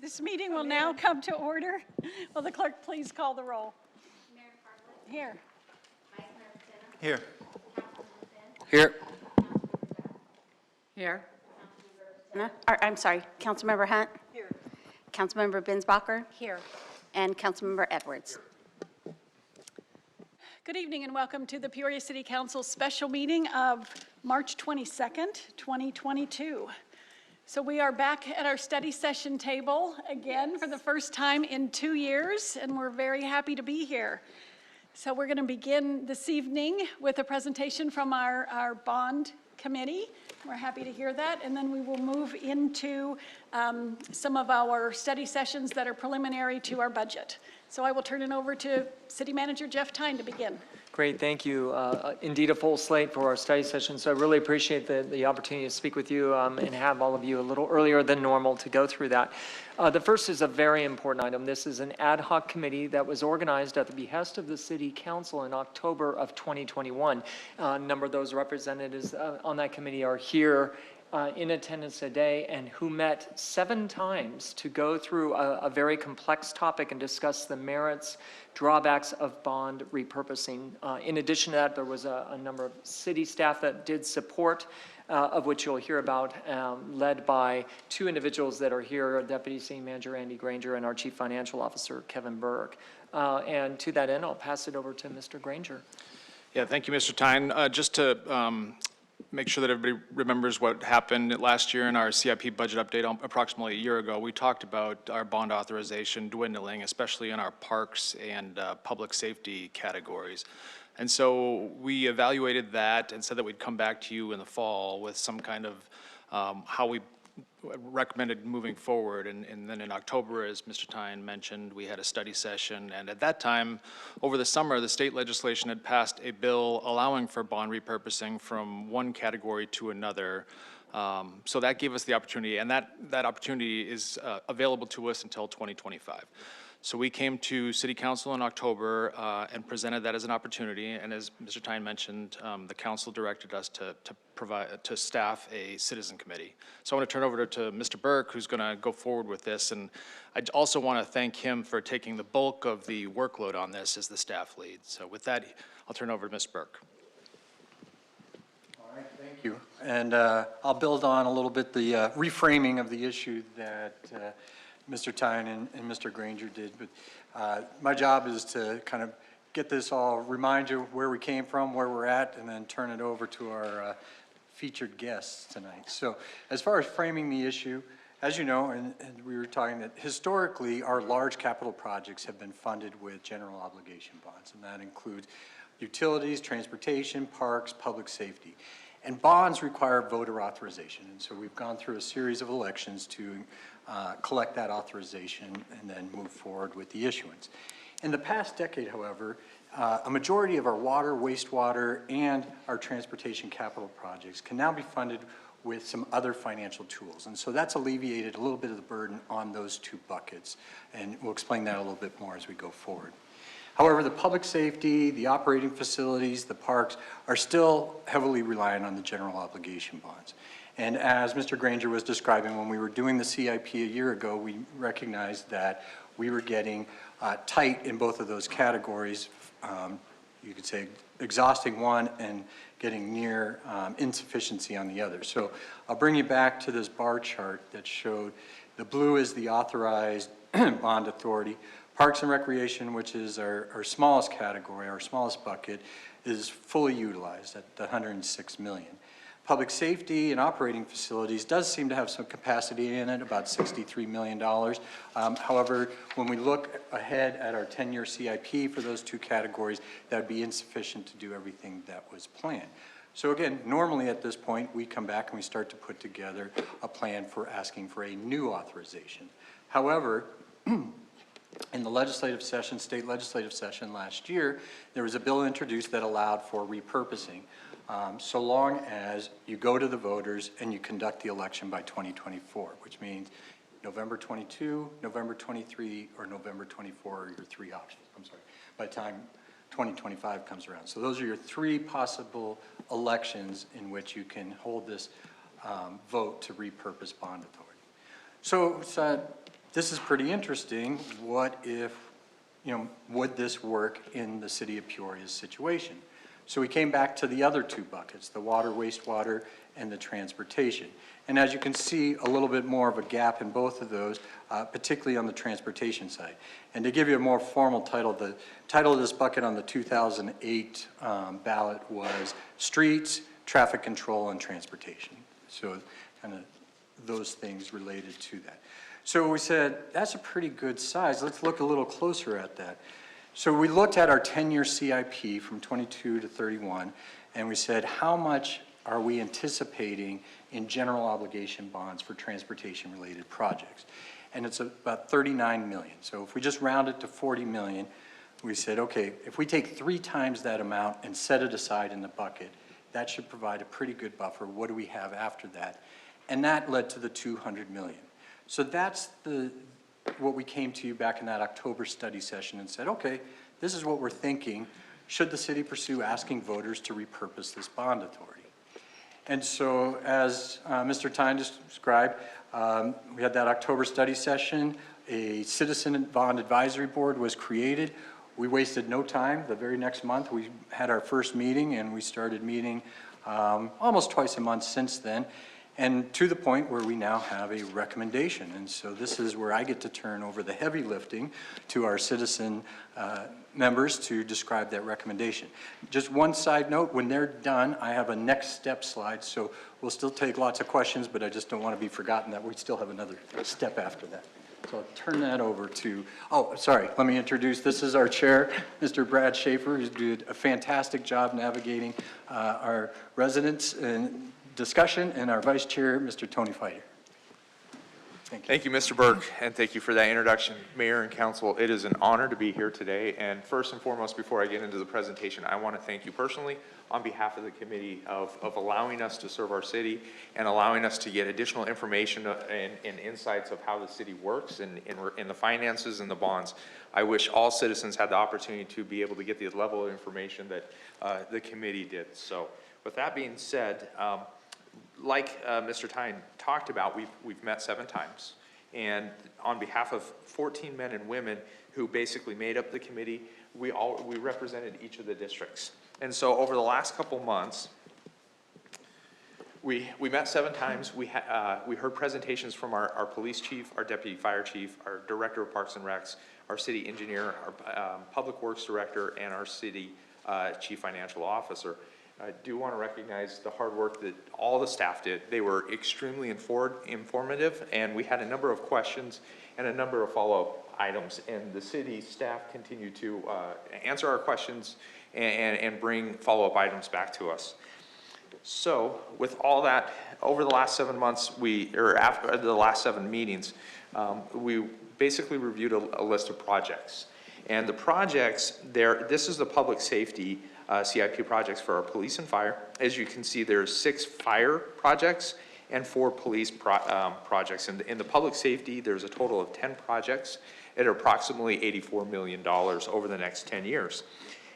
This meeting will now come to order. Will the clerk please call the roll? Mayor Cartlett. Here. Vice Mayor Patina. Here. Here. I'm sorry, Councilmember Hunt. Here. Councilmember Binsbacher. Here. And Councilmember Edwards. Good evening and welcome to the Peoria City Council special meeting of March 22nd, 2022. So we are back at our study session table again for the first time in 2 years, and we're very happy to be here. So we're going to begin this evening with a presentation from our bond committee. We're happy to hear that, and then we will move into some of our study sessions that are preliminary to our budget. So I will turn it over to City Manager Jeff Tyne to begin. Great, thank you. Indeed, a full slate for our study session, so I really appreciate the opportunity to speak with you and have all of you a little earlier than normal to go through that. The first is a very important item. This is an ad hoc committee that was organized at the behest of the City Council in October of 2021. A number of those representatives on that committee are here in attendance today and who met 7 times to go through a very complex topic and discuss the merits, drawbacks of bond repurposing. In addition to that, there was a number of city staff that did support, of which you'll hear about, led by 2 individuals that are here, Deputy City Manager Andy Granger and our Chief Financial Officer, Kevin Burke. And to that end, I'll pass it over to Mr. Granger. Yeah, thank you, Mr. Tyne. Just to make sure that everybody remembers what happened last year in our CIP budget update approximately a year ago, we talked about our bond authorization dwindling, especially in our parks and public safety categories. And so we evaluated that and said that we'd come back to you in the fall with some kind of how we recommended moving forward. And then in October, as Mr. Tyne mentioned, we had a study session. And at that time, over the summer, the state legislation had passed a bill allowing for bond repurposing from one category to another. So that gave us the opportunity, and that opportunity is available to us until 2025. So we came to City Council in October and presented that as an opportunity. And as Mr. Tyne mentioned, the council directed us to staff a citizen committee. So I want to turn over to Mr. Burke, who's going to go forward with this. And I also want to thank him for taking the bulk of the workload on this as the staff lead. So with that, I'll turn over to Ms. Burke. All right, thank you. And I'll build on a little bit the reframing of the issue that Mr. Tyne and Mr. Granger did, but my job is to kind of get this all, remind you where we came from, where we're at, and then turn it over to our featured guests tonight. So as far as framing the issue, as you know, and we were talking that historically our large capital projects have been funded with general obligation bonds, and that includes utilities, transportation, parks, public safety. And bonds require voter authorization, and so we've gone through a series of elections to collect that authorization and then move forward with the issuance. In the past decade, however, a majority of our water, wastewater, and our transportation capital projects can now be funded with some other financial tools. And so that's alleviated a little bit of the burden on those 2 buckets, and we'll explain that a little bit more as we go forward. However, the public safety, the operating facilities, the parks are still heavily reliant on the general obligation bonds. And as Mr. Granger was describing, when we were doing the CIP a year ago, we recognized that we were getting tight in both of those categories. You could say exhausting one and getting near insufficiency on the other. So I'll bring you back to this bar chart that showed the blue is the authorized bond authority. Parks and Recreation, which is our smallest category, our smallest bucket, is fully utilized at the $106 million. Public safety and operating facilities does seem to have some capacity in it, about $63 million. However, when we look ahead at our 10-year CIP for those 2 categories, that would be insufficient to do everything that was planned. So again, normally at this point, we come back and we start to put together a plan for asking for a new authorization. However, in the legislative session, state legislative session last year, there was a bill introduced that allowed for repurposing. So long as you go to the voters and you conduct the election by 2024, which means November 22, November 23, or November 24 are your 3 options. I'm sorry, by the time 2025 comes around. So those are your 3 possible elections in which you can hold this vote to repurpose bond authority. So this is pretty interesting. What if, would this work in the city of Peoria's situation? So we came back to the other two buckets, the water, wastewater, and the transportation. And as you can see, a little bit more of a gap in both of those, particularly on the transportation side. And to give you a more formal title, the title of this bucket on the 2008 ballot was Streets, Traffic Control, and Transportation. So kind of those things related to that. So we said, that's a pretty good size. Let's look a little closer at that. So we looked at our 10-year CIP from 22 to 31, and we said, how much are we anticipating in general obligation bonds for transportation-related projects? And it's about 39 million. So if we just round it to 40 million, we said, okay, if we take 3 times that amount and set it aside in the bucket, that should provide a pretty good buffer. What do we have after that? And that led to the 200 million. So that's what we came to you back in that October study session and said, okay, this is what we're thinking. Should the city pursue asking voters to repurpose this bond authority? And so as Mr. Tyne just described, we had that October study session. A citizen bond advisory board was created. We wasted no time. The very next month, we had our first meeting, and we started meeting almost twice a month since then, and to the point where we now have a recommendation. And so this is where I get to turn over the heavy lifting to our citizen members to describe that recommendation. Just one side note, when they're done, I have a next step slide, so we'll still take lots of questions, but I just don't want to be forgotten that we still have another step after that. So I'll turn that over to, let me introduce, this is our chair, Mr. Brad Schaefer, who's did a fantastic job navigating our residents and discussion, and our vice chair, Mr. Tony Fighter. Thank you. Thank you, Mr. Burke, and thank you for that introduction. Mayor and council, it is an honor to be here today. And first and foremost, before I get into the presentation, I want to thank you personally on behalf of the committee of allowing us to serve our city and allowing us to get additional information and insights of how the city works and in the finances and the bonds. I wish all citizens had the opportunity to be able to get the level of information that the committee did. So with that being said, like Mr. Tyne talked about, we've met 7 times. And on behalf of 14 men and women who basically made up the committee, we represented each of the districts. And so over the last couple months, we met 7 times. We heard presentations from our police chief, our deputy fire chief, our director of parks and recs, our city engineer, our public works director, and our city chief financial officer. I do want to recognize the hard work that all the staff did. They were extremely informative, and we had a number of questions and a number of follow-up items, and the city staff continued to answer our questions and bring follow-up items back to us. So with all that, over the last 7 months, after the last 7 meetings, we basically reviewed a list of projects. And the projects this is the public safety CIP projects for our police and fire. As you can see, there's 6 fire projects and 4 police projects. In the public safety, there's a total of 10 projects at approximately $84 million over the next 10 years.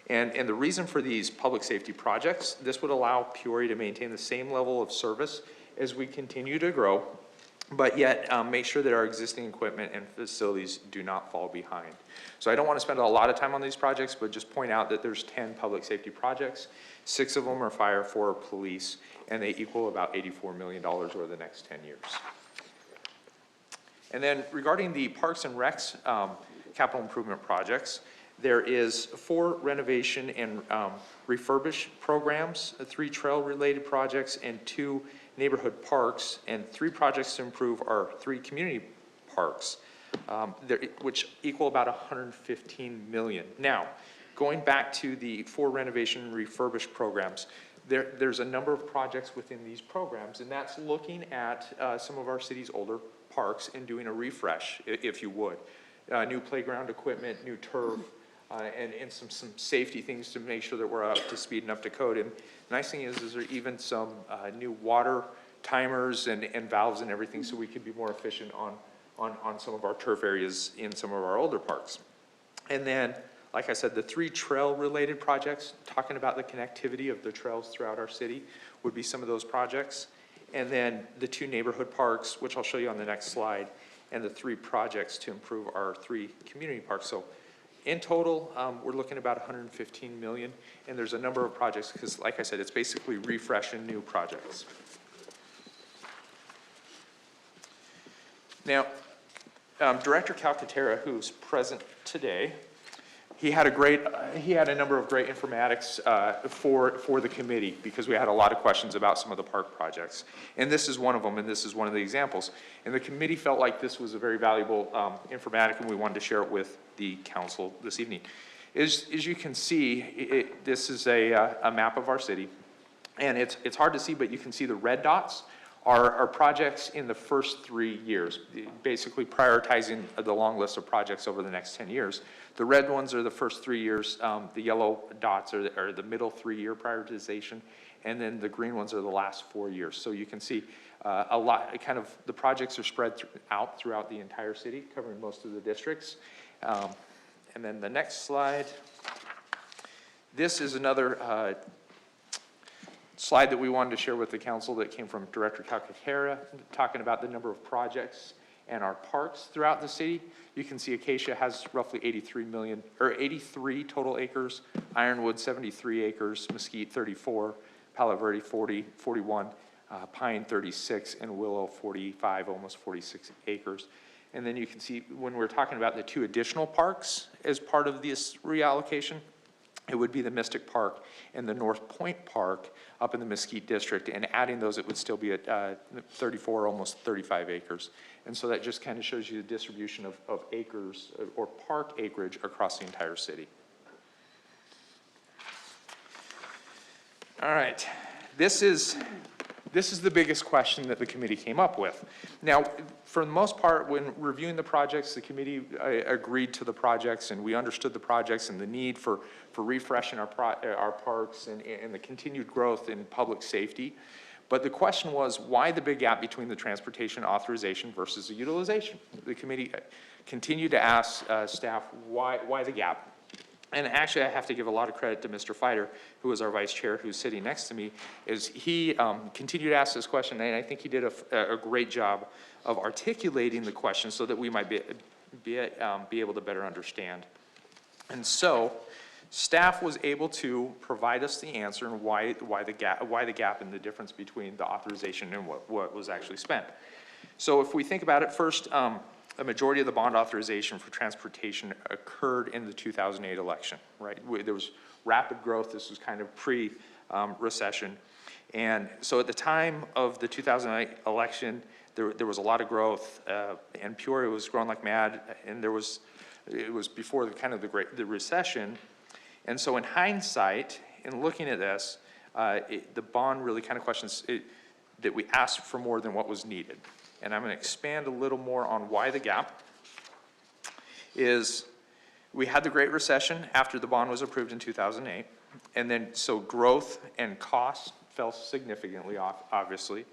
And the reason for these public safety projects, this would allow Peoria to maintain the same level of service as we continue to grow, but yet make sure that our existing equipment and facilities do not fall behind. So I don't want to spend a lot of time on these projects, but just point out that there's 10 public safety projects, 6 of them are fire, 4 are police, and they equal about $84 million over the next 10 years. And then regarding the Parks and Recs capital improvement projects, there is 4 renovation and refurbish programs, 3 trail-related projects, and 2 neighborhood parks, and 3 projects to improve our 3 community parks, which equal about $115 million. Now, going back to the 4 renovation and refurbish programs, there's a number of projects within these programs, and that's looking at some of our city's older parks and doing a refresh, if you would. New playground equipment, new turf, and some safety things to make sure that we're up to speed and up to code. And the nice thing is there even some new water timers and valves and everything, so we can be more efficient on some of our turf areas in some of our older parks. And then, like I said, the 3 trail-related projects, talking about the connectivity of the trails throughout our city, would be some of those projects. And then the 2 neighborhood parks, which I'll show you on the next slide, and the 3 projects to improve our 3 community parks. So in total, we're looking at about $115 million, and there's a number of projects, because like I said, it's basically refreshing new projects. Now, Director Calcaterra, who's present today, he had a number of great informatics for the committee, because we had a lot of questions about some of the park projects. And this is one of them, and this is one of the examples. And the committee felt like this was a very valuable informatic, and we wanted to share it with the council this evening. As you can see, this is a map of our city. And it's hard to see, but you can see the red dots are projects in the first 3 years, basically prioritizing the long list of projects over the next 10 years. The red ones are the first 3 years, the yellow dots are the middle 3-year prioritization, and then the green ones are the last 4 years. So you can see a lot, the projects are spread out throughout the entire city, covering most of the districts. And then the next slide, this is another slide that we wanted to share with the council that came from Director Calcaterra, talking about the number of projects and our parks throughout the city. You can see Acacia has roughly 83 total acres, Ironwood 73 acres, Mesquite 34, Palo Verde 41, Pine 36, and Willow 45, almost 46 acres. And then you can see when we're talking about the 2 additional parks as part of this reallocation, it would be the Mystic Park and the North Point Park up in the Mesquite District, and adding those, it would still be at 34, almost 35 acres. And so that just kind of shows you the distribution of acres or park acreage across the entire city. All right, this is the biggest question that the committee came up with. Now, for the most part, when reviewing the projects, the committee agreed to the projects, and we understood the projects and the need for refreshing our parks and the continued growth in public safety. But the question was, why the big gap between the transportation authorization versus the utilization? The committee continued to ask staff, why the gap? And actually, I have to give a lot of credit to Mr. Fighter, who is our vice chair, who's sitting next to me, is he continued to ask this question, and I think he did a great job of articulating the question so that we might be able to better understand. And so, staff was able to provide us the answer and why the gap and the difference between the authorization and what was actually spent. So if we think about it first, a majority of the bond authorization for transportation occurred in the 2008 election, right? There was rapid growth. This was kind of pre-recession. And so at the time of the 2008 election, there was a lot of growth, and Peoria was growing like mad, and it was before the recession. And so in hindsight, in looking at this, the bond really kind of questions that we asked for more than what was needed. And I'm going to expand a little more on why the gap is. We had the Great Recession after the bond was approved in 2008. And then, so growth and cost fell significantly off, obviously.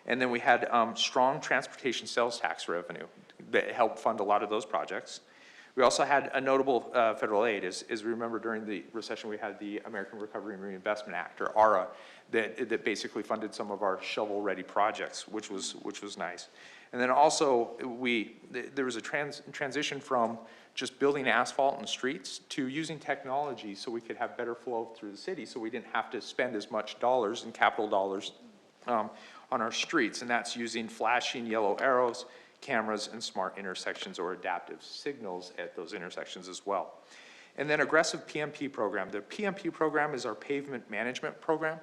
And then we had strong transportation sales tax revenue that helped fund a lot of those projects. We also had a notable federal aid. As we remember, during the recession, we had the American Recovery and Reinvestment Act, or ARRA, that basically funded some of our shovel-ready projects, which was nice. And then also, there was a transition from just building asphalt and streets to using technology so we could have better flow through the city, so we didn't have to spend as much dollars and capital dollars on our streets. And that's using flashing yellow arrows, cameras, and smart intersections or adaptive signals at those intersections as well. And then aggressive PMP program. The PMP program is our pavement management program.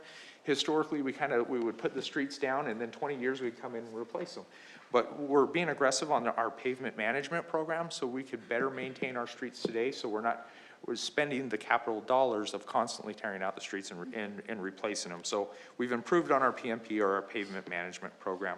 Historically, we would put the streets down, and then 20 years we'd come in and replace them. But we're being aggressive on our pavement management program so we could better maintain our streets today, so we're spending the capital dollars of constantly tearing out the streets and replacing them. So we've improved on our PMP, or our pavement management program.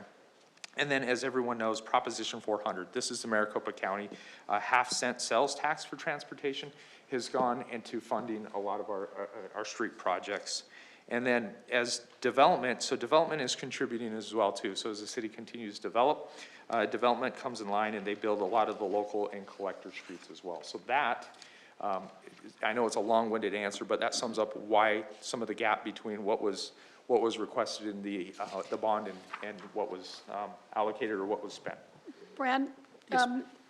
And then, as everyone knows, Proposition 400, this is the Maricopa County half-cent sales tax for transportation, has gone into funding a lot of our street projects. And then as development, so development is contributing as well too. So as the city continues to develop, development comes in line, and they build a lot of the local and collector streets as well. So that, I know it's a long-winded answer, but that sums up why some of the gap between what was requested in the bond and what was allocated or what was spent. Brad,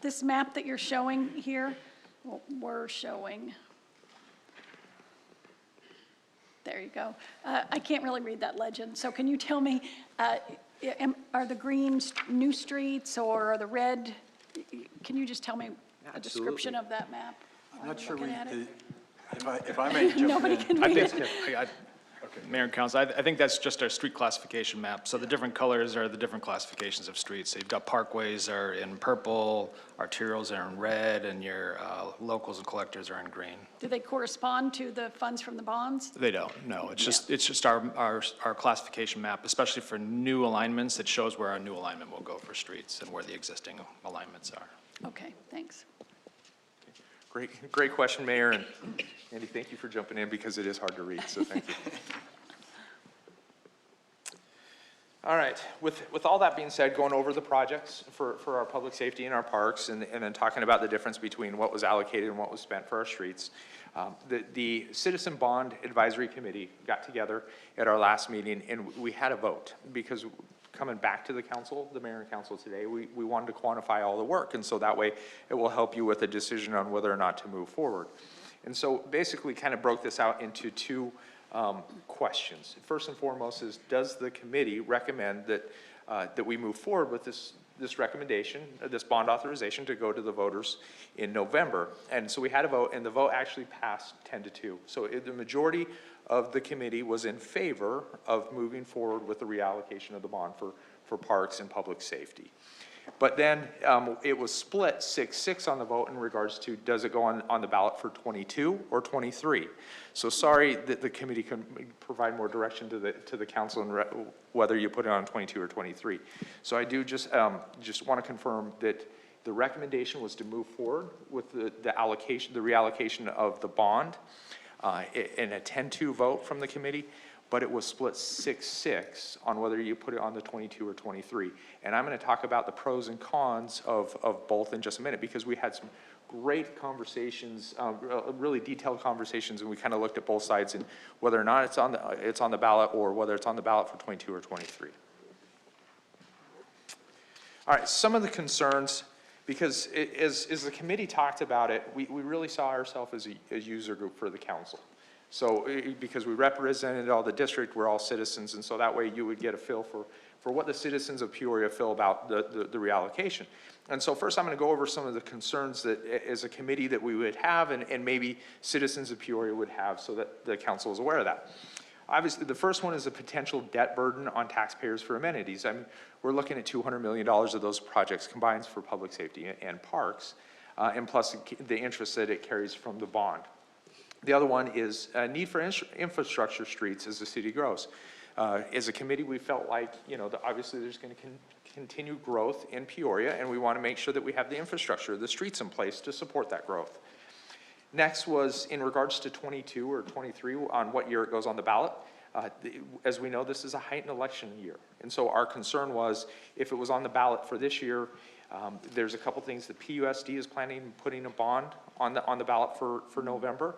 This map that you're showing here, well, we're showing, there you go. I can't really read that legend, so can you tell me, are the green new streets or are the red? Can you just tell me a description of that map? I'm not sure Looking at it. if I may jump in. Nobody can I read think, it. Mayor and Council, I think that's just our street classification map. So the different colors are the different classifications of streets. So you've got parkways are in purple, arterials are in red, and your locals and collectors are in green. Do they correspond to the funds from the bonds? They don't, no. It's just our classification map, especially for new alignments. It shows where our new alignment will go for streets and where the existing alignments are. Okay, thanks. Great question, Mayor, and Andy, thank you for jumping in because it is hard to read, so thank you. All right, with all that being said, going over the projects for our public safety and our parks, and then talking about the difference between what was allocated and what was spent for our streets, the Citizen Bond Advisory Committee got together at our last meeting, and we had a vote, because coming back to the council, the mayor and council today, we wanted to quantify all the work, and so that way it will help you with a decision on whether or not to move forward. And so basically kind of broke this out into two questions. First and foremost is, does the committee recommend that that we move forward with this recommendation, this bond authorization, to go to the voters in November? And so we had a vote, and the vote actually passed 10-2. So the majority of the committee was in favor of moving forward with the reallocation of the bond for parks and public safety. But then it was split 6-6 on the vote in regards to, does it go on the ballot for 22 or 23? So sorry that the committee can provide more direction to the council and whether you put it on 22 or 23. So I do just want to confirm that the recommendation was to move forward with the reallocation of the bond in a 10-2 vote from the committee, but it was split 6-6 on whether you put it on the 22 or 23. And I'm going to talk about the pros and cons of both in just a minute, because we had some great conversations, really detailed conversations, and we kind of looked at both sides and whether or not it's on the ballot, or whether it's on the ballot for 22 or 23. All right, some of the concerns, because as the committee talked about it, we really saw ourselves as a user group for the council. So because we represented all the district, we're all citizens, and so that way you would get a feel for what the citizens of Peoria feel about the reallocation. And so first I'm going to go over some of the concerns that as a committee that we would have, and maybe citizens of Peoria would have, so that the council is aware of that. Obviously, the first one is a potential debt burden on taxpayers for amenities. I mean, we're looking at $200 million of those projects combined for public safety and parks, and plus the interest that it carries from the bond. The other one is a need for infrastructure streets as the city grows. As a committee, we felt like, obviously there's going to continue growth in Peoria, and we want to make sure that we have the infrastructure, the streets in place to support that growth. Next was in regards to 22 or 23 on what year it goes on the ballot. As we know, this is a heightened election year. And so our concern was, if it was on the ballot for this year, there's a couple things. The PUSD is planning putting a bond on the ballot for November.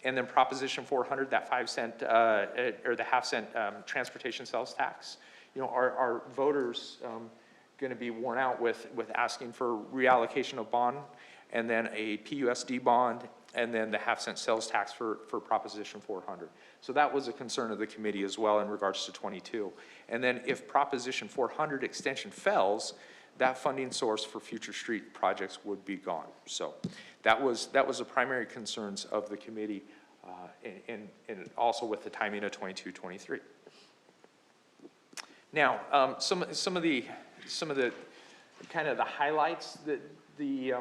And then Proposition 400, that 5 cent or the half-cent transportation sales tax. Our voters going to be worn out with asking for reallocation of bond, and then a PUSD bond, and then the half-cent sales tax for Proposition 400. So that was a concern of the committee as well in regards to 22. And then if Proposition 400 extension fails, that funding source for future street projects would be gone. So that was the primary concerns of the committee, and also with the timing of 22, 23. Now, some of the kind of the highlights that the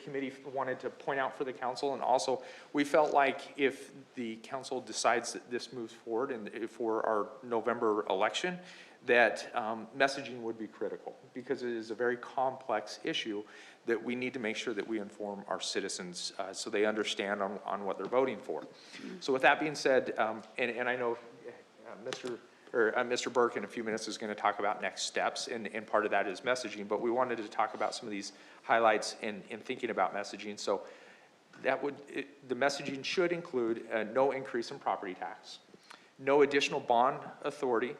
committee wanted to point out for the council, and also we felt like if the council decides that this moves forward and for our November election, that messaging would be critical, because it is a very complex issue that we need to make sure that we inform our citizens so they understand on what they're voting for. So with that being said, and I know Mr. Burke in a few minutes is going to talk about next steps, and part of that is messaging, but we wanted to talk about some of these highlights in thinking about messaging. So the messaging should include no increase in property tax, no additional bond authority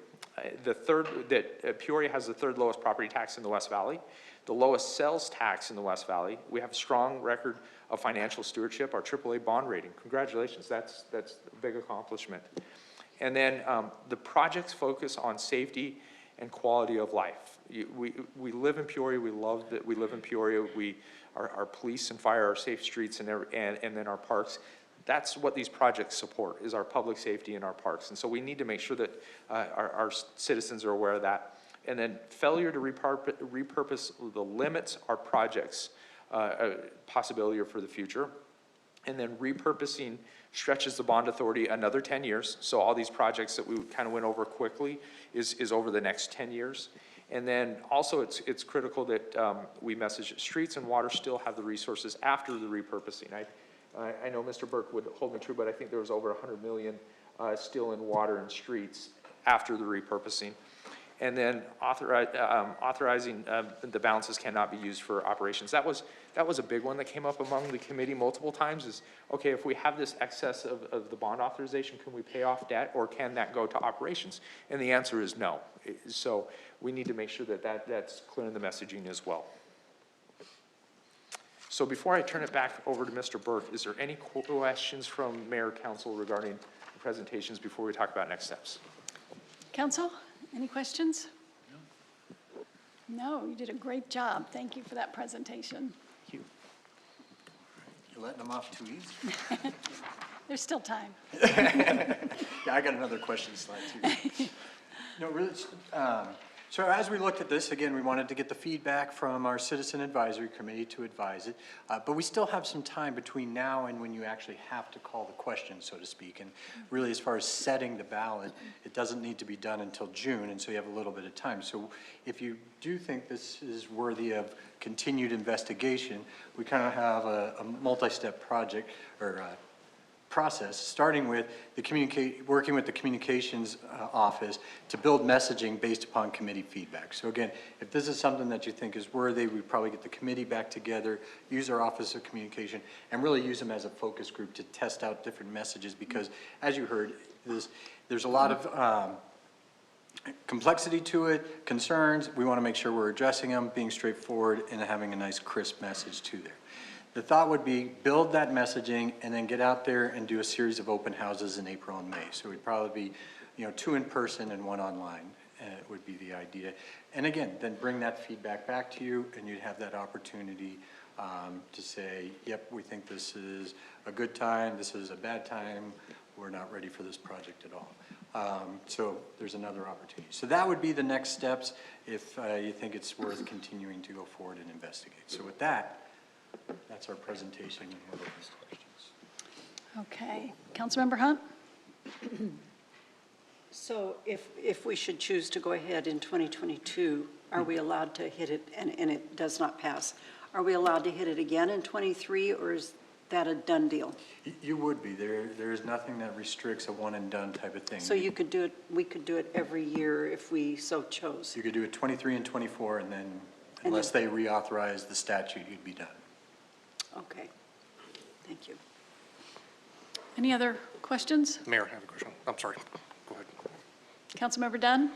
Peoria has the third lowest property tax in the West Valley, the lowest sales tax in the West Valley. We have a strong record of financial stewardship, our AAA bond rating. Congratulations, that's a big accomplishment. And then the projects focus on safety and quality of life. We live in Peoria, we love that we live in Peoria. Our police and fire, our safe streets, and then our parks. That's what these projects support, is our public safety and our parks. And so we need to make sure that our citizens are aware of that. And then failure to repurpose the limits our projects possibility for the future. And then repurposing stretches the bond authority another 10 years. So all these projects that we kind of went over quickly is over the next 10 years. And then also it's critical that we message streets and water still have the resources after the repurposing. I know Mr. Burke would hold me true, but I think there was over 100 million still in water and streets after the repurposing. And then authorizing the balances cannot be used for operations. That was a big one that came up among the committee multiple times is, okay, if we have this excess of the bond authorization, can we pay off debt or can that go to operations? And the answer is no. So we need to make sure that's clear in the messaging as well. So before I turn it back over to Mr. Burke, is there any questions from Mayor Council regarding the presentations before we talk about next steps? Council, any questions? No, you did a great job. Thank you for that presentation. Thank you. You're letting them off too easy. There's still time. Yeah, I got another question slide too. No, really, so as we looked at this, again, we wanted to get the feedback from our Citizen Advisory Committee to advise it, but we still have some time between now and when you actually have to call the question, so to speak. And really, as far as setting the ballot, it doesn't need to be done until June, and so you have a little bit of time. So if you do think this is worthy of continued investigation, we kind of have a multi-step project or process, starting with working with the communications office to build messaging based upon committee feedback. So again, if this is something that you think is worthy, we probably get the committee back together, use our Office of Communication, and really use them as a focus group to test out different messages, because as you heard, there's a lot of complexity to it, concerns. We want to make sure we're addressing them, being straightforward, and having a nice crisp message to there. The thought would be build that messaging and then get out there and do a series of open houses in April and May. So we'd probably be, 2 in person and 1 online would be the idea. And again, then bring that feedback back to you and you'd have that opportunity to say, yep, we think this is a good time, this is a bad time, we're not ready for this project at all. So there's another opportunity. So that would be the next steps if you think it's worth continuing to go forward and investigate. So with that, that's our presentation and we'll open to questions. Okay. Councilmember Hunt? So if we should choose to go ahead in 2022, are we allowed to hit it, and it does not pass, are we allowed to hit it again in '23, or is that a done deal? You would be. There's nothing that restricts a one and done type of thing. So you could do it, we could do it every year if we so chose? You could do it 23 and 24 and then unless they reauthorize the statute, you'd be done. Okay, thank you. Any other questions? Mayor, I have a question. I'm sorry. Go ahead. Councilmember Dunn?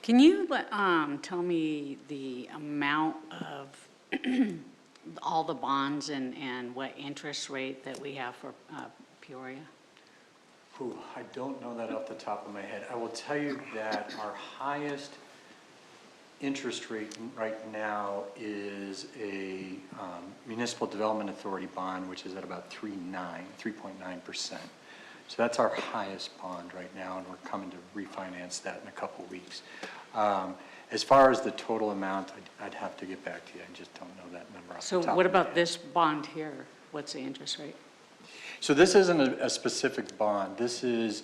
Can you tell me the amount of all the bonds and what interest rate that we have for Peoria? Ooh, I don't know that off the top of my head. I will tell you that our highest interest rate right now is a Municipal Development Authority bond, which is at about 3.9%. So that's our highest bond right now, and we're coming to refinance that in a couple weeks. As far as the total amount, I'd have to get back to you. I just don't know that number off the So top what of my about head. this bond here? What's the interest rate? So this isn't a specific bond. This is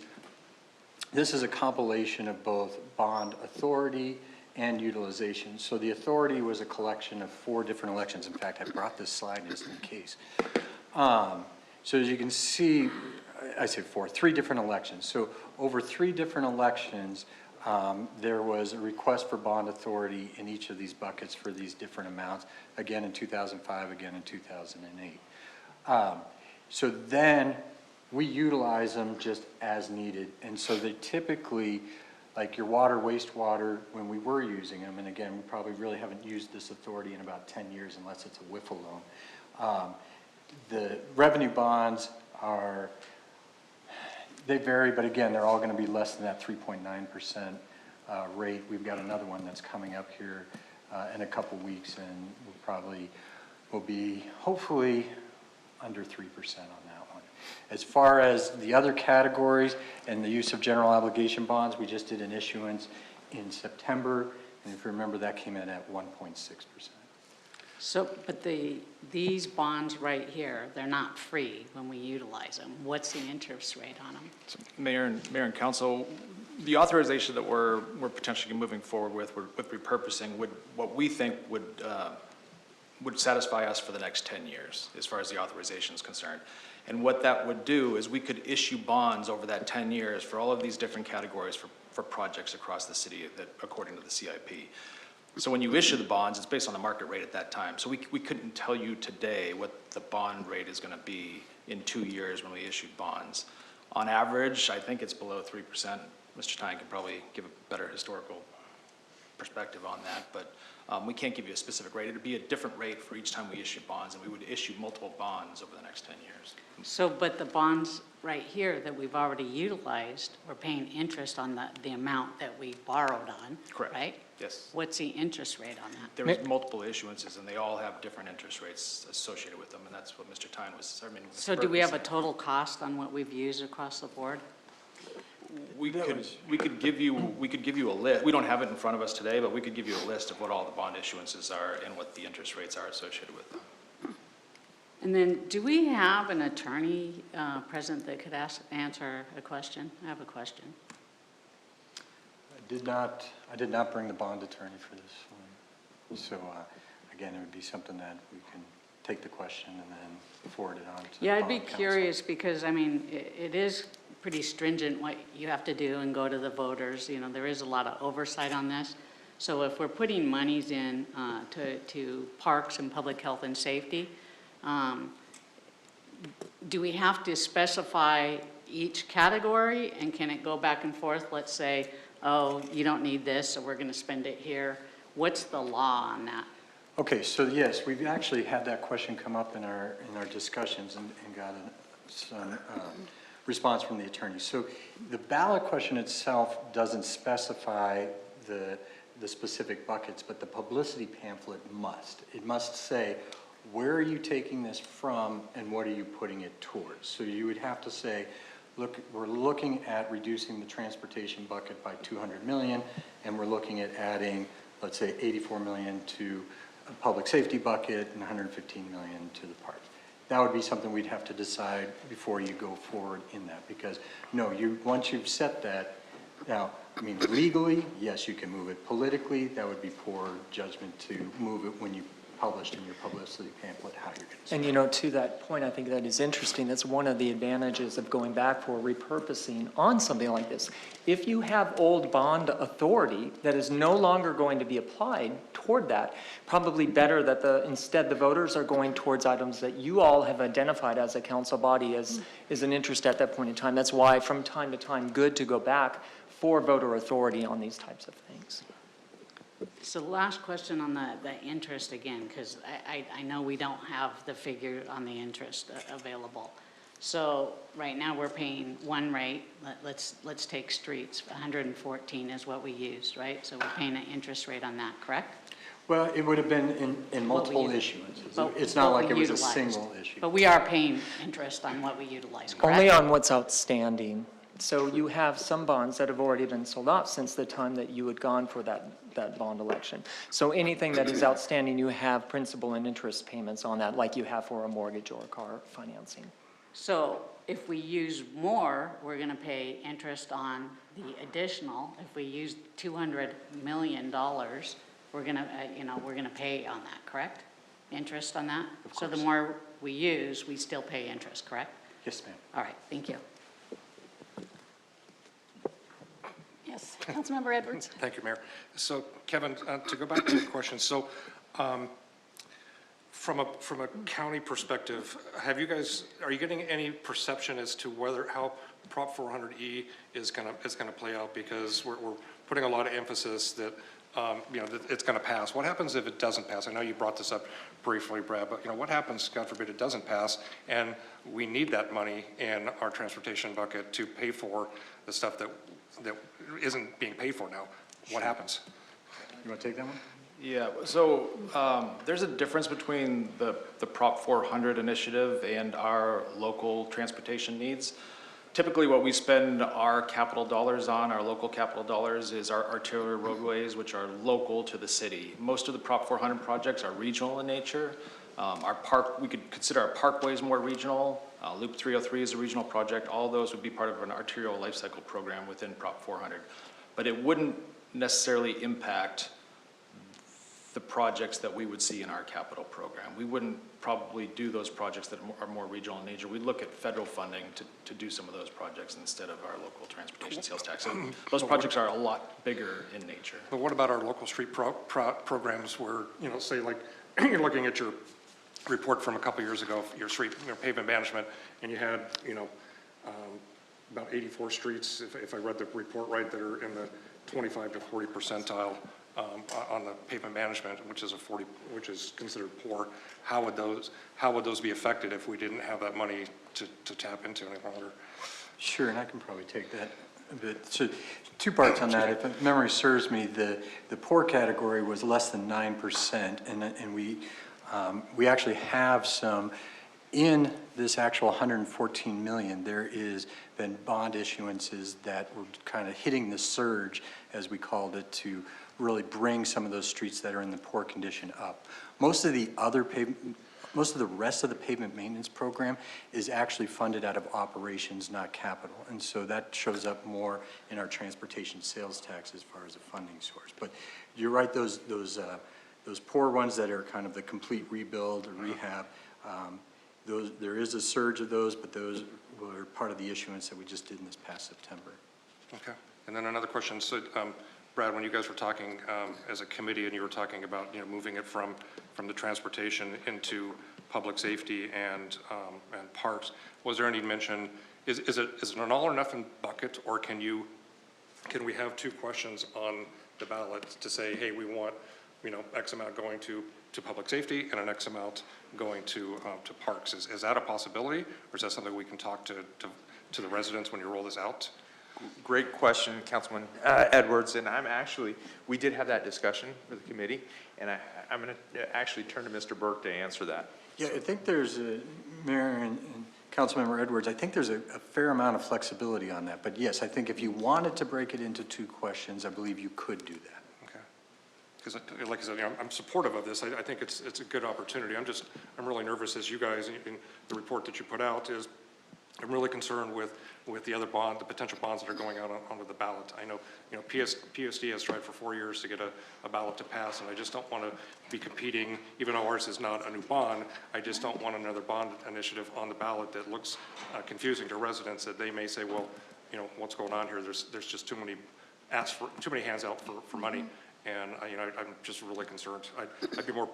a compilation of both bond authority and utilization. So the authority was a collection of 4 different elections. In fact, I brought this slide just in case. So as you can see, I say 3 different elections. So over 3 different elections, there was a request for bond authority in each of these buckets for these different amounts, again in 2005, again in 2008. So then We utilize them just as needed. And so they typically, like your water, wastewater, when we were using them, and again, we probably really haven't used this authority in about 10 years unless it's a WIFA loan. The revenue bonds are, they vary, but again, they're all going to be less than that 3.9% rate. We've got another one that's coming up here in a couple weeks, and we'll probably will be hopefully under 3% on that one. As far as the other categories and the use of general obligation bonds, we just did an issuance in September, and if you remember, that came in at 1.6%. So, but these bonds right here, they're not free when we utilize them. What's the interest rate on them? Mayor and council, the authorization that we're potentially moving forward with repurposing what we think would satisfy us for the next 10 years, as far as the authorization is concerned. And what that would do is we could issue bonds over that 10 years for all of these different categories for projects across the city that, according to the CIP. So when you issue the bonds, it's based on the market rate at that time. So we couldn't tell you today what the bond rate is going to be in 2 years when we issued bonds. On average, I think it's below 3%. Mr. Tyne can probably give a better historical perspective on that, but we can't give you a specific rate. It would be a different rate for each time we issue bonds, and we would issue multiple bonds over the next 10 years. So, but the bonds right here that we've already utilized, we're paying interest on the amount that we borrowed on, Correct. right? Yes. What's the interest rate on that? There was multiple issuances, and they all have different interest rates associated with them, and that's what Mr. Tyne was, So do we have a total cost on what we've used across the board? We could give you a list. We don't have it in front of us today, but we could give you a list of what all the bond issuances are and what the interest rates are associated with them. And then, do we have an attorney present that could answer a question? I have a question. I did not bring the bond attorney for this one. So again, it would be something that we can take the question and then forward it on to the Yeah, I'd bond be counsel. curious because, I mean, it is pretty stringent what you have to do and go to the voters. You know, there is a lot of oversight on this. So if we're putting monies in to parks and public health and safety, do we have to specify each category, and can it go back and forth? Let's say, oh, you don't need this, so we're going to spend it here. What's the law on that? Okay, so yes, we've actually had that question come up in our discussions and got some response from the attorney. So the ballot question itself doesn't specify the specific buckets, but the publicity pamphlet must. It must say, where are you taking this from and what are you putting it towards? So you would have to say, look, we're looking at reducing the transportation bucket by 200 million, and we're looking at adding, let's say, 84 million to a public safety bucket and 115 million to the parks. That would be something we'd have to decide before you go forward in that, because no, once you've set that, now, I mean, legally, yes, you can move it. Politically, that would be poor judgment to move it when you published in your publicity pamphlet how you're going to spend And you know, to that point, I think that is interesting. That's one of the advantages of going back for repurposing on something like this. If you have old bond authority that is no longer going to be applied toward that, probably better that instead the voters are going towards items that you all have identified as a council body as is an interest at that point in time. That's why from time to time, good to go back for voter authority on these types of things. So last question on the interest again, because I know we don't have the figure on the interest available. So right now we're paying one rate. Let's take streets. 114 is what we used, right? So we're paying an interest rate on that, correct? Well, it would have been in multiple issuances. It's not like it was a single issue. But we are paying interest on what we utilize, correct? Only on what's outstanding. So you have some bonds that have already been sold off since the time that you had gone for that bond election. So anything that is outstanding, you have principal and interest payments on that, like you have for a mortgage or a car financing. So if we use more, we're going to pay interest on the additional. If we use $200 million, we're going to, we're going to pay on that, correct? Interest on that? So the more we use, we still pay interest, correct? Yes, ma'am. All right, thank you. Yes, Councilmember Edwards. Thank you, Mayor. So Kevin, to go back to the question, so From a county perspective, are you getting any perception as to how Prop 400E is gonna play out? Because we're putting a lot of emphasis that, that it's gonna pass. What happens if it doesn't pass? I know you brought this up briefly, Brad, but what happens, God forbid, it doesn't pass, and we need that money in our transportation bucket to pay for the stuff that isn't being paid for now? What happens? You want to take that one? Yeah, so there's a difference between the Prop 400 initiative and our local transportation needs. Typically, what we spend our capital dollars on, our local capital dollars, is our arterial roadways, which are local to the city. Most of the Prop 400 projects are regional in nature. We could consider our parkways more regional. Loop 303 is a regional project. All those would be part of an arterial life cycle program within Prop 400. But it wouldn't necessarily impact the projects that we would see in our capital program. We wouldn't probably do those projects that are more regional in nature. We'd look at federal funding to do some of those projects instead of our local transportation sales tax. So those projects are a lot bigger in nature. But what about our local street programs where, say like, you're looking at your report from a couple years ago, your street pavement management, and you had, about 84 streets, if I read the report right, that are in the 25 to 40 percentile on the pavement management, which is considered poor. How would those be affected if we didn't have that money to tap into any longer? Sure, and I can probably take that a bit. So 2 parts on that. If memory serves me, the poor category was less than 9%, and we actually have some in this actual 114 million. There is been bond issuances that were kind of hitting the surge, as we called it, to really bring some of those streets that are in the poor condition up. Most of the rest of the pavement maintenance program is actually funded out of operations, not capital. And so that shows up more in our transportation sales tax as far as a funding source. But you're right, those poor ones that are kind of the complete rebuild or rehab, there is a surge of those, but those were part of the issuance that we just did in this past September. Okay. And then another question. So, Brad, when you guys were talking as a committee and you were talking about, moving it from the transportation into public safety and parks, was there any mention, is it an all or nothing bucket, or can we have 2 questions on the ballot to say, hey, we want, X amount going to public safety and an X amount going to parks? Is that a possibility, or is that something we can talk to the residents when you roll this out? Great question, Councilman Edwards, and we did have that discussion with the committee, and I'm going to actually turn to Mr. Burke to answer that. Yeah, I think there's, Mayor and Councilmember Edwards, I think there's a fair amount of flexibility on that. But yes, I think if you wanted to break it into 2 questions, I believe you could do that. Okay. Because like I said, I'm supportive of this. I think it's a good opportunity. I'm really nervous, as you guys, in the report that you put out, is I'm really concerned with the other the potential bonds that are going out onto the ballot. I know, PSD has tried for 4 years to get a ballot to pass, and I just don't want to be competing, even though ours is not a new bond. I just don't want another bond initiative on the ballot that looks confusing to residents, that they may say, well, what's going on here? There's just too many hands out for money. And I'm just really concerned. I'd be more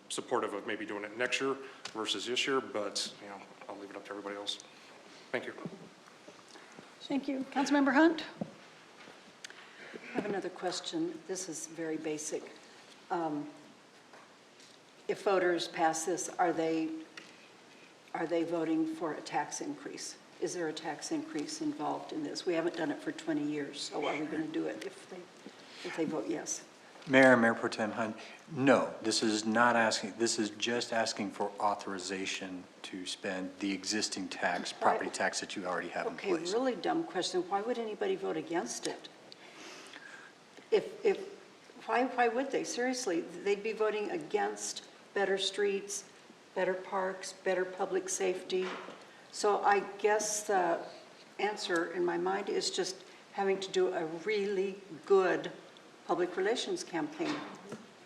supportive of maybe doing it next year versus this year, but I'll leave it up to everybody else. Thank you. Thank you. Councilmember Hunt? I have another question. This is very basic. If voters pass this, are they voting for a tax increase? Is there a tax increase involved in this? We haven't done it for 20 years, so are we going to do it if they vote yes? Mayor Pro Tem Hunt, no, this is not asking, this is just asking for authorization to spend the existing tax, property tax that you already have in place. Okay, really dumb question. Why would anybody vote against it? Why would they? Seriously, they'd be voting against better streets, better parks, better public safety. So I guess the answer in my mind is just having to do a really good public relations campaign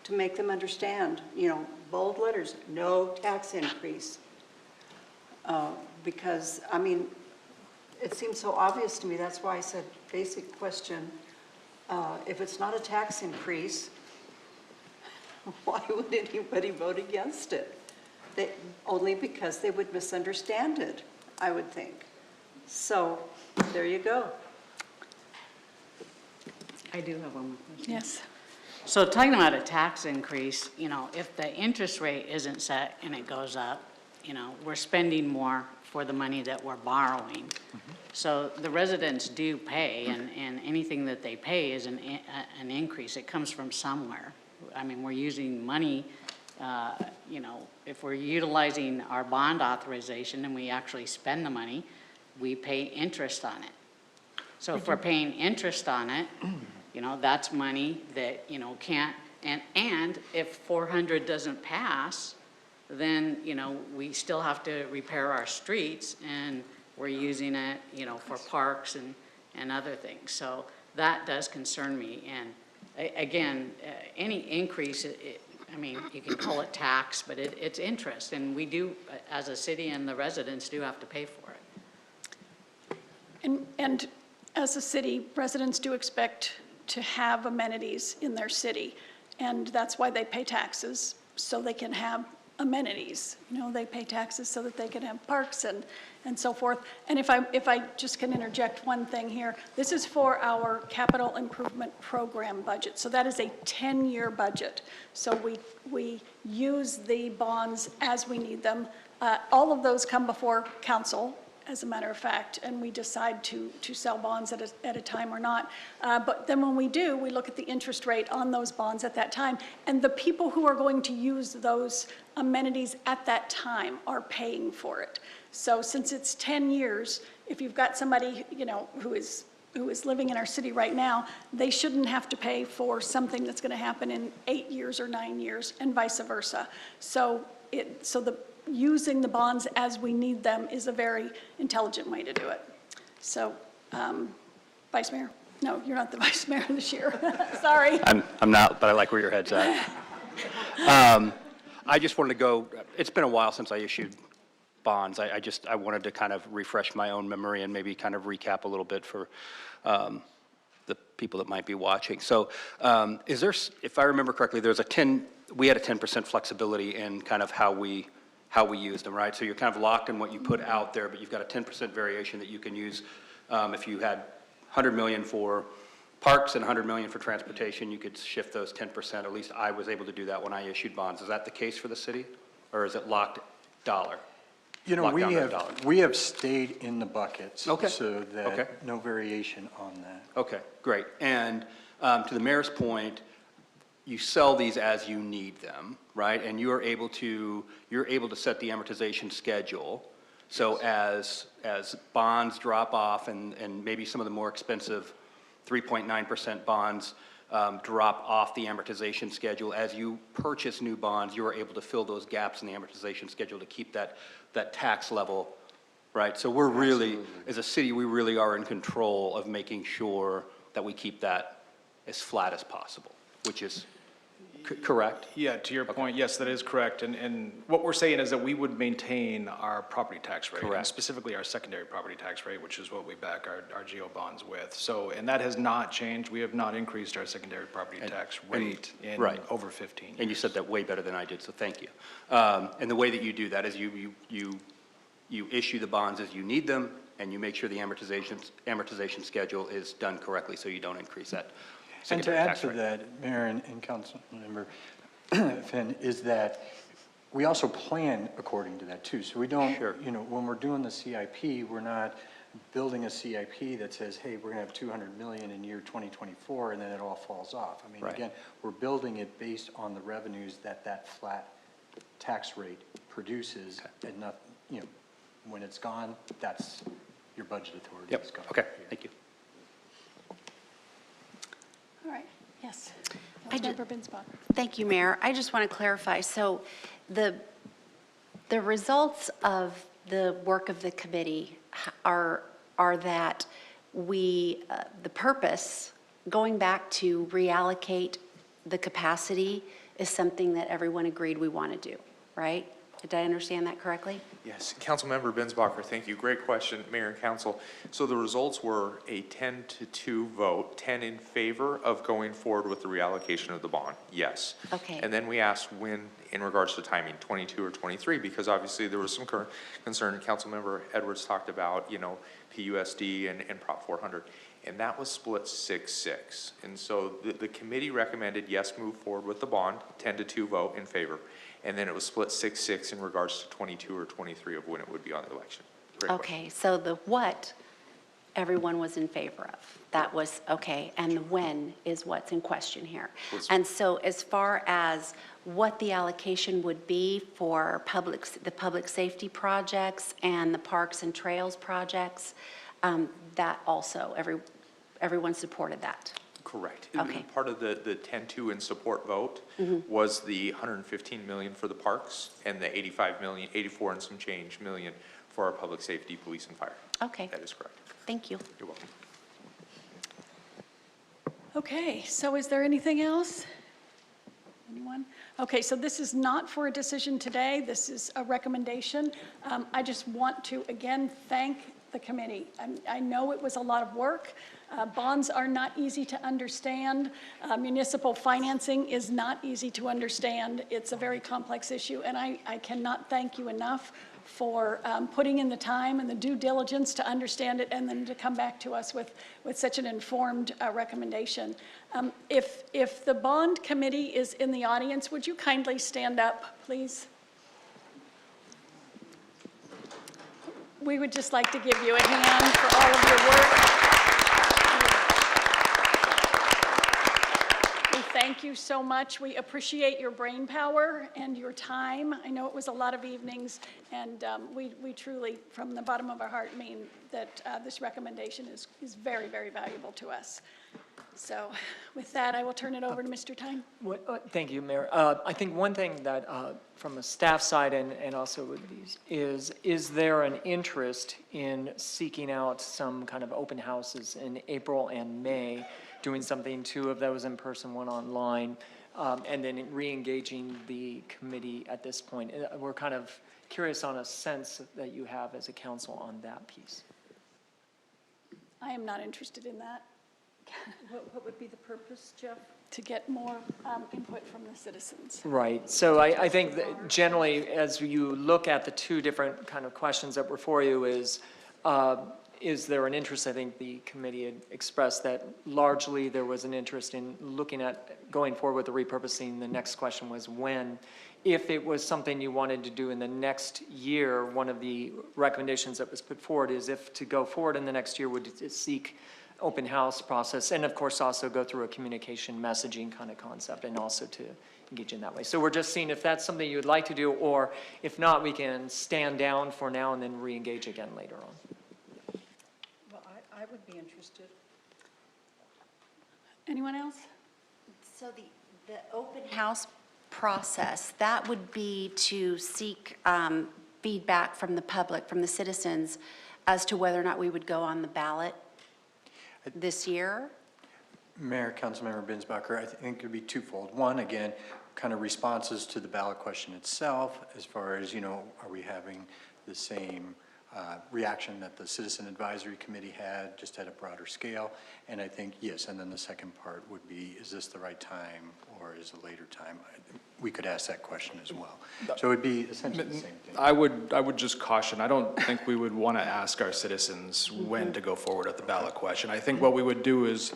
to make them understand, bold letters, no tax increase. Because, it seems so obvious to me. That's why I said basic question. If it's not a tax increase, why would anybody vote against it? Only because they would misunderstand it, I would think. So, there you go. I do have one more question. Yes. So talking about a tax increase, if the interest rate isn't set and it goes up, we're spending more for the money that we're borrowing. So the residents do pay, and anything that they pay is an increase. It comes from somewhere. I mean, we're using money, if we're utilizing our bond authorization and we actually spend the money, we pay interest on it. So if we're paying interest on it, that's money that, can't, and if 400 doesn't pass, then, we still have to repair our streets, and we're using it, for parks and other things. So that does concern me. And again, any increase, you can call it tax, but it's interest, and we do, as a city, and the residents do have to pay for it. And as a city, residents do expect to have amenities in their city, and that's why they pay taxes, so they can have amenities. They pay taxes so that they can have parks and so forth. And if I just can interject one thing here, this is for our capital improvement program budget. So that is a 10-year budget. So we use the bonds as we need them. All of those come before council, as a matter of fact, and we decide to sell bonds at a time or not. But then when we do, we look at the interest rate on those bonds at that time, and the people who are going to use those amenities at that time are paying for it. So since it's 10 years, if you've got somebody, who is living in our city right now, they shouldn't have to pay for something that's going to happen in 8 years or 9 years, and vice versa. So using the bonds as we need them is a very intelligent way to do it. So, Vice Mayor? No, you're not the Vice Mayor this year. Sorry. I'm not, but I like where your head's at. I just wanted to go, it's been a while since I issued bonds. I wanted to kind of refresh my own memory and maybe kind of recap a little bit for the people that might be watching. So is there, if I remember correctly, we had a 10% flexibility in kind of how we use them, right? So you're kind of locked in what you put out there, but you've got a 10% variation that you can use. If you had 100 million for parks and 100 million for transportation, you could shift those 10%. At least I was able to do that when I issued bonds. Is that the case for the city? Or is it locked dollar? Locked down to dollar? We have stayed in the buckets. Okay. So that Okay. no variation on that. Okay, great. And to the mayor's point, you sell these as you need them, right? And you're able to set the amortization schedule. So as bonds drop off and maybe some of the more expensive 3.9% bonds drop off the amortization schedule, as you purchase new bonds, you are able to fill those gaps in the amortization schedule to keep that tax level, right? So we're really, as a city, we really are in control of making sure that we keep that as flat as possible, which is correct? Yeah, to your point, yes, that is correct. And what we're saying is that we would maintain our property tax rate. Correct. And specifically our secondary property tax rate, which is what we back our GO bonds with. So, and that has not changed. We have not increased our secondary property tax rate in right. over 15 years. And you said that way better than I did, so thank you. And the way that you do that is you issue the bonds as you need them, and you make sure the amortization schedule is done correctly so you don't increase that And to secondary add tax to rate. that, Mayor and Councilmember Finn, is that we also plan according to that too. So we don't, Sure. When we're doing the CIP, we're not building a CIP that says, hey, we're gonna have 200 million in year 2024, and then it all falls off. I mean, Right. again, we're building it based on the revenues that flat tax rate produces, and not, when it's gone, that's your budget authority is gone. Okay, thank you. All right, yes. I ju- Councilmember Binsbach. Thank you, Mayor. I just want to clarify. So the results of the work of the committee are that the purpose, going back to reallocate the capacity, is something that everyone agreed we want to do, right? Did I understand that correctly? Yes, Councilmember Bensbacher, thank you. Great question, Mayor and Council. So the results were a 10-2 vote, 10 in favor of going forward with the reallocation of the bond, yes. Okay. And then we asked when, in regards to timing, 22 or 23, because obviously there was some concern. Councilmember Edwards talked about, you know, PUSD and Prop 400, and that was split 6-6. And so the committee recommended yes, move forward with the bond, 10-2 vote in favor. And then it was split 6-6 in regards to 22 or 23 of when it would be on the election. Great question. Okay, so the what everyone was in favor of, that was, okay, and the when is what's in question here. And so as far as what the allocation would be for the public safety projects and the parks and trails projects, that also, everyone supported that. Correct. Okay. Part of the 10-2 in support vote was the 115 million for the parks and the 85 million, 84 and some change million for our public safety, police and fire. Okay, That is correct. thank you. You're welcome. Okay, so is there anything else? Anyone? Okay, so this is not for a decision today. This is a recommendation. I just want to, again, thank the committee. I know it was a lot of work. Bonds are not easy to understand. Municipal financing is not easy to understand. It's a very complex issue, and I cannot thank you enough for putting in the time and the due diligence to understand it and then to come back to us with such an informed recommendation. If the bond committee is in the audience, would you kindly stand up, please? We would just like to give you a hand for all of your work. We thank you so much. We appreciate your brain power and your time. I know it was a lot of evenings, and we truly, from the bottom of our heart, mean that this recommendation is very, very valuable to us. So with that, I will turn it over to Mr. Tyne. Thank you, Mayor. I think one thing that, from a staff side and also with these, is there an interest in seeking out some kind of open houses in April and May, doing something, 2 of those in person, 1 online, and then re-engaging the committee at this point? We're kind of curious on a sense that you have as a council on that piece. I am not interested in that. What would be the purpose, Jeff? To get more input from the citizens. Right. So I think that generally, as you look at the 2 different kind of questions that were for you, is there an interest? I think the committee had expressed that largely there was an interest in looking at going forward with the repurposing. The next question was when. If it was something you wanted to do in the next year, one of the recommendations that was put forward is if to go forward in the next year would seek open house process, and of course also go through a communication messaging kind of concept, and also to engage in that way. So we're just seeing if that's something you would like to do, or if not, we can stand down for now and then re-engage again later on. Well, I would be interested. Anyone else? So the open house process, that would be to seek feedback from the public, from the citizens, as to whether or not we would go on the ballot this year? Mayor, Councilmember Bensbacher, I think it would be twofold. One, again, kind of responses to the ballot question itself, as far as, you know, are we having the same reaction that the Citizen Advisory Committee had, just at a broader scale? And I think, yes, and then the second part would be, is this the right time or is it a later time? We could ask that question as well. So it would be essentially the same thing. I would just caution, I don't think we would want to ask our citizens when to go forward with the ballot question. I think what we would do is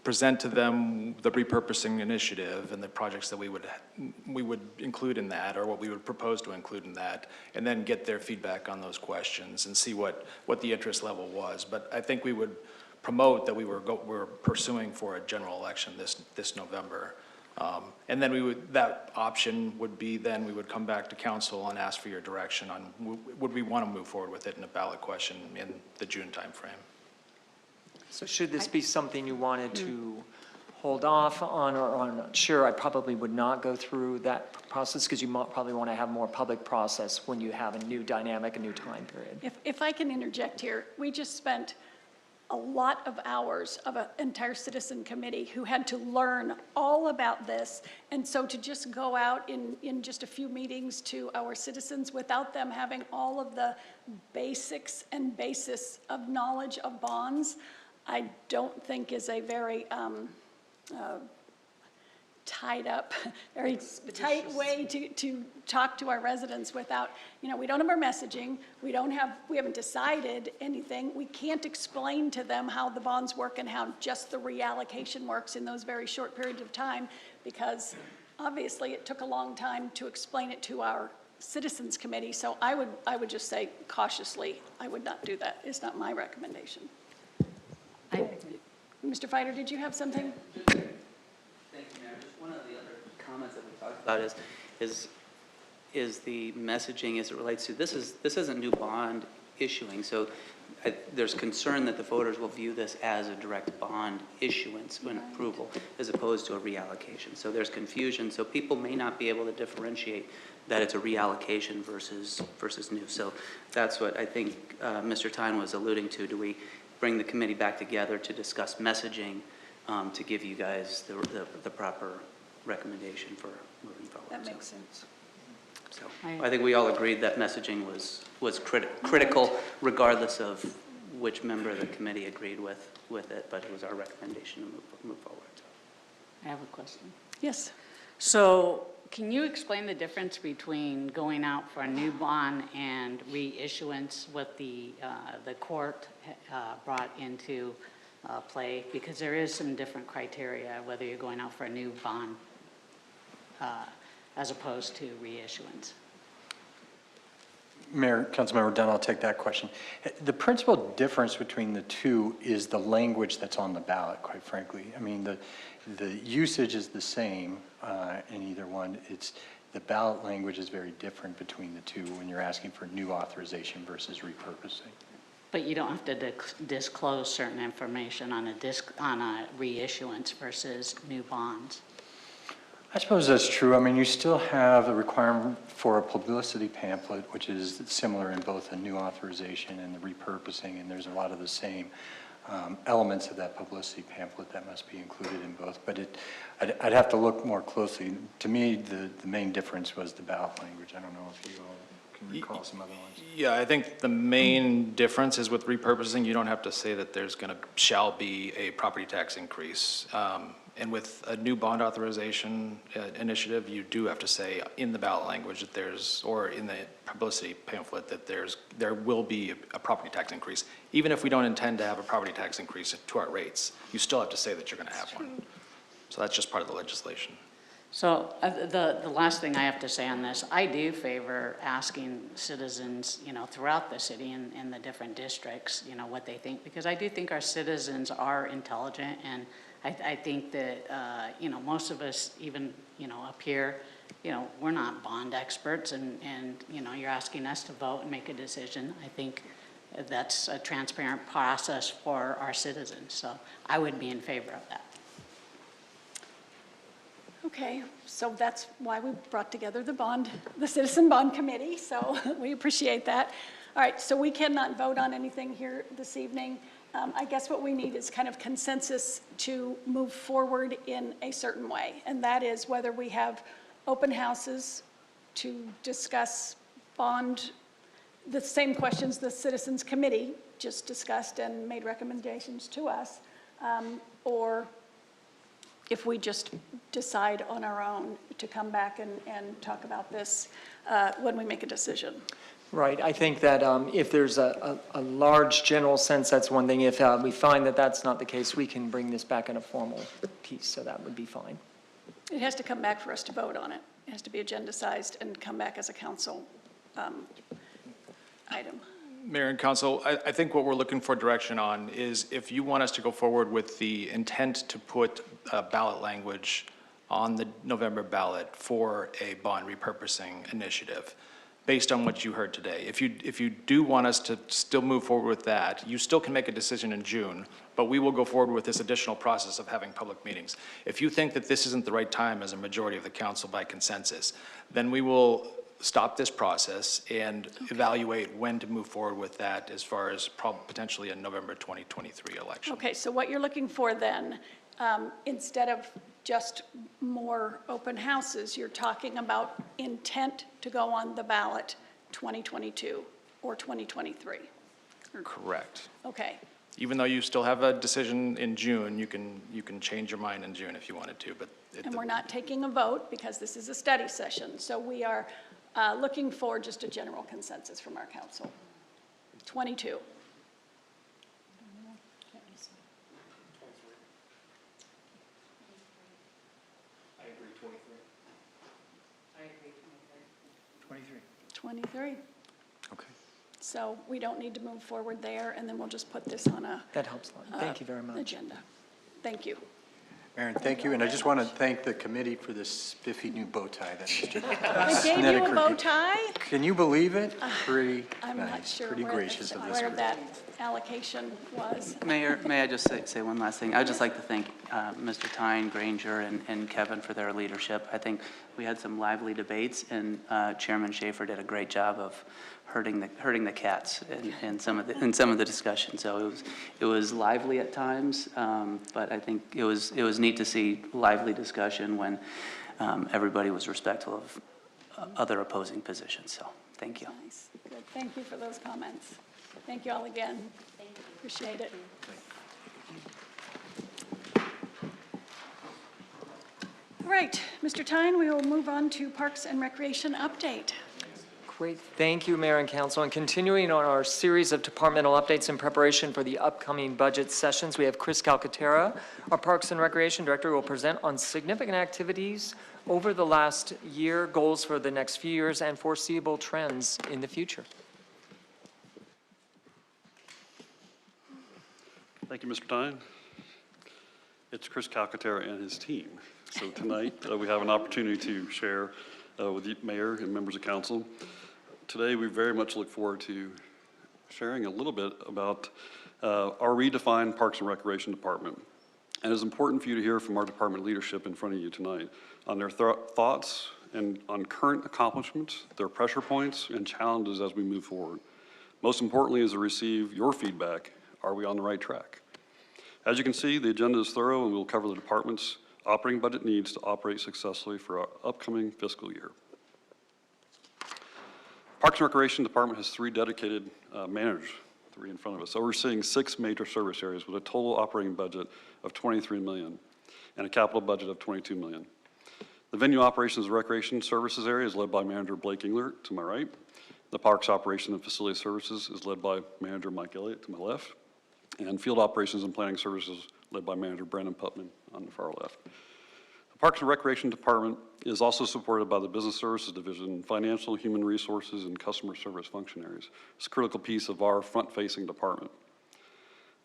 present to them the repurposing initiative and the projects that we would include in that, or what we would propose to include in that, and then get their feedback on those questions and see what the interest level was. But I think we would promote that we're pursuing for a general election this November. And then that option would be, then we would come back to council and ask for your direction on, would we want to move forward with it in a ballot question in the June timeframe? So should this be something you wanted to hold off on, or I'm not sure? I probably would not go through that process, because you might probably want to have more public process when you have a new dynamic, a new time period. If I can interject here, we just spent a lot of hours of an entire citizen committee who had to learn all about this. And so to just go out in just a few meetings to our citizens without them having all of the basics and basis of knowledge of bonds, I don't think is a very tied up, very tight way to talk to our residents without, we don't have our messaging, we haven't decided anything. We can't explain to them how the bonds work and how just the reallocation works in those very short periods of time, because obviously it took a long time to explain it to our citizens committee. So I would just say cautiously, I would not do that. It's not my recommendation. Mr. Feider, did you have something? Thank you, Mayor. Just one of the other comments that we talked about is the messaging as it relates to, this isn't new bond issuing, so there's concern that the voters will view this as a direct bond issuance when approval, as opposed to a reallocation. So there's confusion, so people may not be able to differentiate that it's a reallocation versus new. So that's what I think Mr. Tyne was alluding to. Do we bring the committee back together to discuss messaging to give you guys the proper recommendation for moving forward? That makes sense. So I think we all agreed that messaging was critical, regardless of which member of the committee agreed with it, but it was our recommendation to move forward. I have a question. Yes. So can you explain the difference between going out for a new bond and reissuance, what the court brought into play? Because there is some different criteria, whether you're going out for a new bond as opposed to reissuance. Mayor, Councilmember Dunn, I'll take that question. The principal difference between the two is the language that's on the ballot, quite frankly. I mean, the usage is the same in either one. It's the ballot language is very different between the two when you're asking for new authorization versus repurposing. But you don't have to disclose certain information on a reissuance versus new bonds. I suppose that's true. I mean, you still have a requirement for a publicity pamphlet, which is similar in both the new authorization and the repurposing, and there's a lot of the same elements of that publicity pamphlet that must be included in both. But I'd have to look more closely. To me, the main difference was the ballot language. I don't know if you all can recall some other ones. Yeah, I think the main difference is with repurposing, you don't have to say that there's shall be a property tax increase. And with a new bond authorization initiative, you do have to say in the ballot language that or in the publicity pamphlet that there will be a property tax increase. Even if we don't intend to have a property tax increase to our rates, you still have to say that you're going to have one. So that's just part of the legislation. So the last thing I have to say on this, I do favor asking citizens, throughout the city and in the different districts, what they think, because I do think our citizens are intelligent, and I think that, most of us, even, up here, we're not bond experts, and you're asking us to vote and make a decision. I think that's a transparent process for our citizens, so I would be in favor of that. Okay, so that's why we brought together the Citizen Bond Committee, so we appreciate that. All right, so we cannot vote on anything here this evening. I guess what we need is kind of consensus to move forward in a certain way, and that is whether we have open houses to discuss the same questions the Citizens Committee just discussed and made recommendations to us, or if we just decide on our own to come back and talk about this when we make a decision. Right, I think that if there's a large general sense, that's one thing. If we find that that's not the case, we can bring this back in a formal piece, so that would be fine. It has to come back for us to vote on it. It has to be agendized and come back as a council item. Mayor and Council, I think what we're looking for direction on is if you want us to go forward with the intent to put ballot language on the November ballot for a bond repurposing initiative, based on what you heard today. If you do want us to still move forward with that, you still can make a decision in June, but we will go forward with this additional process of having public meetings. If you think that this isn't the right time as a majority of the council by consensus, then we will stop this process and evaluate when to move forward with that as far as potentially a November 2023 election. Okay, so what you're looking for then, instead of just more open houses, you're talking about intent to go on the ballot 2022 or 2023? Correct. Okay, Even though you still have a decision in June, you can change your mind in June if you wanted to, but. and we're not taking a vote because this is a study session, so we are looking for just a general consensus from our council. 22. I agree, 23. 23. Okay. So we don't need to move forward there, and then we'll just put this on a That helps a lot. Thank you very much. agenda. Thank you. Aaron, thank you, and I just want to thank the committee for this spiffy new bow tie that Mr. I gave you a bow tie? Can you believe it? Pretty I'm not nice, sure pretty where gracious of this where group. that allocation was. Mayor, may I just say one last thing? I'd just like to thank Mr. Tyne, Granger, and Kevin for their leadership. I think we had some lively debates, and Chairman Schaefer did a great job of herding the cats in some of the discussion. So it was lively at times, but I think it was neat to see lively discussion when everybody was respectful of other opposing positions. So thank you. Nice, good. Thank you for those comments. Thank you all again. Appreciate it. All right, Mr. Tyne, we will move on to Parks and Recreation update. Great, thank you, Mayor and Council. And continuing on our series of departmental updates in preparation for the upcoming budget sessions, we have Chris Calcaterra, our Parks and Recreation Director, who will present on significant activities over the last year, goals for the next few years, and foreseeable trends in the future. Thank you, Mr. Tyne. It's Chris Calcaterra and his team. So tonight, we have an opportunity to share with the mayor and members of council. Today, we very much look forward to sharing a little bit about our redefined Parks and Recreation Department. And it's important for you to hear from our department leadership in front of you tonight on their thoughts and on current accomplishments, their pressure points, and challenges as we move forward. Most importantly is to receive your feedback. Are we on the right track? As you can see, the agenda is thorough, and we'll cover the department's operating budget needs to operate successfully for our upcoming fiscal year. Parks and Recreation Department has 3 dedicated managers, 3 in front of us, overseeing 6 major service areas with a total operating budget of $23 million and a capital budget of $22 million. The Venue Operations and Recreation Services area is led by Manager Blake Englert to my right. The Parks Operations and Facility Services is led by Manager Mike Elliott to my left. And Field Operations and Planning Services led by Manager Brandon Putman on the far left. The Parks and Recreation Department is also supported by the Business Services Division, Financial, Human Resources, and Customer Service function areas. It's a critical piece of our front-facing department.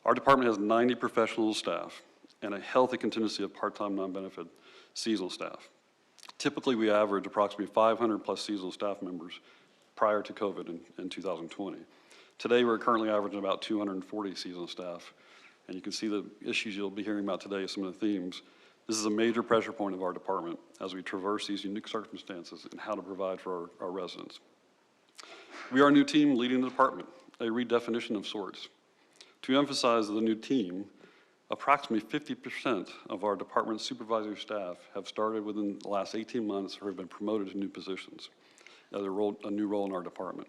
Our department has 90 professional staff and a healthy contingency of part-time, non-benefit seasonal staff. Typically, we average approximately 500 plus seasonal staff members prior to COVID in 2020. Today, we're currently averaging about 240 seasonal staff, and you can see the issues you'll be hearing about today, some of the themes. This is a major pressure point of our department as we traverse these unique circumstances and how to provide for our residents. We are a new team leading the department, a redefinition of sorts. To emphasize the new team, approximately 50% of our department supervisory staff have started within the last 18 months or have been promoted to new positions, a new role in our department.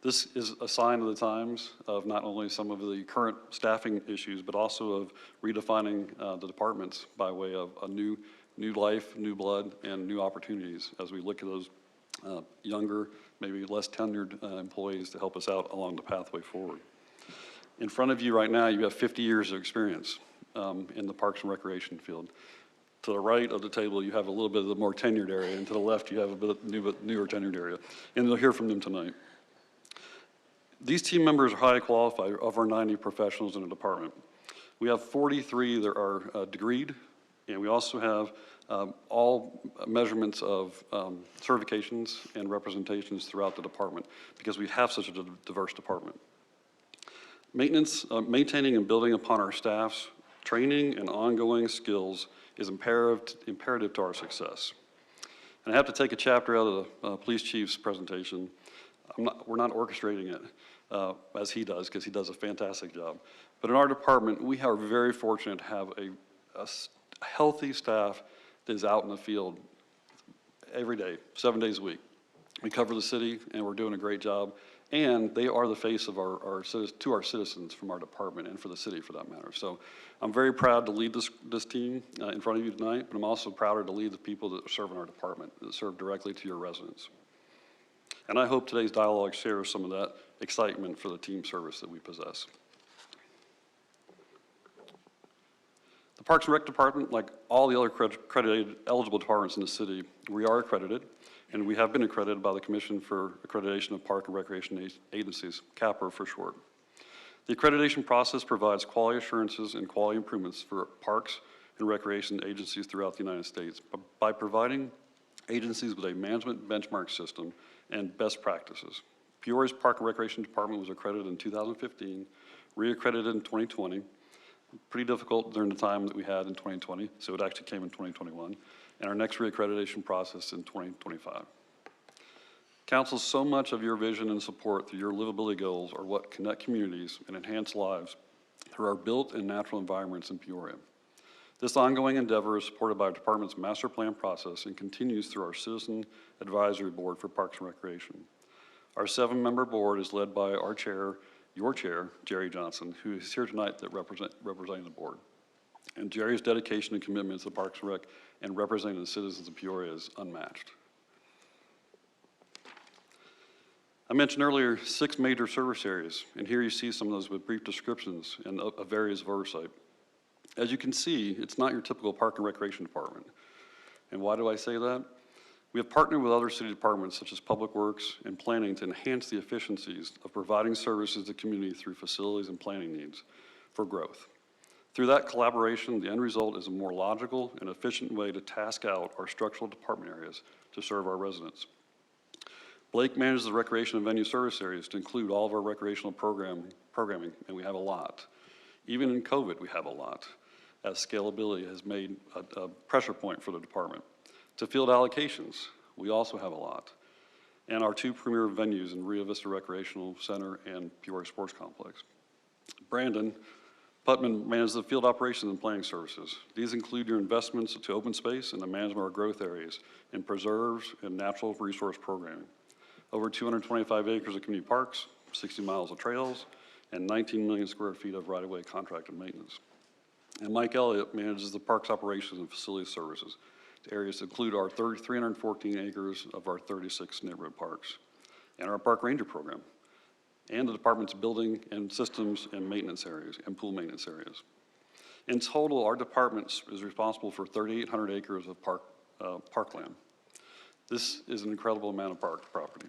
This is a sign of the times of not only some of the current staffing issues, but also of redefining the departments by way of a new life, new blood, and new opportunities as we look at those younger, maybe less tenured employees to help us out along the pathway forward. In front of you right now, you have 50 years of experience in the Parks and Recreation field. To the right of the table, you have a little bit of the more tenured area, and to the left, you have a bit newer tenured area. And you'll hear from them tonight. These team members are highly qualified of our 90 professionals in the department. We have 43 that are degreed, and we also have all measurements of certifications and representations throughout the department because we have such a diverse department. Maintaining and building upon our staff's training and ongoing skills is imperative to our success. And I have to take a chapter out of the police chief's presentation. We're not orchestrating it as he does, because he does a fantastic job. But in our department, we are very fortunate to have a healthy staff that is out in the field every day, 7 days a week. We cover the city, and we're doing a great job. And they are the face of our citizens from our department and for the city, for that matter. So I'm very proud to lead this team in front of you tonight, but I'm also prouder to lead the people that serve in our department, that serve directly to your residents. And I hope today's dialogue shares some of that excitement for the team service that we possess. The Parks and Rec Department, like all the other accredited eligible departments in the city, we are accredited, and we have been accredited by the Commission for Accreditation of Park and Recreation Agencies, CAPR for short. The accreditation process provides quality assurances and quality improvements for parks and recreation agencies throughout the United States by providing agencies with a management benchmark system and best practices. Peoria's Park and Recreation Department was accredited in 2015, re-accredited in 2020. Pretty difficult during the time that we had in 2020, so it actually came in 2021, and our next reaccreditation process in 2025. Council, so much of your vision and support through your livability goals are what connect communities and enhance lives through our built and natural environments in Peoria. This ongoing endeavor is supported by our department's master plan process and continues through our Citizen Advisory Board for Parks and Recreation. Our 7-member board is led by our chair, your chair, Jerry Johnson, who is here tonight that representing the board. And Jerry's dedication and commitment to the Parks and Rec and representing the citizens of Peoria is unmatched. I mentioned earlier 6 major service areas, and here you see some of those with brief descriptions and of areas of oversight. As you can see, it's not your typical Park and Recreation Department. And why do I say that? We have partnered with other city departments such as Public Works and Planning to enhance the efficiencies of providing services to the community through facilities and planning needs for growth. Through that collaboration, the end result is a more logical and efficient way to task out our structural department areas to serve our residents. Blake manages the recreation and venue service areas to include all of our recreational programming, and we have a lot. Even in COVID, we have a lot, as scalability has made a pressure point for the department. To field allocations, we also have a lot. And our 2 premier venues in Rio Vista Recreational Center and Peoria Sports Complex. Brandon Putman manages the field operations and planning services. These include your investments to open space and the management of our growth areas in preserves and natural resource programming. Over 225 acres of community parks, 60 miles of trails, and 19 million square feet of right-of-way contracted maintenance. And Mike Elliott manages the parks operations and facility services. The areas include our 314 acres of our 36 neighborhood parks, and our park ranger program, and the department's building and systems and maintenance areas, and pool maintenance areas. In total, our department is responsible for 3,800 acres of parkland. This is an incredible amount of park property.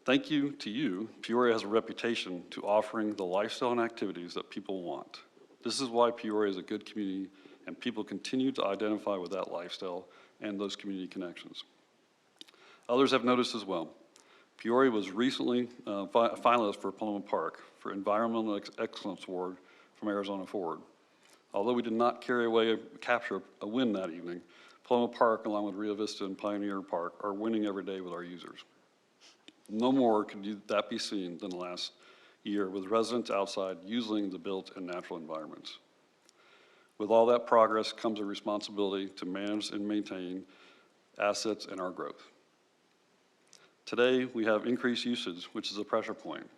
Thank you to you, Peoria has a reputation to offering the lifestyle and activities that people want. This is why Peoria is a good community, and people continue to identify with that lifestyle and those community connections. Others have noticed as well. Peoria was recently a finalist for Paloma Park for Environmental Excellence Award from Arizona Forward. Although we did not capture a win that evening, Paloma Park, along with Rio Vista and Pioneer Park, are winning every day with our users. No more could that be seen than the last year with residents outside using the built and natural environments. With all that progress comes a responsibility to manage and maintain assets and our growth. Today, we have increased usage, which is a pressure point.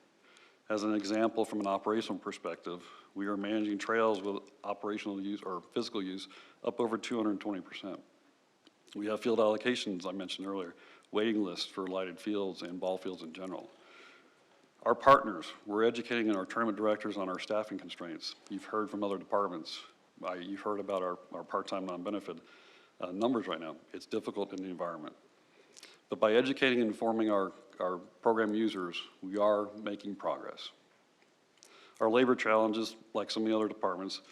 As an example, from an operational perspective, we are managing trails with operational use or physical use up over 220%. We have field allocations, I mentioned earlier, waiting lists for lighted fields and ball fields in general. Our partners, we're educating our tournament directors on our staffing constraints. You've heard from other departments. You've heard about our part-time non-benefit numbers right now. It's difficult in the environment. But by educating and informing our program users, we are making progress. Our labor challenges, like some of the other departments,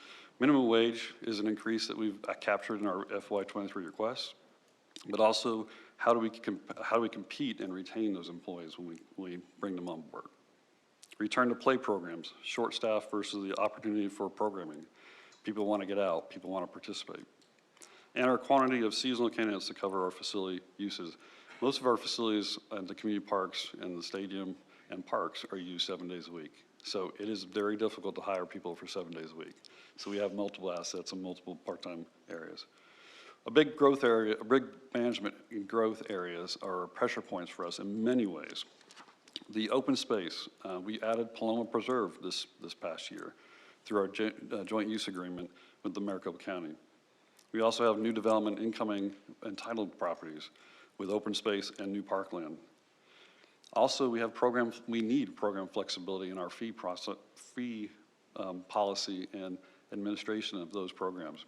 minimum wage is an increase that we've captured in our FY23 requests, but also how do we compete and retain those employees when we bring them on board? Return to play programs, short staff versus the opportunity for programming. People want to get out, people want to participate. and our quantity of seasonal candidates to cover our facility uses. Most of our facilities and the community parks and the stadium and parks are used 7 days a week. So it is very difficult to hire people for 7 days a week. So we have multiple assets and multiple part-time areas. A big growth area, a big management and growth areas are pressure points for us in many ways. The open space, we added Paloma Preserve this past year through our joint use agreement with the Maricopa County. We also have new development incoming entitled properties with open space and new parkland. Also, we need program flexibility in our fee policy and administration of those programs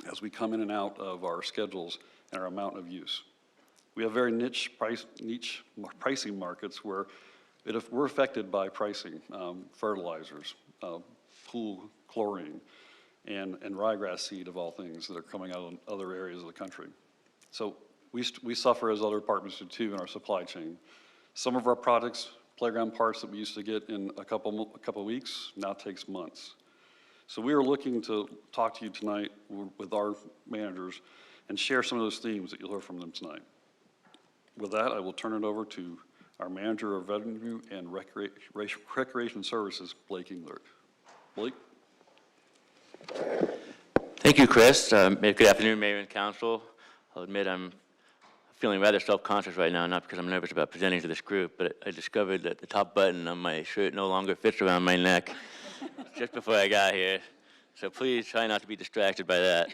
as we come in and out of our schedules and our amount of use. We have very niche pricing markets where we're affected by pricing, fertilizers, pool chlorine, and ryegrass seed of all things that are coming out of other areas of the country. So we suffer as other departments do too in our supply chain. Some of our products, playground parts that we used to get in a couple weeks, now takes months. So we are looking to talk to you tonight with our managers and share some of those themes that you'll hear from them tonight. With that, I will turn it over to our Manager of Revenue and Recreation Services, Blake Englert. Blake? Thank you, Chris. Good afternoon, Mayor and Council. I'll admit I'm feeling rather self-conscious right now, not because I'm nervous about presenting to this group, but I discovered that the top button on my shirt no longer fits around my neck just before I got here. So please try not to be distracted by that.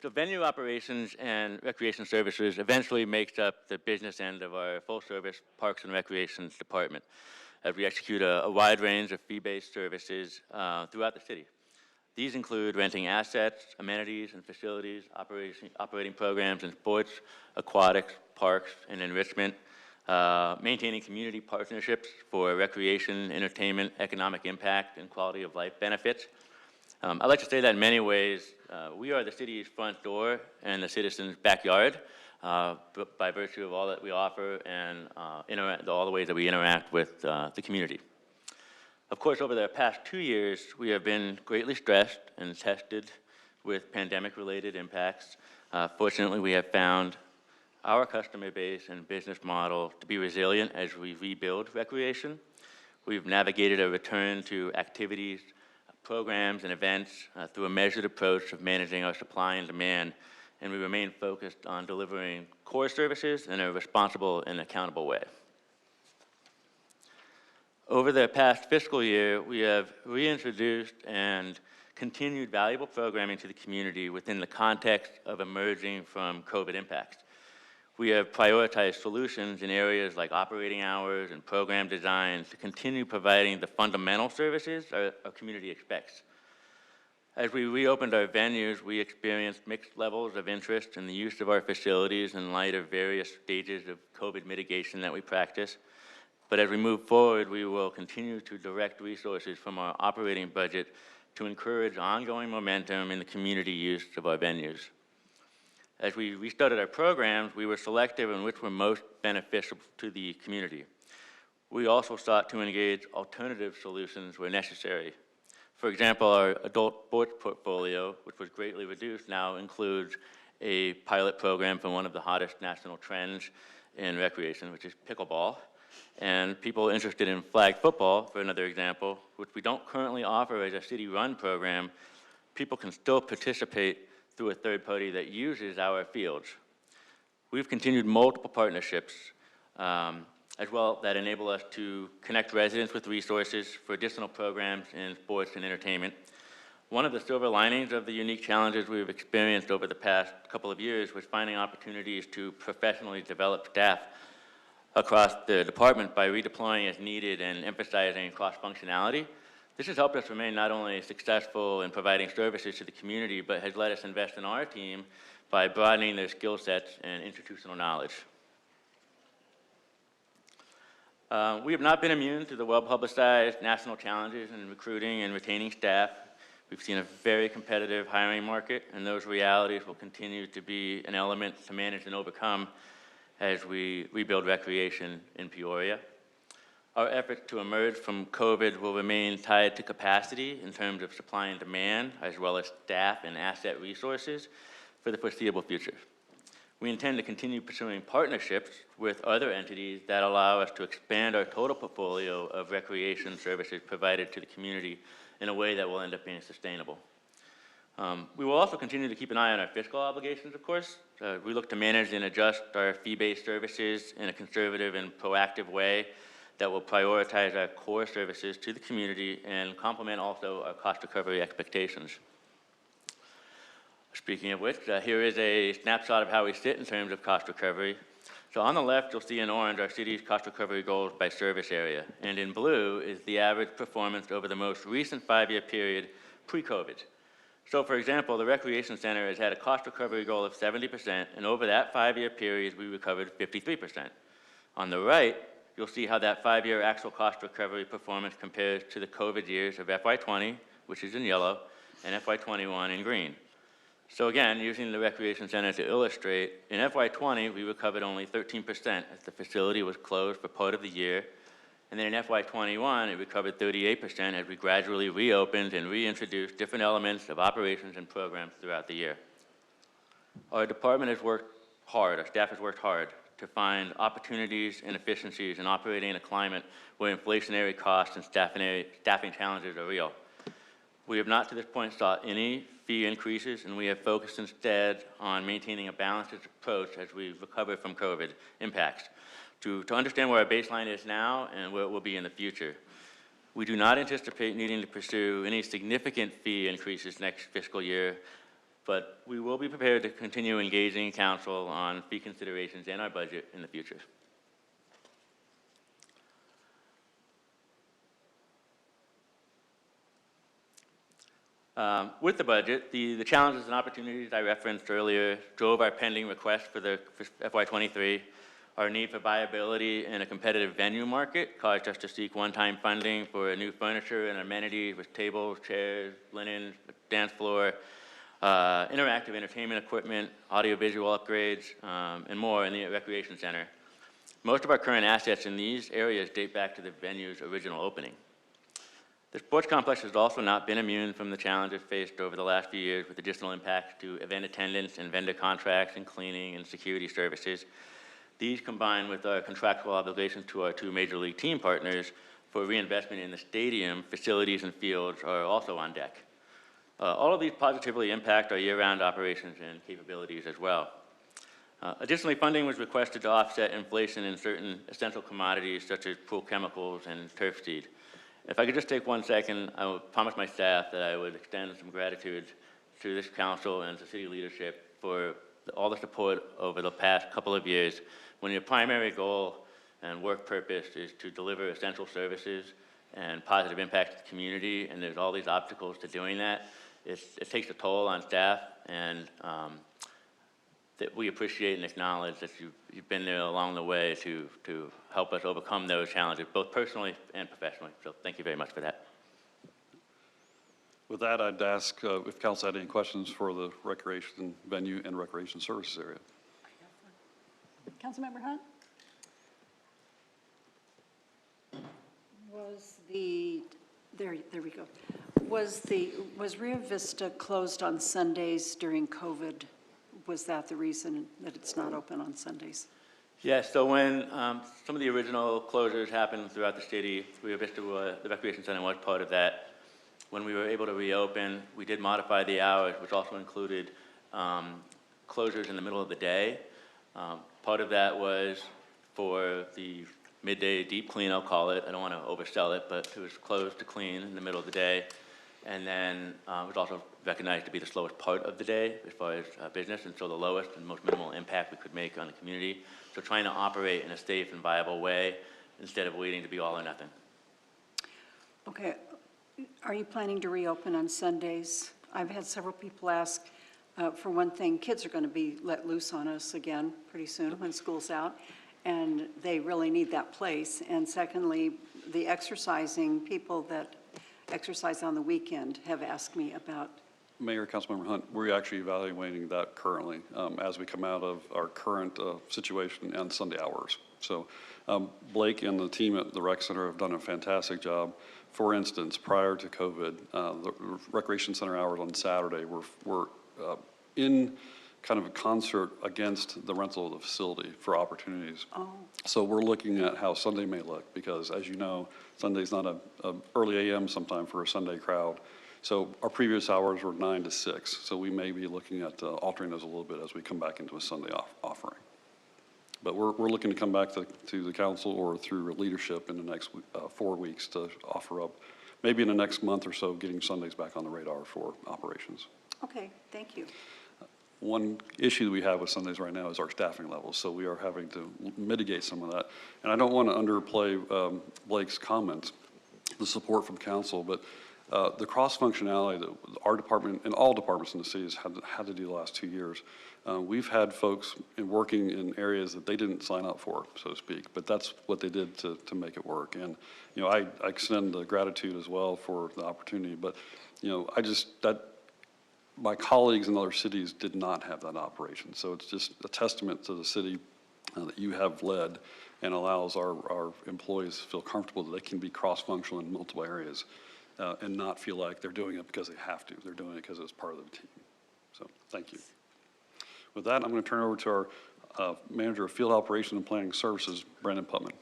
So venue operations and recreation services eventually makes up the business end of our full-service Parks and Recreations Department as we execute a wide range of fee-based services throughout the city. These include renting assets, amenities and facilities, operating programs in sports, aquatics, parks, and enrichment, maintaining community partnerships for recreation, entertainment, economic impact, and quality of life benefits. I'd like to say that in many ways, we are the city's front door and the citizens' backyard by virtue of all that we offer and all the ways that we interact with the community. Of course, over the past 2 years, we have been greatly stressed and tested with pandemic-related impacts. Fortunately, we have found our customer base and business model to be resilient as we rebuild recreation. We've navigated a return to activities, programs, and events through a measured approach of managing our supply and demand, and we remain focused on delivering core services in a responsible and accountable way. Over the past fiscal year, we have reintroduced and continued valuable programming to the community within the context of emerging from COVID impacts. We have prioritized solutions in areas like operating hours and program designs to continue providing the fundamental services our community expects. As we reopened our venues, we experienced mixed levels of interest in the use of our facilities in light of various stages of COVID mitigation that we practice. But as we move forward, we will continue to direct resources from our operating budget to encourage ongoing momentum in the community use of our venues. As we restarted our programs, we were selective in which were most beneficial to the community. We also sought to engage alternative solutions where necessary. For example, our adult sports portfolio, which was greatly reduced, now includes a pilot program for one of the hottest national trends in recreation, which is pickleball. And people interested in flag football, for another example, which we don't currently offer as a city-run program, people can still participate through a third party that uses our fields. We've continued multiple partnerships as well that enable us to connect residents with resources for additional programs in sports and entertainment. One of the silver linings of the unique challenges we've experienced over the past couple of years was finding opportunities to professionally develop staff across the department by redeploying as needed and emphasizing cross-functionality. This has helped us remain not only successful in providing services to the community, but has let us invest in our team by broadening their skill sets and institutional knowledge. We have not been immune to the well-publicized national challenges in recruiting and retaining staff. We've seen a very competitive hiring market, and those realities will continue to be an element to manage and overcome as we rebuild recreation in Peoria. Our efforts to emerge from COVID will remain tied to capacity in terms of supply and demand, as well as staff and asset resources for the foreseeable future. We intend to continue pursuing partnerships with other entities that allow us to expand our total portfolio of recreation services provided to the community in a way that will end up being sustainable. We will also continue to keep an eye on our fiscal obligations, of course. We look to manage and adjust our fee-based services in a conservative and proactive way that will prioritize our core services to the community and complement also our cost recovery expectations. Speaking of which, here is a snapshot of how we sit in terms of cost recovery. So on the left, you'll see in orange our city's cost recovery goals by service area, and in blue is the average performance over the most recent 5-year period pre-COVID. So for example, the Recreation Center has had a cost recovery goal of 70%, and over that 5-year period, we recovered 53%. On the right, you'll see how that 5-year actual cost recovery performance compares to the COVID years of FY20, which is in yellow, and FY21 in green. So again, using the Recreation Center to illustrate, in FY20, we recovered only 13% as the facility was closed for part of the year. And then in FY21, it recovered 38% as we gradually reopened and reintroduced different elements of operations and programs throughout the year. Our department has worked hard, our staff has worked hard to find opportunities and efficiencies in operating in a climate where inflationary costs and staffing challenges are real. We have not to this point sought any fee increases, and we have focused instead on maintaining a balanced approach as we recover from COVID impacts to understand where our baseline is now and where it will be in the future. We do not anticipate needing to pursue any significant fee increases next fiscal year, but we will be prepared to continue engaging council on fee considerations in our budget in the future. With the budget, the challenges and opportunities I referenced earlier drove our pending request for FY23. Our need for viability in a competitive venue market caused us to seek one-time funding for new furniture and amenities with tables, chairs, linens, dance floor, interactive entertainment equipment, audiovisual upgrades, and more in the Recreation Center. Most of our current assets in these areas date back to the venue's original opening. The sports complex has also not been immune from the challenges faced over the last few years with additional impacts to event attendance and vendor contracts and cleaning and security services. These, combined with our contractual obligations to our 2 major league team partners for reinvestment in the stadium, facilities, and fields, are also on deck. All of these positively impact our year-round operations and capabilities as well. Additionally, funding was requested to offset inflation in certain essential commodities such as pool chemicals and turf seed. If I could just take 1 second, I will promise my staff that I would extend some gratitude to this council and to city leadership for all the support over the past couple of years when your primary goal and work purpose is to deliver essential services and positive impact to the community, and there's all these obstacles to doing that. It takes a toll on staff, and that we appreciate and acknowledge that you've been there along the way to help us overcome those challenges, both personally and professionally. So thank you very much for that. With that, I'd ask if council had any questions for the recreation venue and recreation services area. Councilmember Hunt? There we go. Was Rio Vista closed on Sundays during COVID? Was that the reason that it's not open on Sundays? Yes, so when some of the original closures happened throughout the city, Rio Vista, the Recreation Center was part of that. When we were able to reopen, we did modify the hours, which also included closures in the middle of the day. Part of that was for the midday deep clean, I'll call it. I don't want to oversell it, but it was closed to clean in the middle of the day. And then it was also recognized to be the slowest part of the day as far as business, and so the lowest and most minimal impact we could make on the community. So trying to operate in a safe and viable way instead of waiting to be all or nothing. Okay. Are you planning to reopen on Sundays? I've had several people ask. For one thing, kids are going to be let loose on us again pretty soon when school's out, and they really need that place. And secondly, the exercising people that exercise on the weekend have asked me about. Mayor, Councilmember Hunt, we're actually evaluating that currently as we come out of our current situation and Sunday hours. So Blake and the team at the rec center have done a fantastic job. For instance, prior to COVID, the recreation center hours on Saturday were in kind of a concert against the rental of the facility for opportunities. Oh. So we're looking at how Sunday may look, because as you know, Sunday's not a early AM sometime for a Sunday crowd. So our previous hours were 9 to 6, so we may be looking at altering those a little bit as we come back into a Sunday offering. But we're looking to come back to the council or through leadership in the next 4 weeks to offer up, maybe in the next month or so, getting Sundays back on the radar for operations. Okay, thank you. One issue that we have with Sundays right now is our staffing levels, so we are having to mitigate some of that. And I don't want to underplay Blake's comments, the support from council, but the cross-functionality that our department and all departments in the city has had to do the last 2 years. We've had folks working in areas that they didn't sign up for, so to speak, but that's what they did to make it work. And, you know, I extend the gratitude as well for the opportunity, but, you know, my colleagues in other cities did not have that operation. So it's just a testament to the city that you have led and allows our employees to feel comfortable that they can be cross-functional in multiple areas and not feel like they're doing it because they have to. They're doing it because it's part of the team. So thank you. With that, I'm going to turn it over to our Manager of Field Operations and Planning Services, Brandon Putman.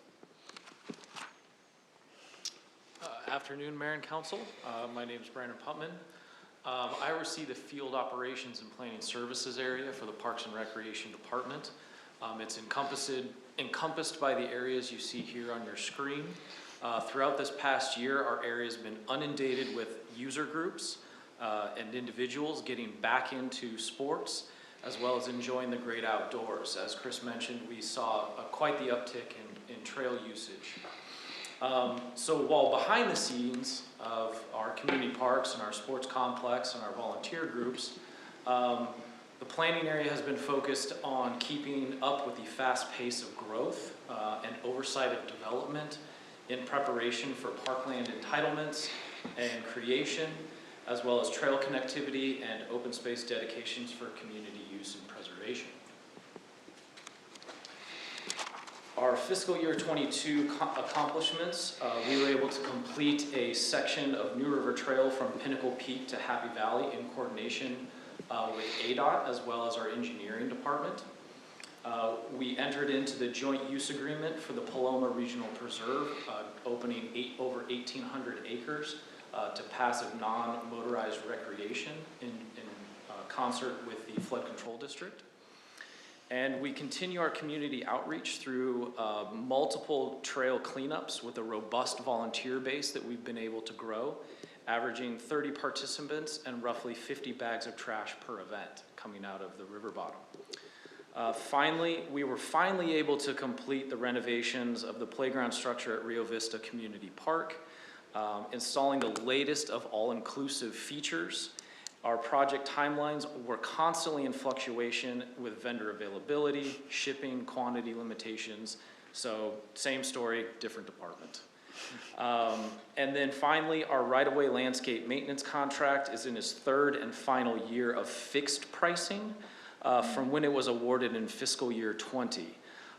Afternoon, Mayor and Council. My name is Brandon Putman. I oversee the Field Operations and Planning Services area for the Parks and Recreation Department. It's encompassed by the areas you see here on your screen. Throughout this past year, our area has been inundated with user groups and individuals getting back into sports, as well as enjoying the great outdoors. As Chris mentioned, we saw quite the uptick in trail usage. So while behind the scenes of our community parks and our sports complex and our volunteer groups, the planning area has been focused on keeping up with the fast pace of growth and oversight of development in preparation for parkland entitlements and creation, as well as trail connectivity and open space dedications for community use and preservation. Our fiscal year 22 accomplishments, we were able to complete a section of New River Trail from Pinnacle Peak to Happy Valley in coordination with ADOT as well as our engineering department. We entered into the joint use agreement for the Paloma Regional Preserve, opening over 1,800 acres to passive non-motorized recreation in concert with the Flood Control District. And we continue our community outreach through multiple trail cleanups with a robust volunteer base that we've been able to grow, averaging 30 participants and roughly 50 bags of trash per event coming out of the river bottom. We were finally able to complete the renovations of the playground structure at Rio Vista Community Park, installing the latest of all-inclusive features. Our project timelines were constantly in fluctuation with vendor availability, shipping, quantity limitations. So same story, different department. And then finally, our right-of-way landscape maintenance contract is in its third and final year of fixed pricing from when it was awarded in fiscal year 20.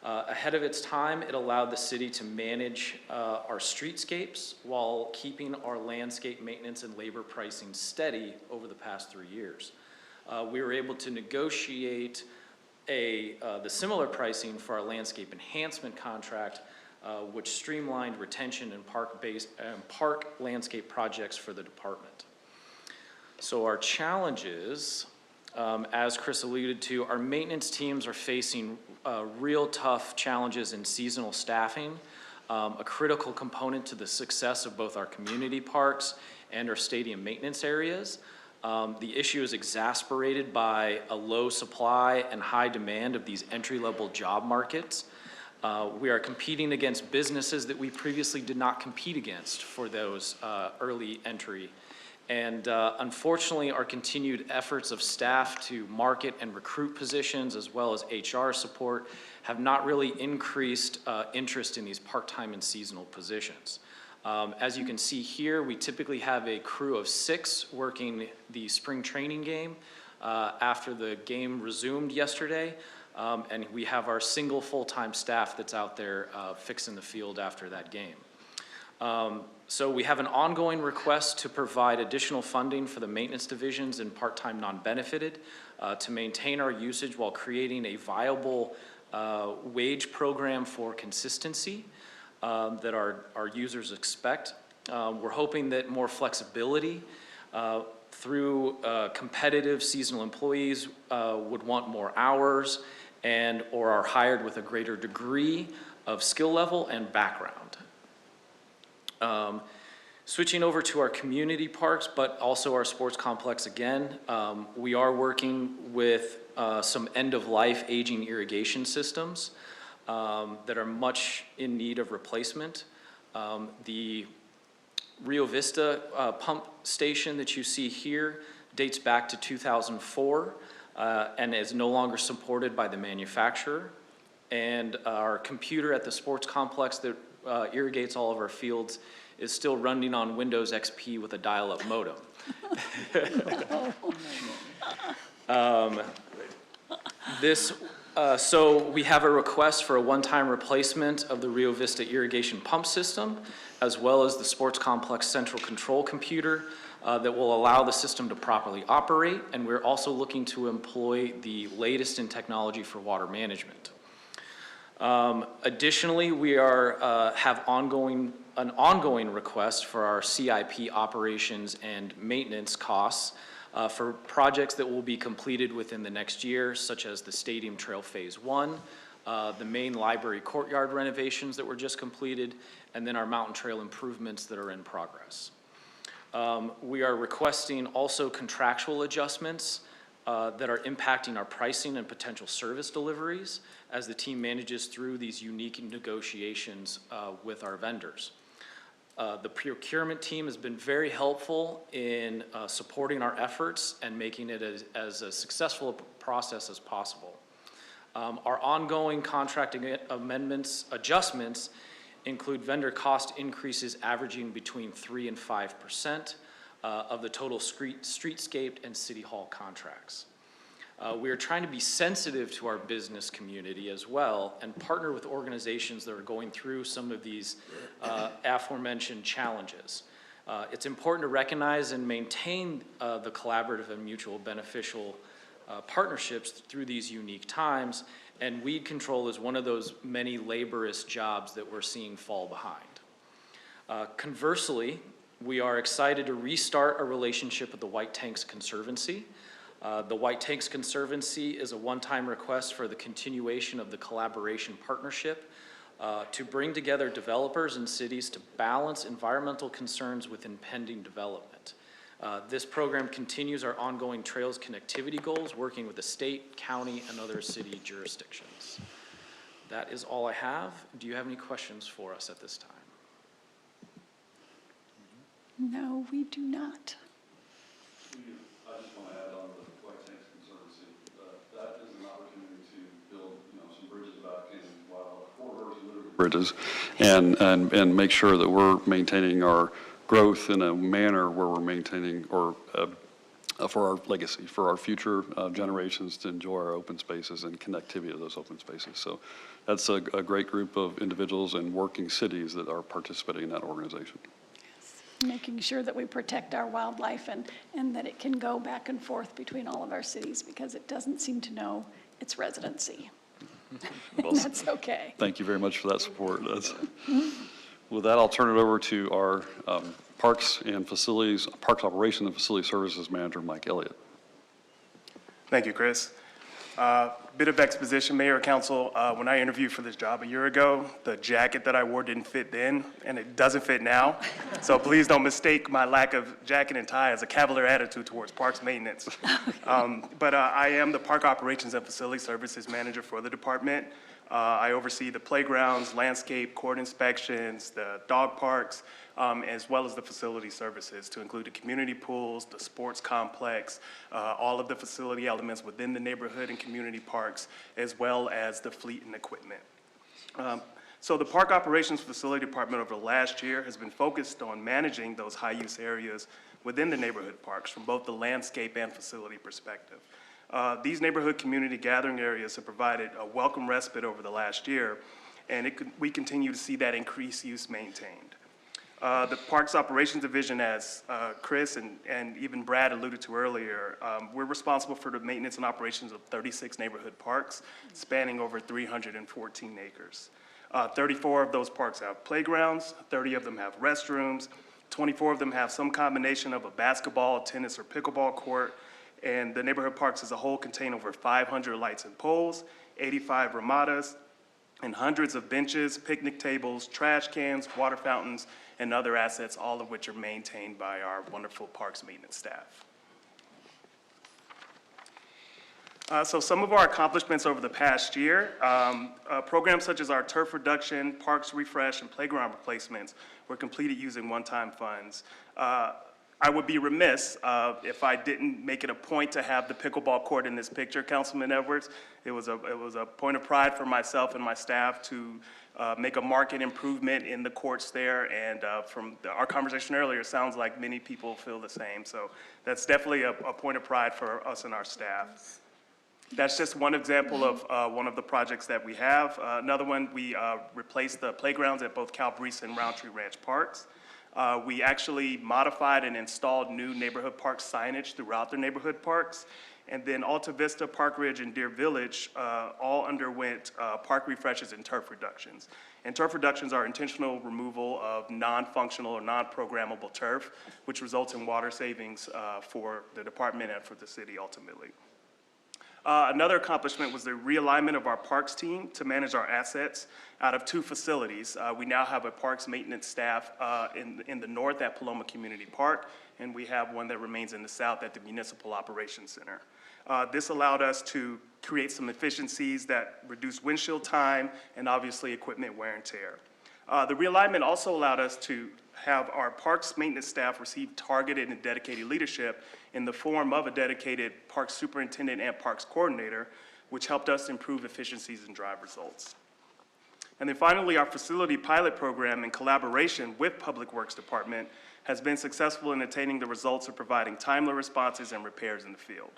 Ahead of its time, it allowed the city to manage our streetscapes while keeping our landscape maintenance and labor pricing steady over the past 3 years. We were able to negotiate the similar pricing for our landscape enhancement contract, which streamlined retention and park landscape projects for the department. So our challenges, as Chris alluded to, our maintenance teams are facing real tough challenges in seasonal staffing, a critical component to the success of both our community parks and our stadium maintenance areas. The issue is exacerbated by a low supply and high demand of these entry-level job markets. We are competing against businesses that we previously did not compete against for those early entry. And unfortunately, our continued efforts of staff to market and recruit positions as well as HR support have not really increased interest in these part-time and seasonal positions. As you can see here, we typically have a crew of 6 working the spring training game after the game resumed yesterday. And we have our single full-time staff that's out there fixing the field after that game. So we have an ongoing request to provide additional funding for the maintenance divisions and part-time non-benefited to maintain our usage while creating a viable wage program for consistency that our users expect. We're hoping that more flexibility through competitive seasonal employees would want more hours or are hired with a greater degree of skill level and background. Switching over to our community parks, but also our sports complex again, we are working with some end-of-life aging irrigation systems that are much in need of replacement. The Rio Vista pump station that you see here dates back to 2004 and is no longer supported by the manufacturer. And our computer at the sports complex that irrigates all of our fields is still running on Windows XP with a dial-up modem. So we have a request for a one-time replacement of the Rio Vista irrigation pump system, as well as the sports complex central control computer that will allow the system to properly operate. And we're also looking to employ the latest in technology for water management. Additionally, we have an ongoing request for our CIP operations and maintenance costs for projects that will be completed within the next year, such as the Stadium Trail Phase 1, the main library courtyard renovations that were just completed, and then our mountain trail improvements that are in progress. We are requesting also contractual adjustments that are impacting our pricing and potential service deliveries as the team manages through these unique negotiations with our vendors. The procurement team has been very helpful in supporting our efforts and making it as a successful process as possible. Our ongoing contracting adjustments include vendor cost increases averaging between 3% and 5% of the total streetscape and city hall contracts. We are trying to be sensitive to our business community as well and partner with organizations that are going through some of these aforementioned challenges. It's important to recognize and maintain the collaborative and mutual beneficial partnerships through these unique times, and weed control is one of those many laborious jobs that we're seeing fall behind. Conversely, we are excited to restart our relationship with the White Tanks Conservancy. The White Tanks Conservancy is a one-time request for the continuation of the collaboration partnership to bring together developers and cities to balance environmental concerns with impending development. This program continues our ongoing trails connectivity goals, working with the state, county, and other city jurisdictions. That is all I have. Do you have any questions for us at this time? No, we do not. I just want to add on the White Tanks Conservancy, that is an opportunity to build, some bridges back in wildlife corridors, bridges, and make sure that we're maintaining our growth in a manner where we're maintaining for our legacy, for our future generations to enjoy our open spaces and connectivity to those open spaces. So that's a great group of individuals and working cities that are participating in that organization. Making sure that we protect our wildlife and that it can go back and forth between all of our cities because it doesn't seem to know its residency. Well, and that's okay. Thank you very much for that support. With that, I'll turn it over to our Parks Operations and Facility Services Manager, Mike Elliott. Thank you, Chris. Bit of exposition, Mayor, Council. When I interviewed for this job a year ago, the jacket that I wore didn't fit then, and it doesn't fit now. So please don't mistake my lack of jacket and tie as a cavalier attitude towards parks maintenance. But I am the Park Operations and Facility Services Manager for the department. I oversee the playgrounds, landscape, court inspections, the dog parks, as well as the facility services to include the community pools, the sports complex, all of the facility elements within the neighborhood and community parks, as well as the fleet and equipment. So the Park Operations Facility Department over the last year has been focused on managing those high-use areas within the neighborhood parks from both the landscape and facility perspective. These neighborhood community gathering areas have provided a welcome respite over the last year, and we continue to see that increased use maintained. The Parks Operations Division, as Chris and even Brad alluded to earlier, we're responsible for the maintenance and operations of 36 neighborhood parks spanning over 314 acres. 34 of those parks have playgrounds, 30 of them have restrooms, 24 of them have some combination of a basketball, tennis, or pickleball court, and the neighborhood parks as a whole contain over 500 lights and poles, 85 ramadas, and hundreds of benches, picnic tables, trash cans, water fountains, and other assets, all of which are maintained by our wonderful parks maintenance staff. So some of our accomplishments over the past year, programs such as our turf reduction, parks refresh, and playground replacements were completed using one-time funds. I would be remiss if I didn't make it a point to have the pickleball court in this picture, Councilman Edwards. It was a point of pride for myself and my staff to make a marked improvement in the courts there, and from our conversation earlier, it sounds like many people feel the same. So that's definitely a point of pride for us and our staff. That's just one example of one of the projects that we have. Another one, we replaced the playgrounds at both Calabrese and Roundtree Ranch Parks. We actually modified and installed new neighborhood park signage throughout the neighborhood parks. And then Alta Vista, Park Ridge, and Deer Village all underwent park refreshes and turf reductions. And turf reductions are intentional removal of non-functional or non-programmable turf, which results in water savings for the department and for the city ultimately. Another accomplishment was the realignment of our parks team to manage our assets out of 2 facilities. We now have a parks maintenance staff in the north at Paloma Community Park, and we have one that remains in the south at the Municipal Operations Center. This allowed us to create some efficiencies that reduce windshield time and obviously equipment wear and tear. The realignment also allowed us to have our parks maintenance staff receive targeted and dedicated leadership in the form of a dedicated parks superintendent and parks coordinator, which helped us improve efficiencies and drive results. And then finally, our facility pilot program in collaboration with Public Works Department has been successful in attaining the results of providing timely responses and repairs in the field.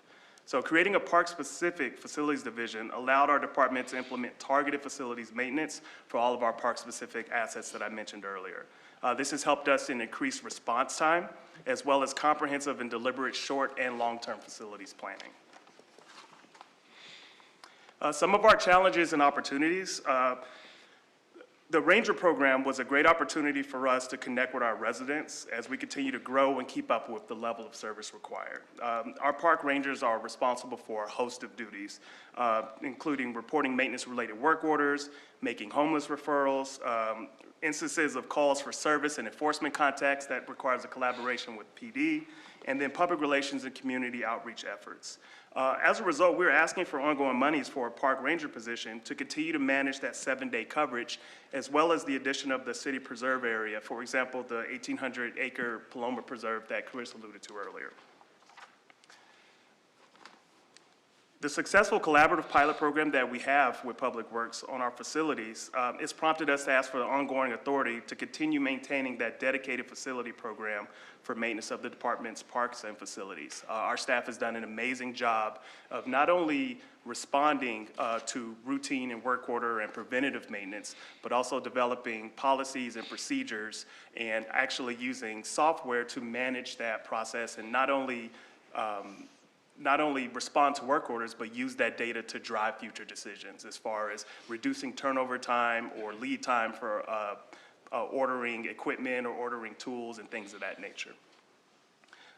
So creating a park-specific facilities division allowed our department to implement targeted facilities maintenance for all of our park-specific assets that I mentioned earlier. This has helped us in increased response time, as well as comprehensive and deliberate short and long-term facilities planning. Some of our challenges and opportunities. The Ranger program was a great opportunity for us to connect with our residents as we continue to grow and keep up with the level of service required. Our park rangers are responsible for a host of duties, including reporting maintenance-related work orders, making homeless referrals, instances of calls for service and enforcement contacts that requires a collaboration with PD, and then public relations and community outreach efforts. As a result, we're asking for ongoing monies for a park ranger position to continue to manage that 7-day coverage, as well as the addition of the city preserve area, for example, the 1,800-acre Paloma Preserve that Chris alluded to earlier. The successful collaborative pilot program that we have with Public Works on our facilities has prompted us to ask for the ongoing authority to continue maintaining that dedicated facility program for maintenance of the department's parks and facilities. Our staff has done an amazing job of not only responding to routine and work order and preventative maintenance, but also developing policies and procedures and actually using software to manage that process and not only respond to work orders, but use that data to drive future decisions as far as reducing turnover time or lead time for ordering equipment or ordering tools and things of that nature.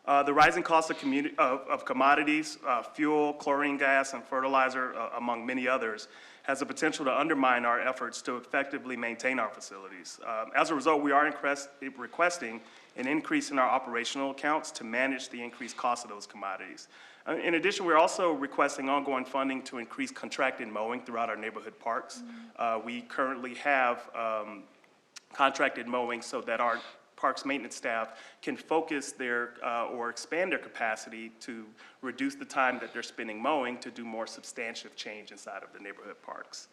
The rising cost of commodities, fuel, chlorine gas, and fertilizer, among many others, has the potential to undermine our efforts to effectively maintain our facilities. As a result, we are requesting an increase in our operational accounts to manage the increased cost of those commodities. In addition, we're also requesting ongoing funding to increase contracted mowing throughout our neighborhood parks. We currently have contracted mowing so that our parks maintenance staff can focus their or expand their capacity to reduce the time that they're spending mowing to do more substantive change inside of the neighborhood parks.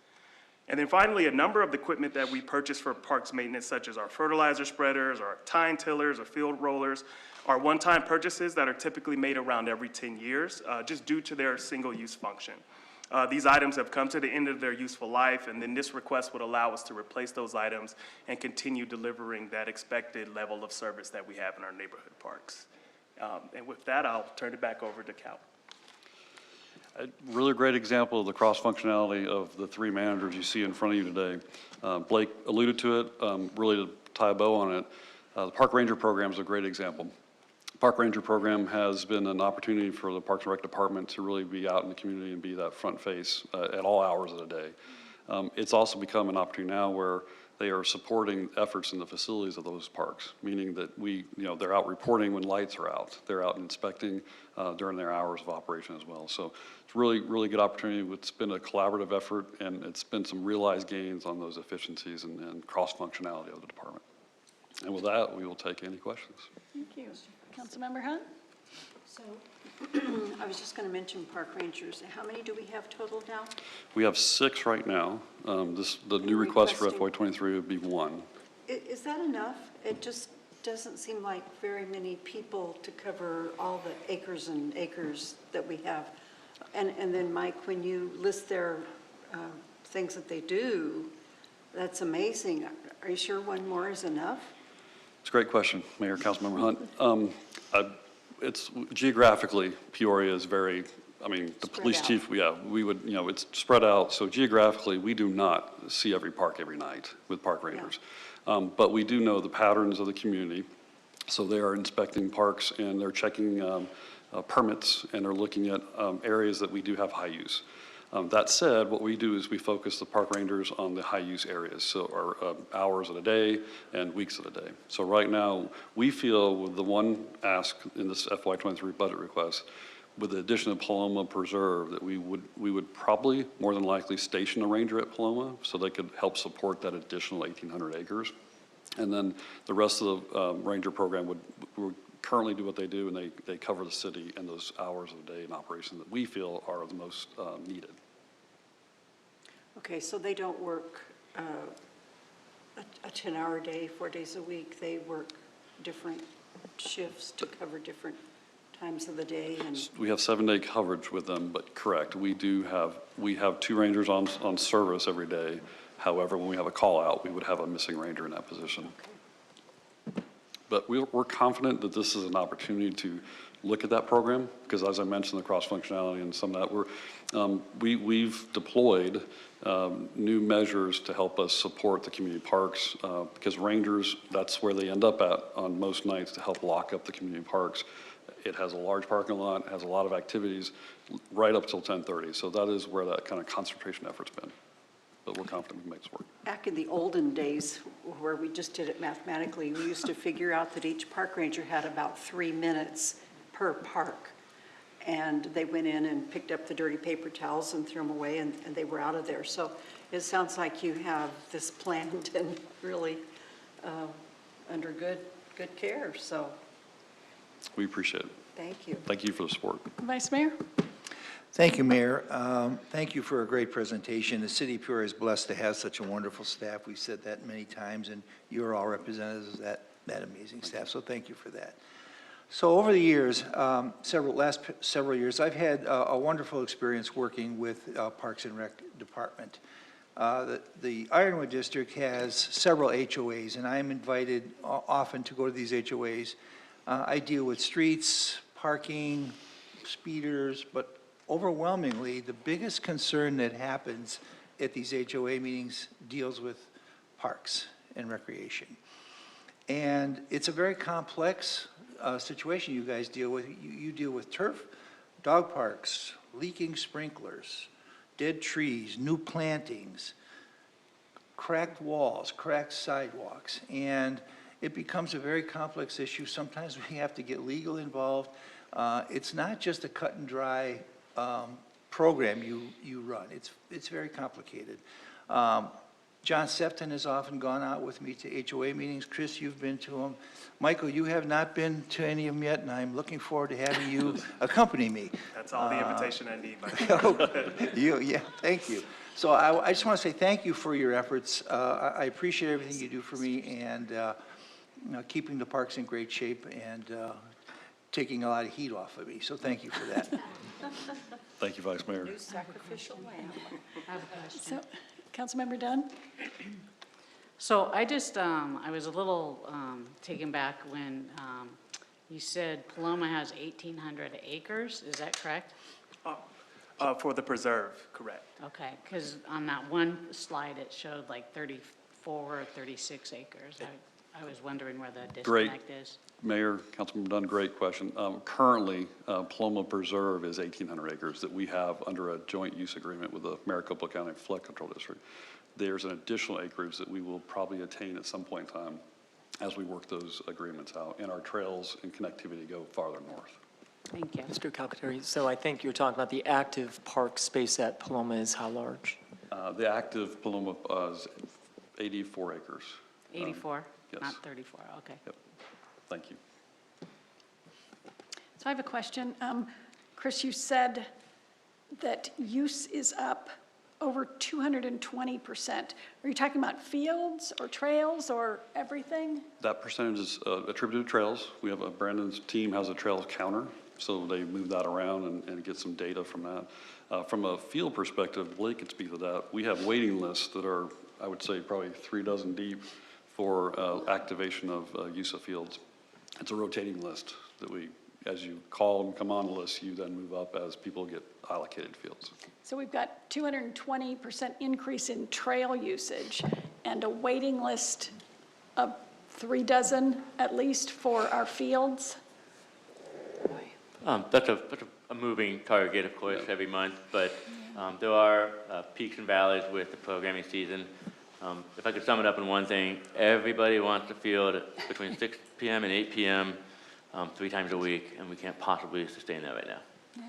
And then finally, a number of the equipment that we purchase for parks maintenance, such as our fertilizer spreaders, our tine tillers, or field rollers, are one-time purchases that are typically made around every 10 years, just due to their single-use function. These items have come to the end of their useful life, and then this request would allow us to replace those items and continue delivering that expected level of service that we have in our neighborhood parks. And with that, I'll turn it back over to Cal. A really great example of the cross-functionality of the three managers you see in front of you today. Blake alluded to it, really to tie a bow on it. The Park Ranger program is a great example. Park Ranger program has been an opportunity for the Parks and Rec Department to really be out in the community and be that front face at all hours of the day. It's also become an opportunity now where they are supporting efforts in the facilities of those parks, meaning that they're out reporting when lights are out. They're out inspecting during their hours of operation as well. So it's really, really good opportunity. It's been a collaborative effort, and it's been some realized gains on those efficiencies and cross-functionality of the department. And with that, we will take any questions. Thank you. Councilmember Hunt? So I was just going to mention park rangers. How many do we have total now? We have 6 right now. The new request for FY23 would be 1. Is that enough? It just doesn't seem like very many people to cover all the acres and acres that we have. And then, Mike, when you list their things that they do, that's amazing. Are you sure one more is enough? It's a great question, Mayor, Councilmember Hunt. It's geographically, Peoria is very, the police chief, we would, it's spread out. So geographically, we do not see every park every night with park rangers. But we do know the patterns of the community. So they are inspecting parks and they're checking permits and they're looking at areas that we do have high use. That said, what we do is we focus the park rangers on the high-use areas, so our hours of the day and weeks of the day. So right now, we feel with the one ask in this FY23 budget request, with the addition of Paloma Preserve, that we would probably more than likely station a ranger at Paloma so they could help support that additional 1,800 acres. And then the rest of the ranger program would currently do what they do, and they cover the city and those hours of the day in operation that we feel are the most needed. Okay, so they don't work a 10-hour day, 4 days a week. They work different shifts to cover different times of the day. And We have 7-day coverage with them, but correct, we have 2 rangers on service every day. However, when we have a call out, we would have a missing ranger in that position. okay. But we're confident that this is an opportunity to look at that program, because as I mentioned, the cross-functionality and some of that, we've deployed new measures to help us support the community parks, because rangers, that's where they end up at on most nights to help lock up the community parks. It has a large parking lot, it has a lot of activities right up till 10:30, so that is where that kind of concentration effort's been. But we're confident we can make this work. Back in the olden days, where we just did it mathematically, we used to figure out that each park ranger had about 3 minutes per park. And they went in and picked up the dirty paper towels and threw them away, and they were out of there. So it sounds like you have this planned and really under good care. So We appreciate it. thank you. Thank you for the support. Vice Mayor? Thank you, Mayor. Thank you for a great presentation. The city of Peoria is blessed to have such a wonderful staff. We've said that many times, and you're all representatives of that amazing staff, so thank you for that. So over the years, last several years, I've had a wonderful experience working with Parks and Rec Department. The Ironwood District has several HOAs, and I'm invited often to go to these HOAs. I deal with streets, parking, speeders, but overwhelmingly, the biggest concern that happens at these HOA meetings deals with parks and recreation. And it's a very complex situation you guys deal with. You deal with turf, dog parks, leaking sprinklers, dead trees, new plantings, cracked walls, cracked sidewalks, and it becomes a very complex issue. Sometimes we have to get legal involved. It's not just a cut and dry program you run. It's very complicated. John Sefton has often gone out with me to HOA meetings. Chris, you've been to them. Michael, you have not been to any of them yet, and I'm looking forward to having you accompany me. That's all the invitation I need. Yeah, thank you. So I just want to say thank you for your efforts. I appreciate everything you do for me and keeping the parks in great shape and taking a lot of heat off of me. So thank you for that. Thank you, Vice Mayor. New sacrificial lamb. I have a question. So, Councilmember Dunn? So I just, I was a little taken back when you said Paloma has 1,800 acres, is that correct? For the preserve, correct. Okay, because on that one slide, it showed like 34 or 36 acres. I was wondering where the Great. disconnect is. Mayor, Councilman Dunn, great question. Currently, Paloma Preserve is 1,800 acres that we have under a joint use agreement with the Maricopa County Flood Control District. There's an additional acreage that we will probably attain at some point in time as we work those agreements out, and our trails and connectivity go farther north. Thank you. Mr. Calcaterri, so I think you're talking about the active park space at Paloma is how large? The active Paloma is 84 acres. 84, yes. not 34, okay. Yep. Thank you. So I have a question. Chris, you said that use is up over 220%. Are you talking about fields or trails or everything? That percentage is attributed to trails. We have Brandon's team has a trails counter, so they move that around and get some data from that. From a field perspective, Blake can speak to that. We have waiting lists that are, I would say, probably 3 dozen deep for activation of use of fields. It's a rotating list that we, as you call and come on the list, you then move up as people get allocated fields. So we've got 220% increase in trail usage and a waiting list of 3 dozen at least for our fields. That's a moving target, of course, every month, but there are peaks and valleys with the programming season. If I could sum it up in one thing, everybody wants the field between 6 p.m. and 8 p.m. 3 times a week, and we can't possibly sustain that right now. Yeah.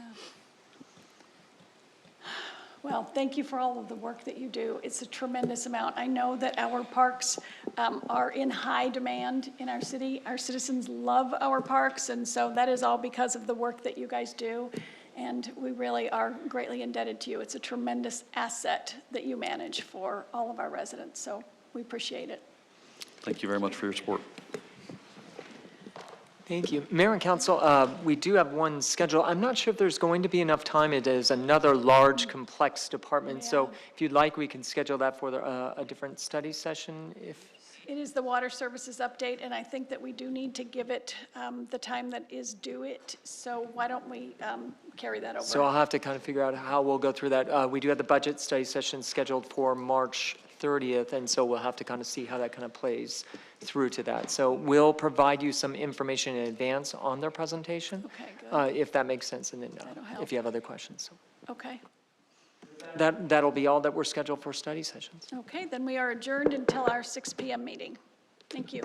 Well, thank you for all of the work that you do. It's a tremendous amount. I know that our parks are in high demand in our city. Our citizens love our parks, and so that is all because of the work that you guys do. And we really are greatly indebted to you. It's a tremendous asset that you manage for all of our residents, so we appreciate it. Thank you very much for your support. Thank you. Mayor and Council, we do have one schedule. I'm not sure if there's going to be enough time. It is another large, complex department. So if you'd like, we can schedule that for a different study session if. It is the water services update, and I think that we do need to give it the time that is due it. So why don't we carry that over? So I'll have to kind of figure out how we'll go through that. We do have the budget study session scheduled for March 30th, and so we'll have to kind of see how that kind of plays through to that. So we'll provide you some information in advance on their presentation. Okay, good. If that makes sense, and then That'll help. if you have other questions. Okay. That'll be all that we're scheduled for study sessions. Okay, then we are adjourned until our 6 p.m. meeting. Thank you.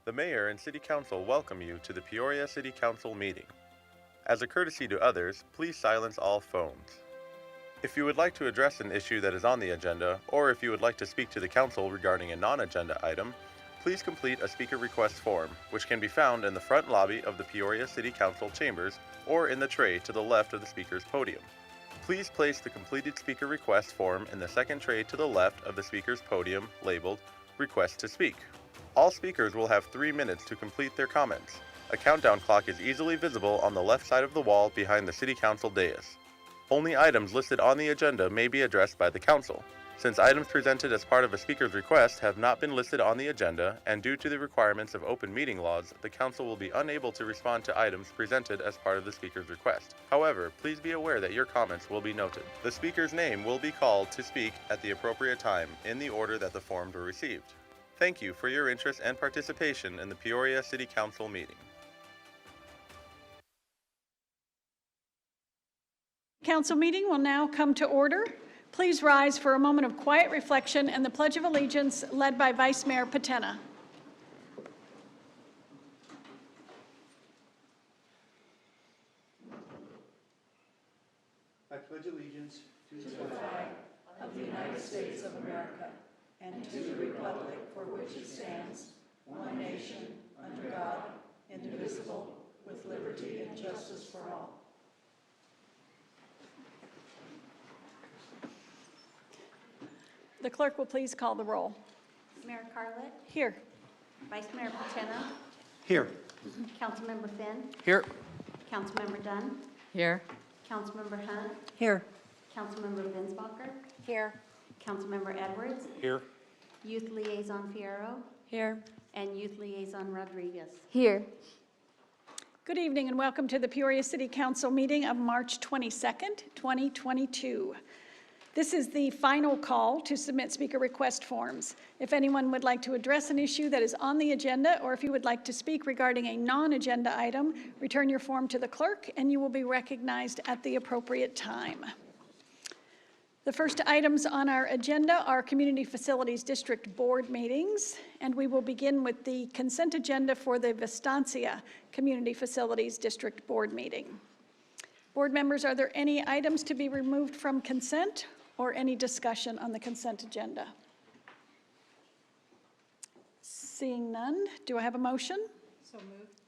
The Mayor and City Council welcome you to the Peoria City Council meeting. As a courtesy to others, please silence all phones. If you would like to address an issue that is on the agenda, or if you would like to speak to the council regarding a non-agenda item, please complete a speaker request form, which can be found in the front lobby of the Peoria City Council chambers or in the tray to the left of the speaker's podium. Please place the completed speaker request form in the second tray to the left of the speaker's podium labeled Request to Speak. All speakers will have 3 minutes to complete their comments. A countdown clock is easily visible on the left side of the wall behind the City Council dais. Only items listed on the agenda may be addressed by the council. Since items presented as part of a speaker's request have not been listed on the agenda, and due to the requirements of open meeting laws, the council will be unable to respond to items presented as part of the speaker's request. However, please be aware that your comments will be noted. The speaker's name will be called to speak at the appropriate time, in the order that the forms were received. Thank you for your interest and participation in the Peoria City Council meeting. Council meeting will now come to order. Please rise for a moment of quiet reflection and the Pledge of Allegiance led by Vice Mayor Patena. I pledge allegiance to the flag of the United States of America and to the republic for which it stands, one nation, under God, indivisible, with liberty and justice for all. The clerk will please call the roll. Mayor Carlet, Here. Vice Mayor Patena, Here. Councilmember Finn, Here. Councilmember Dunn, Here. Councilmember Hunt, Here. Councilmember Binsbacher, Here. Councilmember Edwards, Here. Youth Liaison Fierro, Here. and Youth Liaison Rodriguez. Here. Good evening and welcome to the Peoria City Council meeting of March 22nd, 2022. This is the final call to submit speaker request forms. If anyone would like to address an issue that is on the agenda, or if you would like to speak regarding a non-agenda item, return your form to the clerk and you will be recognized at the appropriate time. The first items on our agenda are Community Facilities District Board meetings, and we will begin with the consent agenda for the Vistancia Community Facilities District Board meeting. Board members, are there any items to be removed from consent or any discussion on the consent agenda? Seeing none, do I have a motion? So moved.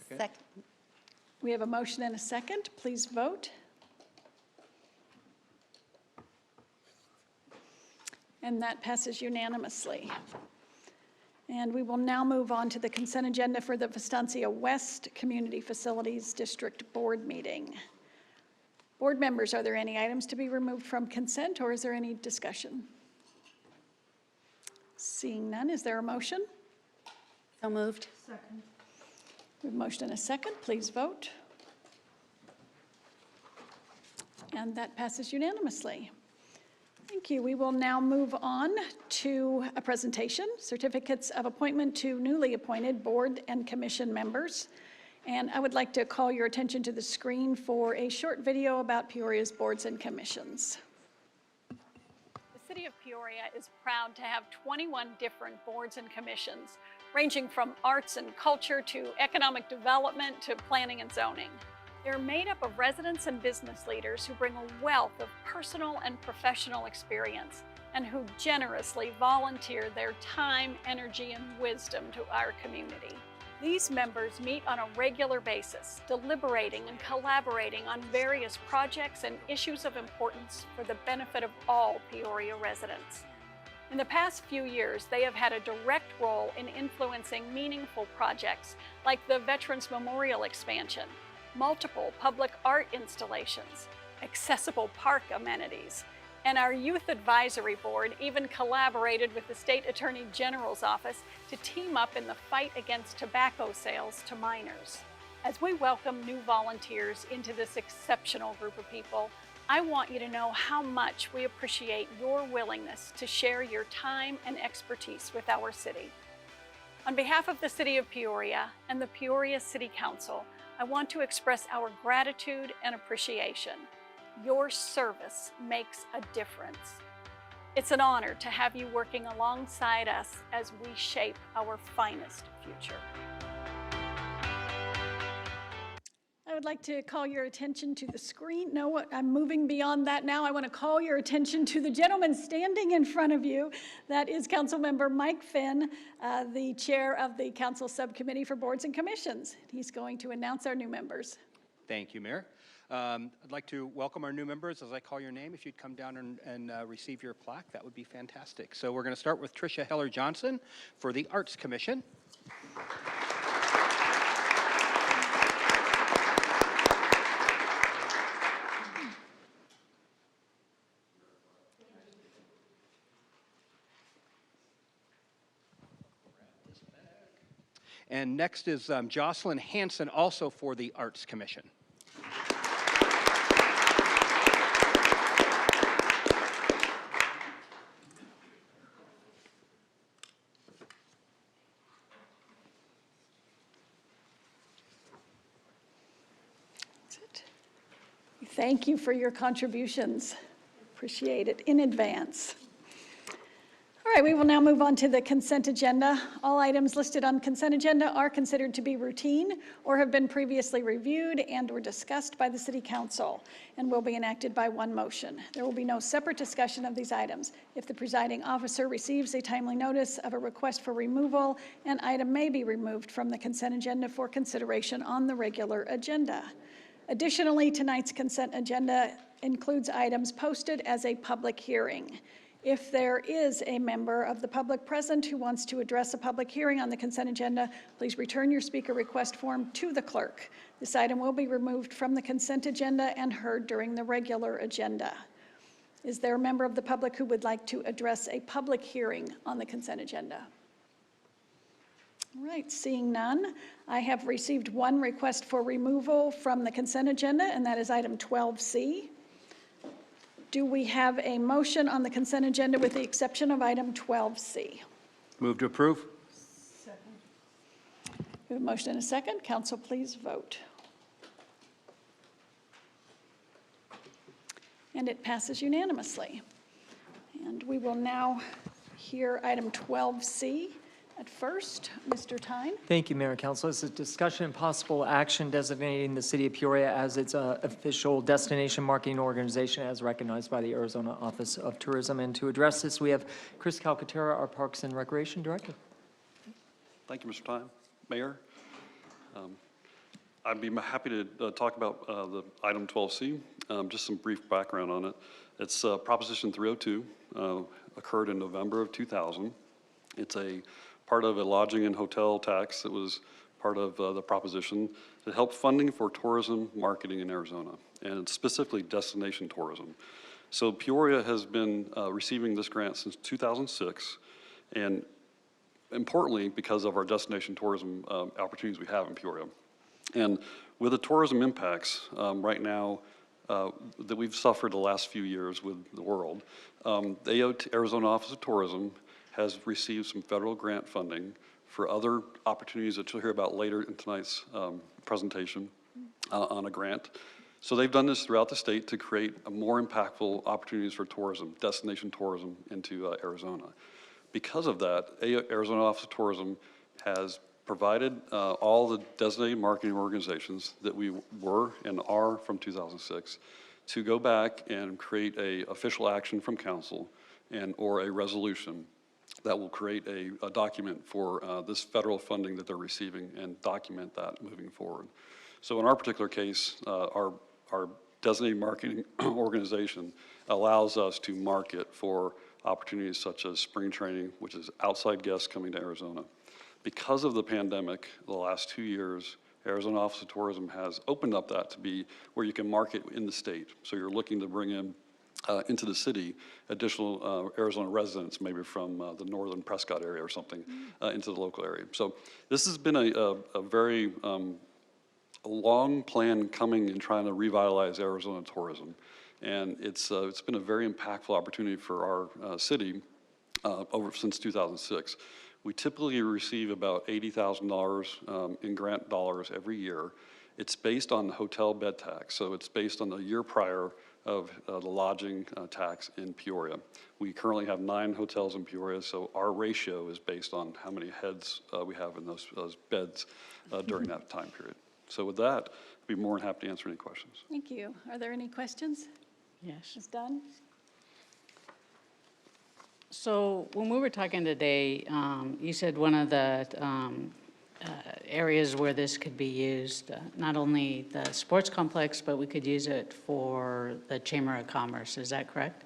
Second. We have a motion and a second. Please vote. And that passes unanimously. And we will now move on to the consent agenda for the Vistancia West Community Facilities District Board meeting. Board members, are there any items to be removed from consent, or is there any discussion? Seeing none, is there a motion? So moved. Second. We have a motion and a second. Please vote. And that passes unanimously. Thank you. We will now move on to a presentation, certificates of appointment to newly appointed board and commission members. And I would like to call your attention to the screen for a short video about Peoria's boards and commissions. The City of Peoria is proud to have 21 different boards and commissions, ranging from arts and culture to economic development to planning and zoning. They're made up of residents and business leaders who bring a wealth of personal and professional experience and who generously volunteer their time, energy, and wisdom to our community. These members meet on a regular basis, deliberating and collaborating on various projects and issues of importance for the benefit of all Peoria residents. In the past few years, they have had a direct role in influencing meaningful projects like the Veterans Memorial expansion, multiple public art installations, accessible park amenities, and our Youth Advisory Board even collaborated with the State Attorney General's office to team up in the fight against tobacco sales to minors. As we welcome new volunteers into this exceptional group of people, I want you to know how much we appreciate your willingness to share your time and expertise with our city. On behalf of the City of Peoria and the Peoria City Council, I want to express our gratitude and appreciation. Your service makes a difference. It's an honor to have you working alongside us as we shape our finest future. I would like to call your attention to the screen. No, I'm moving beyond that now. I want to call your attention to the gentleman standing in front of you. That is Councilmember Mike Finn, the chair of the Council Subcommittee for Boards and Commissions. He's going to announce our new members. Thank you, Mayor. I'd like to welcome our new members. As I call your name, if you'd come down and receive your plaque, that would be fantastic. So we're going to start with Tricia Heller-Johnson for the Arts Commission. And next is Jocelyn Hanson, also for the Arts Commission. Thank you for your contributions. Appreciate it in advance. All right, we will now move on to the consent agenda. All items listed on consent agenda are considered to be routine or have been previously reviewed and or discussed by the City Council and will be enacted by one motion. There will be no separate discussion of these items. If the presiding officer receives a timely notice of a request for removal, an item may be removed from the consent agenda for consideration on the regular agenda. Additionally, tonight's consent agenda includes items posted as a public hearing. If there is a member of the public present who wants to address a public hearing on the consent agenda, please return your speaker request form to the clerk. This item will be removed from the consent agenda and heard during the regular agenda. Is there a member of the public who would like to address a public hearing on the consent agenda? All right, seeing none, I have received one request for removal from the consent agenda, and that is item 12C. Do we have a motion on the consent agenda with the exception of item 12C? Move to approve. Second. We have a motion and a second. Council, please vote. And it passes unanimously. And we will now hear item 12C. At first, Mr. Tyne. Thank you, Mayor and Council. This is discussion and possible action designating the City of Peoria as its official destination marketing organization as recognized by the Arizona Office of Tourism. And to address this, we have Chris Calcaterra, our Parks and Recreation Director. Thank you, Mr. Tyne. Mayor, I'd be happy to talk about the item 12C, just some brief background on it. It's Proposition 302, occurred in November of 2000. It's a part of a lodging and hotel tax that was part of the proposition to help funding for tourism marketing in Arizona, and specifically destination tourism. So Peoria has been receiving this grant since 2006, and importantly, because of our destination tourism opportunities we have in Peoria. And with the tourism impacts right now that we've suffered the last few years with the world, the Arizona Office of Tourism has received some federal grant funding for other opportunities that you'll hear about later in tonight's presentation on a grant. So they've done this throughout the state to create a more impactful opportunities for tourism, destination tourism into Arizona. Because of that, Arizona Office of Tourism has provided all the designated marketing organizations that we were and are from 2006 to go back and create a official action from council and or a resolution that will create a document for this federal funding that they're receiving and document that moving forward. So in our particular case, our designated marketing organization allows us to market for opportunities such as spring training, which is outside guests coming to Arizona. Because of the pandemic, the last 2 years, Arizona Office of Tourism has opened up that to be where you can market in the state. So you're looking to bring in into the city additional Arizona residents, maybe from the northern Prescott area or something, into the local area. So this has been a very long plan coming and trying to revitalize Arizona tourism. And it's been a very impactful opportunity for our city since 2006. We typically receive about $80,000 in grant dollars every year. It's based on the hotel bed tax, so it's based on the year prior of the lodging tax in Peoria. We currently have 9 hotels in Peoria, so our ratio is based on how many heads we have in those beds during that time period. So with that, I'd be more than happy to answer any questions. Thank you. Are there any questions? Yes. Ms. Dunn? So when we were talking today, you said one of the areas where this could be used, not only the sports complex, but we could use it for the Chamber of Commerce. Is that correct?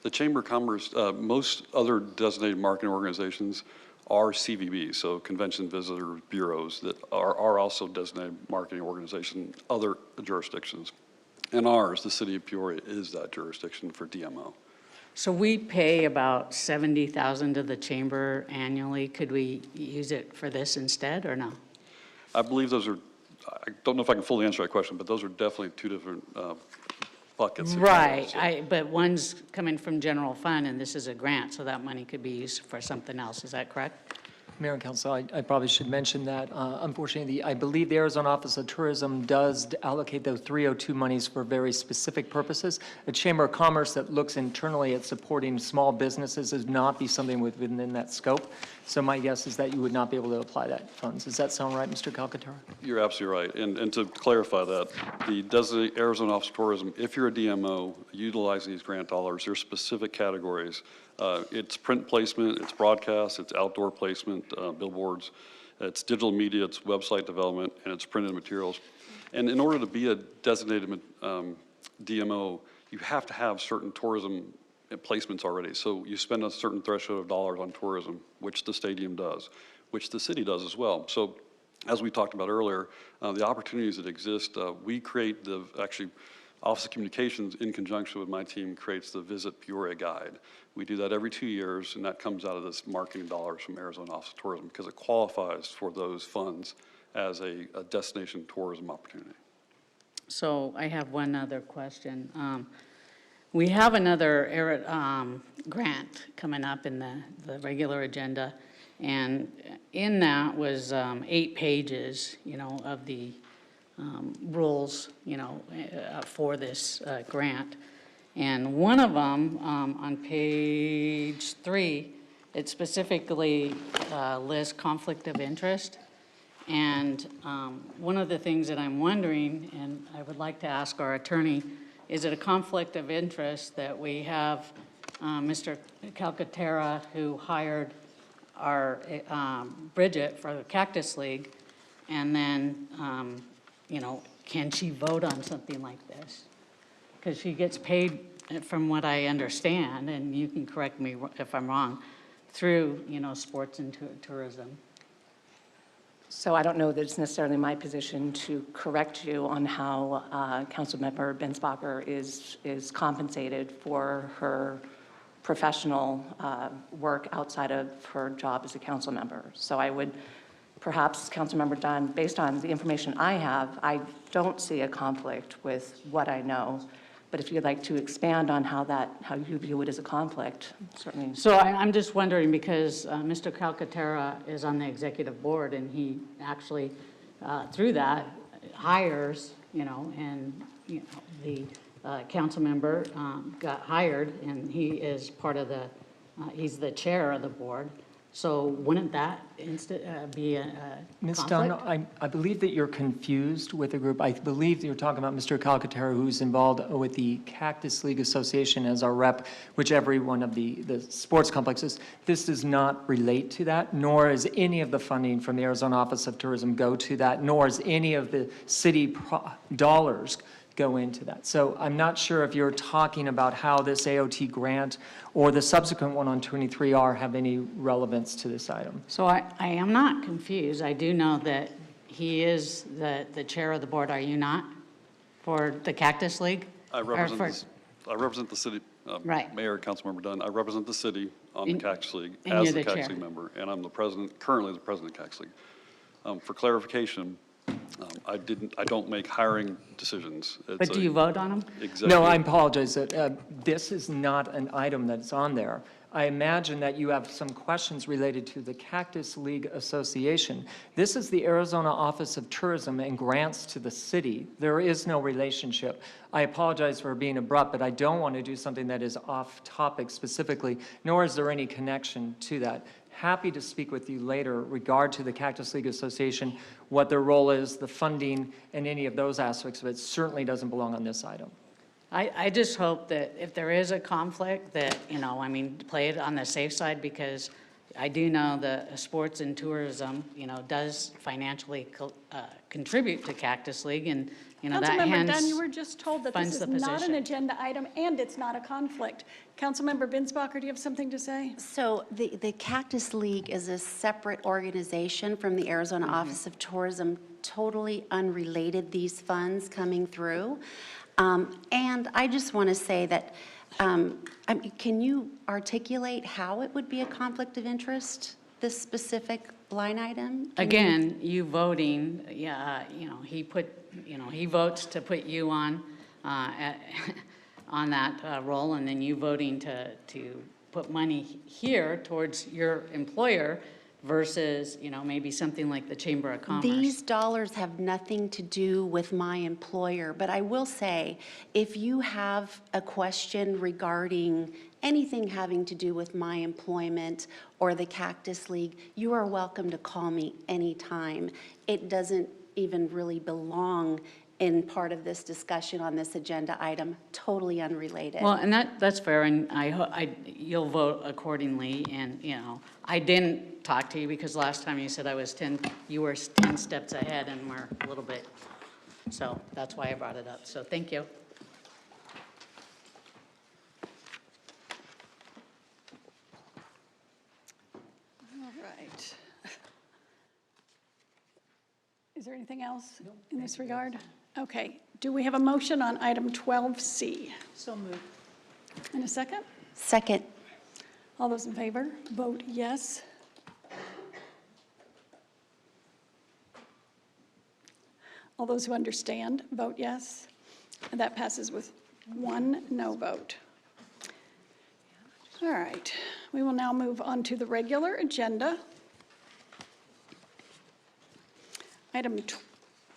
The Chamber of Commerce, most other designated marketing organizations are CVBs, so Convention Visitor Bureaus, that are also designated marketing organizations, other jurisdictions. And ours, the city of Peoria, is that jurisdiction for DMO. So we pay about $70,000 to the chamber annually. Could we use it for this instead, or no? I believe those are, I don't know if I can fully answer that question, but those are definitely 2 different buckets. if you will, Right, so. but one's coming from general fund, and this is a grant, so that money could be used for something else. Is that correct? Mayor and Council, I probably should mention that, unfortunately, I believe the Arizona Office of Tourism does allocate those 302 monies for very specific purposes. A Chamber of Commerce that looks internally at supporting small businesses is not be something within that scope. So my guess is that you would not be able to apply that funds. Does that sound right, Mr. Calcaterra? You're absolutely right. And to clarify that, the designated Arizona Office of Tourism, if you're a DMO utilizing these grant dollars, there's specific categories. It's print placement, it's broadcast, it's outdoor placement, billboards, it's digital media, it's website development, and it's printed materials. And in order to be a designated DMO, you have to have certain tourism placements already. So you spend a certain threshold of dollars on tourism, which the stadium does, which the city does as well. So as we talked about earlier, the opportunities that exist, we create actually, Office of Communications, in conjunction with my team, creates the Visit Peoria Guide. We do that every 2 years, and that comes out of this marketing dollars from Arizona Office of Tourism because it qualifies for those funds as a destination tourism opportunity. So I have one other question. We have another grant coming up in the regular agenda, and in that was 8 pages, of the rules, for this grant. And one of them, on page 3, it specifically lists conflict of interest. And one of the things that I'm wondering, and I would like to ask our attorney, is it a conflict of interest that we have Mr. Calcaterra, who hired our Bridget for the Cactus League, and then, can she vote on something like this? Because she gets paid, from what I understand, and you can correct me if I'm wrong, through, sports and tourism. So I don't know that it's necessarily my position to correct you on how Councilmember Bensbacher is compensated for her professional work outside of her job as a council member. So I would, perhaps, Councilmember Dunn, based on the information I have, I don't see a conflict with what I know. But if you'd like to expand on how you view it as a conflict, certainly. So I'm just wondering, because Mr. Calcaterra is on the executive board, and he actually, through that, hires, and, the council member got hired, and he is part of he's the chair of the board. So wouldn't that be a Ms. conflict? Dunn, I believe that you're confused with the group. I believe that you're talking about Mr. Calcaterra, who's involved with the Cactus League Association as our rep, whichever one of the sports complexes. This does not relate to that, nor is any of the funding from the Arizona Office of Tourism go to that, nor is any of the city dollars go into that. So I'm not sure if you're talking about how this AOT grant or the subsequent one on 23R have any relevance to this item. So I am not confused. I do know that he is the chair of the board, are you not, for the Cactus League? I represent the city, Right. Mayor, Councilmember Dunn. I represent the city on the Cactus League and as you're the the Cactus chair. League member, and I'm currently the president of Cactus League. For clarification, I don't make hiring decisions. But do you vote on them? Exactly. No, I apologize. This is not an item that's on there. I imagine that you have some questions related to the Cactus League Association. This is the Arizona Office of Tourism and grants to the city. There is no relationship. I apologize for being abrupt, but I don't want to do something that is off topic specifically, nor is there any connection to that. Happy to speak with you later regard to the Cactus League Association, what their role is, the funding, and any of those aspects of it. Certainly doesn't belong on this item. I just hope that if there is a conflict, that, I mean, play it on the safe side, because I do know the sports and tourism, does financially contribute to Cactus League, and, that Councilmember Dunn, hence you were just told that this funds is the not an position. agenda item and it's not a conflict. Councilmember Binsbacher, do you have something to say? So the Cactus League is a separate organization from the Arizona Office of Tourism, totally unrelated, these funds coming through. And I just want to say that, can you articulate how it would be a conflict of interest, this specific line item? Again, you voting, he votes to put you on, on that role, and then you voting to put money here towards your employer versus, maybe something like the Chamber of Commerce. These dollars have nothing to do with my employer, but I will say, if you have a question regarding anything having to do with my employment or the Cactus League, you are welcome to call me anytime. It doesn't even really belong in part of this discussion on this agenda item, totally unrelated. Well, and that's fair, and you'll vote accordingly, and, I didn't talk to you because last time you said you were 10 steps ahead, and we're a little bit, so that's why I brought it up, so thank you. All right. Is there anything else in this regard? Okay. Do we have a motion on item 12C? So moved. And a second? Second. All those in favor, vote yes. All those who understand, vote yes. And that passes with one no vote. All right. We will now move on to the regular agenda. Item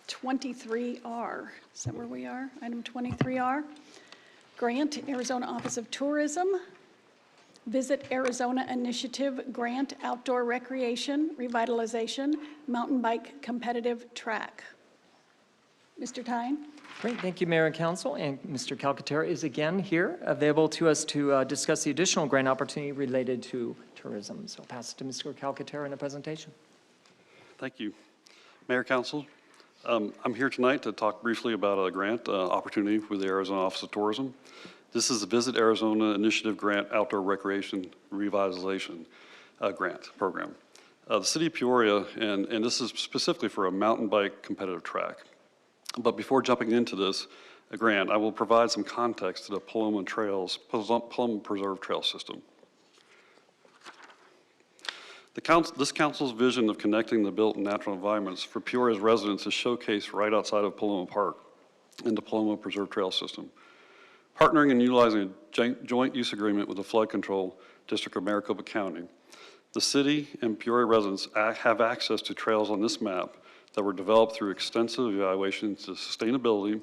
23R, is that where we are? Item 23R, Grant, Arizona Office of Tourism, Visit Arizona Initiative Grant, Outdoor Recreation, Revitalization, Mountain Bike Competitive Track. Mr. Tyne? Great, thank you, Mayor and Council, and Mr. Calcaterra is again here, available to us to discuss the additional grant opportunity related to tourism. So I'll pass it to Mr. Calcaterra in a presentation. Thank you. Mayor, Council, I'm here tonight to talk briefly about a grant opportunity with the Arizona Office of Tourism. This is the Visit Arizona Initiative Grant Outdoor Recreation Revitalization Grant Program. The City of Peoria, and this is specifically for a mountain bike competitive track. But before jumping into this grant, I will provide some context to the Paloma Preserve Trail System. This council's vision of connecting the built and natural environments for Peoria's residents is showcased right outside of Paloma Park in the Paloma Preserve Trail System. Partnering and utilizing a joint use agreement with the Flood Control District of Maricopa County, the city and Peoria residents have access to trails on this map that were developed through extensive evaluations of sustainability,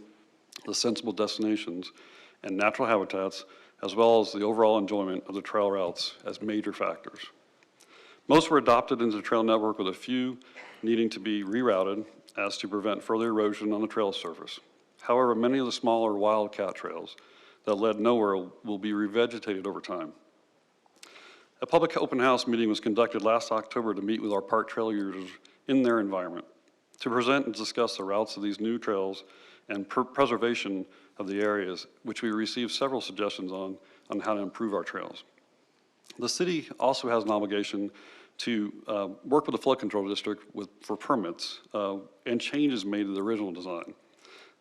the sensible destinations, and natural habitats, as well as the overall enjoyment of the trail routes as major factors. Most were adopted into the trail network, with a few needing to be rerouted as to prevent further erosion on the trail surface. However, many of the smaller wildcat trails that led nowhere will be revegetated over time. A public open house meeting was conducted last October to meet with our park trail users in their environment, to present and discuss the routes of these new trails and preservation of the areas, which we received several suggestions on how to improve our trails. The city also has an obligation to work with the Flood Control District for permits and changes made to the original design.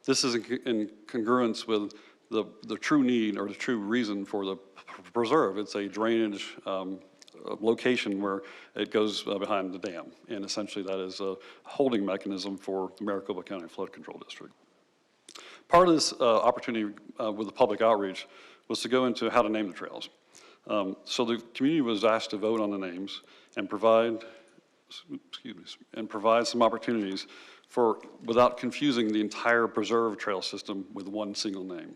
This is in congruence with the true need or the true reason for the preserve. It's a drainage location where it goes behind the dam, and essentially that is a holding mechanism for the Maricopa County Flood Control District. Part of this opportunity with the public outreach was to go into how to name the trails. So the community was asked to vote on the names and provide some opportunities for, without confusing the entire preserve trail system with one single name.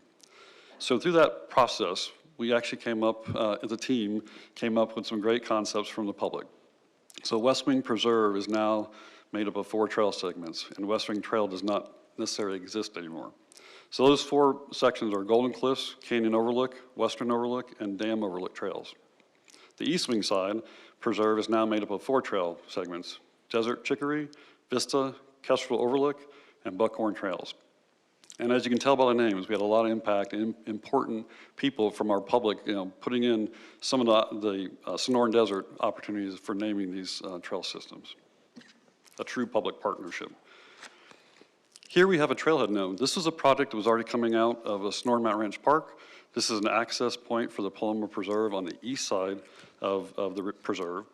So through that process, we actually came up, as a team, came up with some great concepts from the public. So West Wing Preserve is now made up of 4 trail segments, and West Wing Trail does not necessarily exist anymore. So those 4 sections are Golden Cliffs, Canyon Overlook, Western Overlook, and Dam Overlook trails. The East Wing side, Preserve, is now made up of 4 trail segments: Desert Chicory, Vista, Kestrel Overlook, and Buckhorn Trails. And as you can tell by the names, we had a lot of impact and important people from our public, putting in some of the Sonoran Desert opportunities for naming these trail systems. A true public partnership. Here we have a trailhead node. This is a project that was already coming out of a Sonoran Mountain Ranch Park. This is an access point for the Paloma Preserve on the east side of the preserve.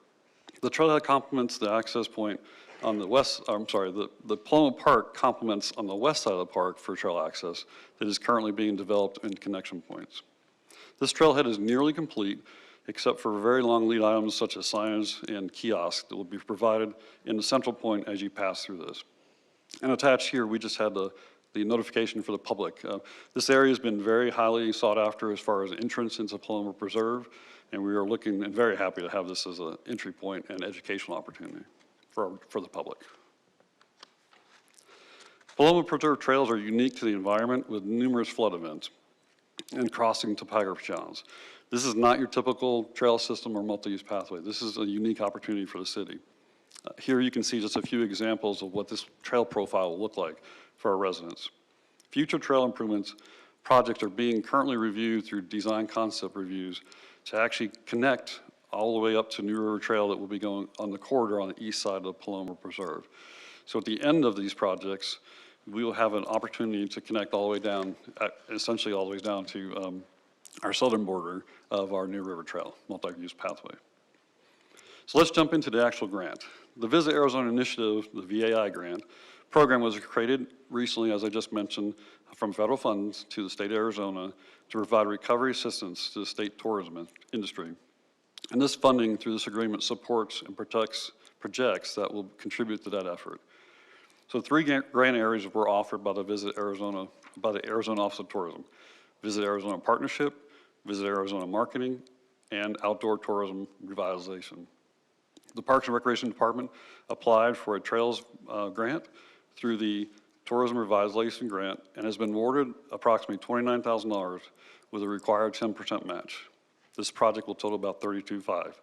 The trailhead complements the access point on the west, the Paloma Park complements on the west side of the park for trail access that is currently being developed in connection points. This trailhead is nearly complete, except for very long lead items such as signage and kiosks that will be provided in the central point as you pass through this. And attached here, we just had the notification for the public. This area has been very highly sought after as far as entrance into Paloma Preserve, and we are looking and very happy to have this as an entry point and educational opportunity for the public. Paloma Preserve trails are unique to the environment with numerous flood events and crossing topography challenges. This is not your typical trail system or multi-use pathway. This is a unique opportunity for the city. Here you can see just a few examples of what this trail profile will look like for our residents. Future trail improvements projects are being currently reviewed through design concept reviews to actually connect all the way up to New River Trail that will be going on the corridor on the east side of the Paloma Preserve. So at the end of these projects, we will have an opportunity to connect all the way down, essentially all the way down to our southern border of our New River Trail, multi-use pathway. So let's jump into the actual grant. The Visit Arizona Initiative, the VAI grant, program was created recently, as I just mentioned, from federal funds to the state of Arizona to provide recovery assistance to the state tourism industry. And this funding through this agreement supports and projects that will contribute to that effort. So 3 grant areas were offered by the Arizona Office of Tourism: Visit Arizona Partnership, Visit Arizona Marketing, and Outdoor Tourism Revitalization. The Parks and Recreation Department applied for a Trails grant through the Tourism Revitalization Grant and has been awarded approximately $29,000 with a required 10% match. This project will total about $32,500.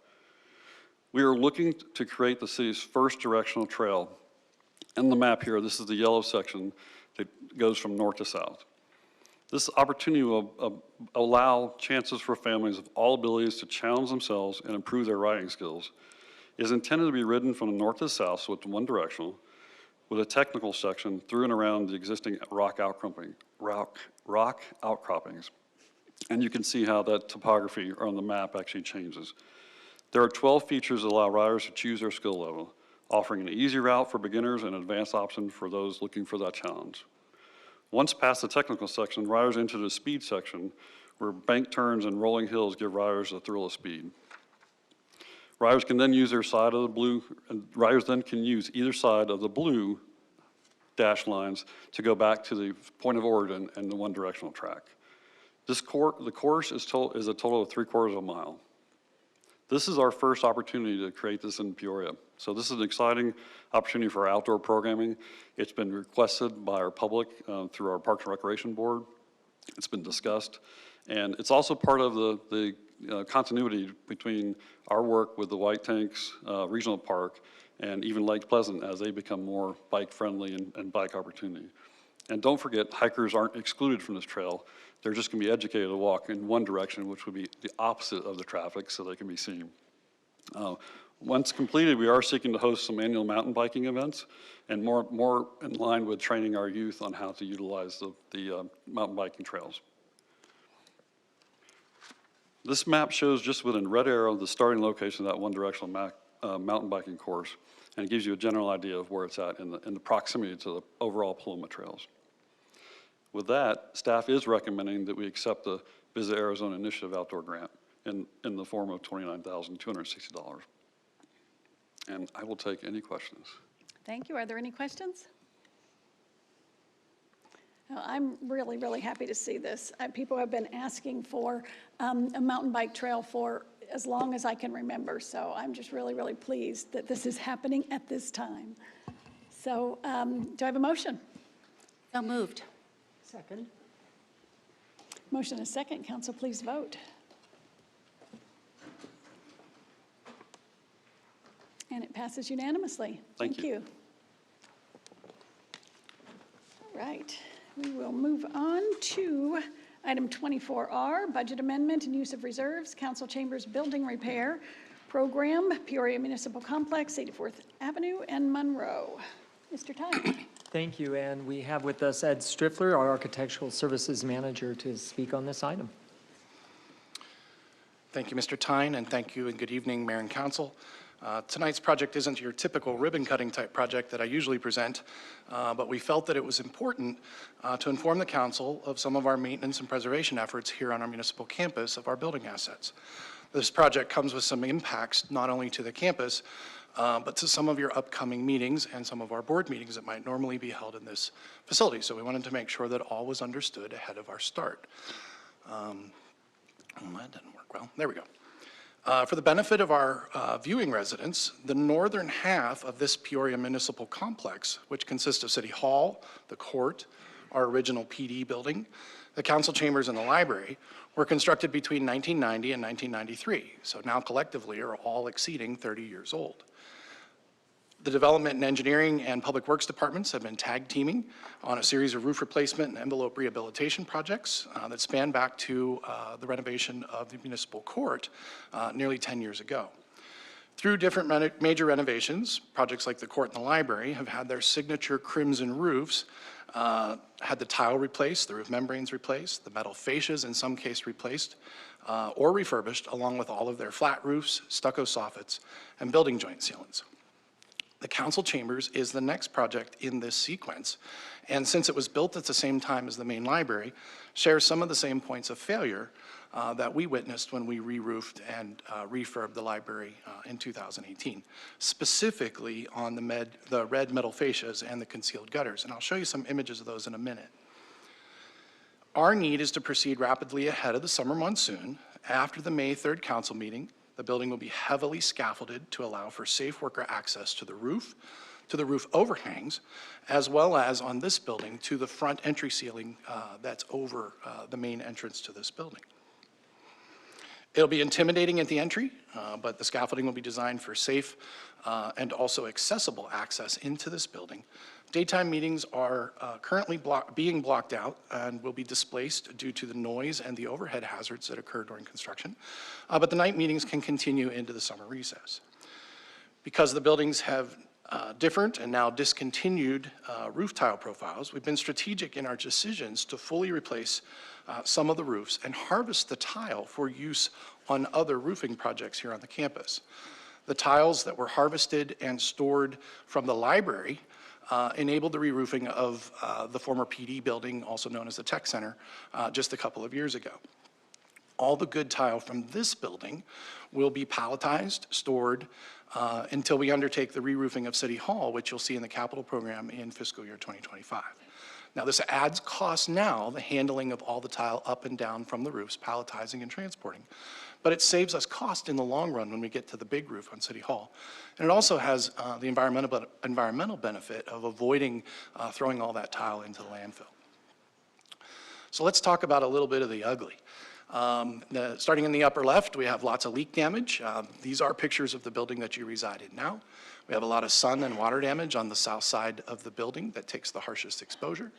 We are looking to create the city's first directional trail. In the map here, this is the yellow section that goes from north to south. This opportunity will allow chances for families of all abilities to challenge themselves and improve their riding skills. It is intended to be ridden from the north to south, so it's one directional, with a technical section through and around the existing rock outcroppings. And you can see how that topography on the map actually changes. There are 12 features that allow riders to choose their skill level, offering an easy route for beginners and an advanced option for those looking for that challenge. Once past the technical section, riders enter the speed section, where bank turns and rolling hills give riders the thrill of speed. Riders can then use their side of the blue, and riders then can use either side of the blue dash lines to go back to the point of origin and the one directional track. The course is a total of 3/4 of a mile. This is our first opportunity to create this in Peoria. So this is an exciting opportunity for our outdoor programming. It's been requested by our public through our Parks and Recreation Board. It's been discussed. And it's also part of the continuity between our work with the White Tanks Regional Park and even Lake Pleasant as they become more bike-friendly and bike opportunity. And don't forget, hikers aren't excluded from this trail. They're just going to be educated to walk in one direction, which would be the opposite of the traffic, so they can be seen. Once completed, we are seeking to host some annual mountain biking events and more in line with training our youth on how to utilize the mountain biking trails. This map shows just within red arrow the starting location of that one directional mountain biking course, and it gives you a general idea of where it's at in the proximity to the overall Paloma trails. With that, staff is recommending that we accept the Visit Arizona Initiative Outdoor Grant. in the form of $29,260. And I will take any questions. Thank you. Are there any questions? I'm really, really happy to see this. People have been asking for a mountain bike trail for as long as I can remember, so I'm just really, really pleased that this is happening at this time. So do I have a motion? So moved. Second. Motion and a second. Council, please vote. And it passes unanimously. Thank you. All right, we will move on to item 24R, budget amendment and use of reserves, council chambers building repair program, Peoria Municipal Complex, 84th Avenue and Monroe. Mr. Tyne. Thank you, and we have with us Ed Striffler, our Architectural Services Manager, to speak on this item. Thank you, Mr. Tyne, and thank you and good evening, Mayor and Council. Tonight's project isn't your typical ribbon-cutting type project that I usually present, but we felt that it was important to inform the council of some of our maintenance and preservation efforts here on our municipal campus of our building assets. This project comes with some impacts not only to the campus, but to some of your upcoming meetings and some of our board meetings that might normally be held in this facility. So we wanted to make sure that all was understood ahead of our start. That didn't work well. There we go. For the benefit of our viewing residents, the northern half of this Peoria Municipal Complex, which consists of City Hall, the court, our original PD building, the council chambers, and the library, were constructed between 1990 and 1993, so now collectively are all exceeding 30 years old. The Development and Engineering and Public Works departments have been tag teaming on a series of roof replacement and envelope rehabilitation projects that span back to the renovation of the municipal court nearly 10 years ago. Through different major renovations, projects like the court and the library have had their signature crimson roofs, had the tile replaced, the roof membranes replaced, the metal fascias in some case replaced, or refurbished, along with all of their flat roofs, stucco soffits, and building joint sealants. The council chambers is the next project in this sequence, and since it was built at the same time as the main library, shares some of the same points of failure that we witnessed when we re-roofed and refurbed the library in 2018, specifically on the red metal fascias and the concealed gutters, and I'll show you some images of those in a minute. Our need is to proceed rapidly ahead of the summer monsoon. After the May 3rd council meeting, the building will be heavily scaffolded to allow for safe worker access to the roof overhangs, as well as on this building to the front entry ceiling that's over the main entrance to this building. It'll be intimidating at the entry, but the scaffolding will be designed for safe and also accessible access into this building. Daytime meetings are currently being blocked out and will be displaced due to the noise and the overhead hazards that occur during construction, but the night meetings can continue into the summer recess. Because the buildings have different and now discontinued roof tile profiles, we've been strategic in our decisions to fully replace some of the roofs and harvest the tile for use on other roofing projects here on the campus. The tiles that were harvested and stored from the library enabled the re-roofing of the former PD building, also known as the Tech Center, just a couple of years ago. All the good tile from this building will be palletized, stored, until we undertake the re-roofing of City Hall, which you'll see in the capital program in fiscal year 2025. Now, this adds cost now, the handling of all the tile up and down from the roofs, palletizing and transporting. But it saves us cost in the long run when we get to the big roof on City Hall. And it also has the environmental benefit of avoiding throwing all that tile into the landfill. So let's talk about a little bit of the ugly. Starting in the upper left, we have lots of leak damage. These are pictures of the building that you reside in now. We have a lot of sun and water damage on the south side of the building that takes the harshest exposure.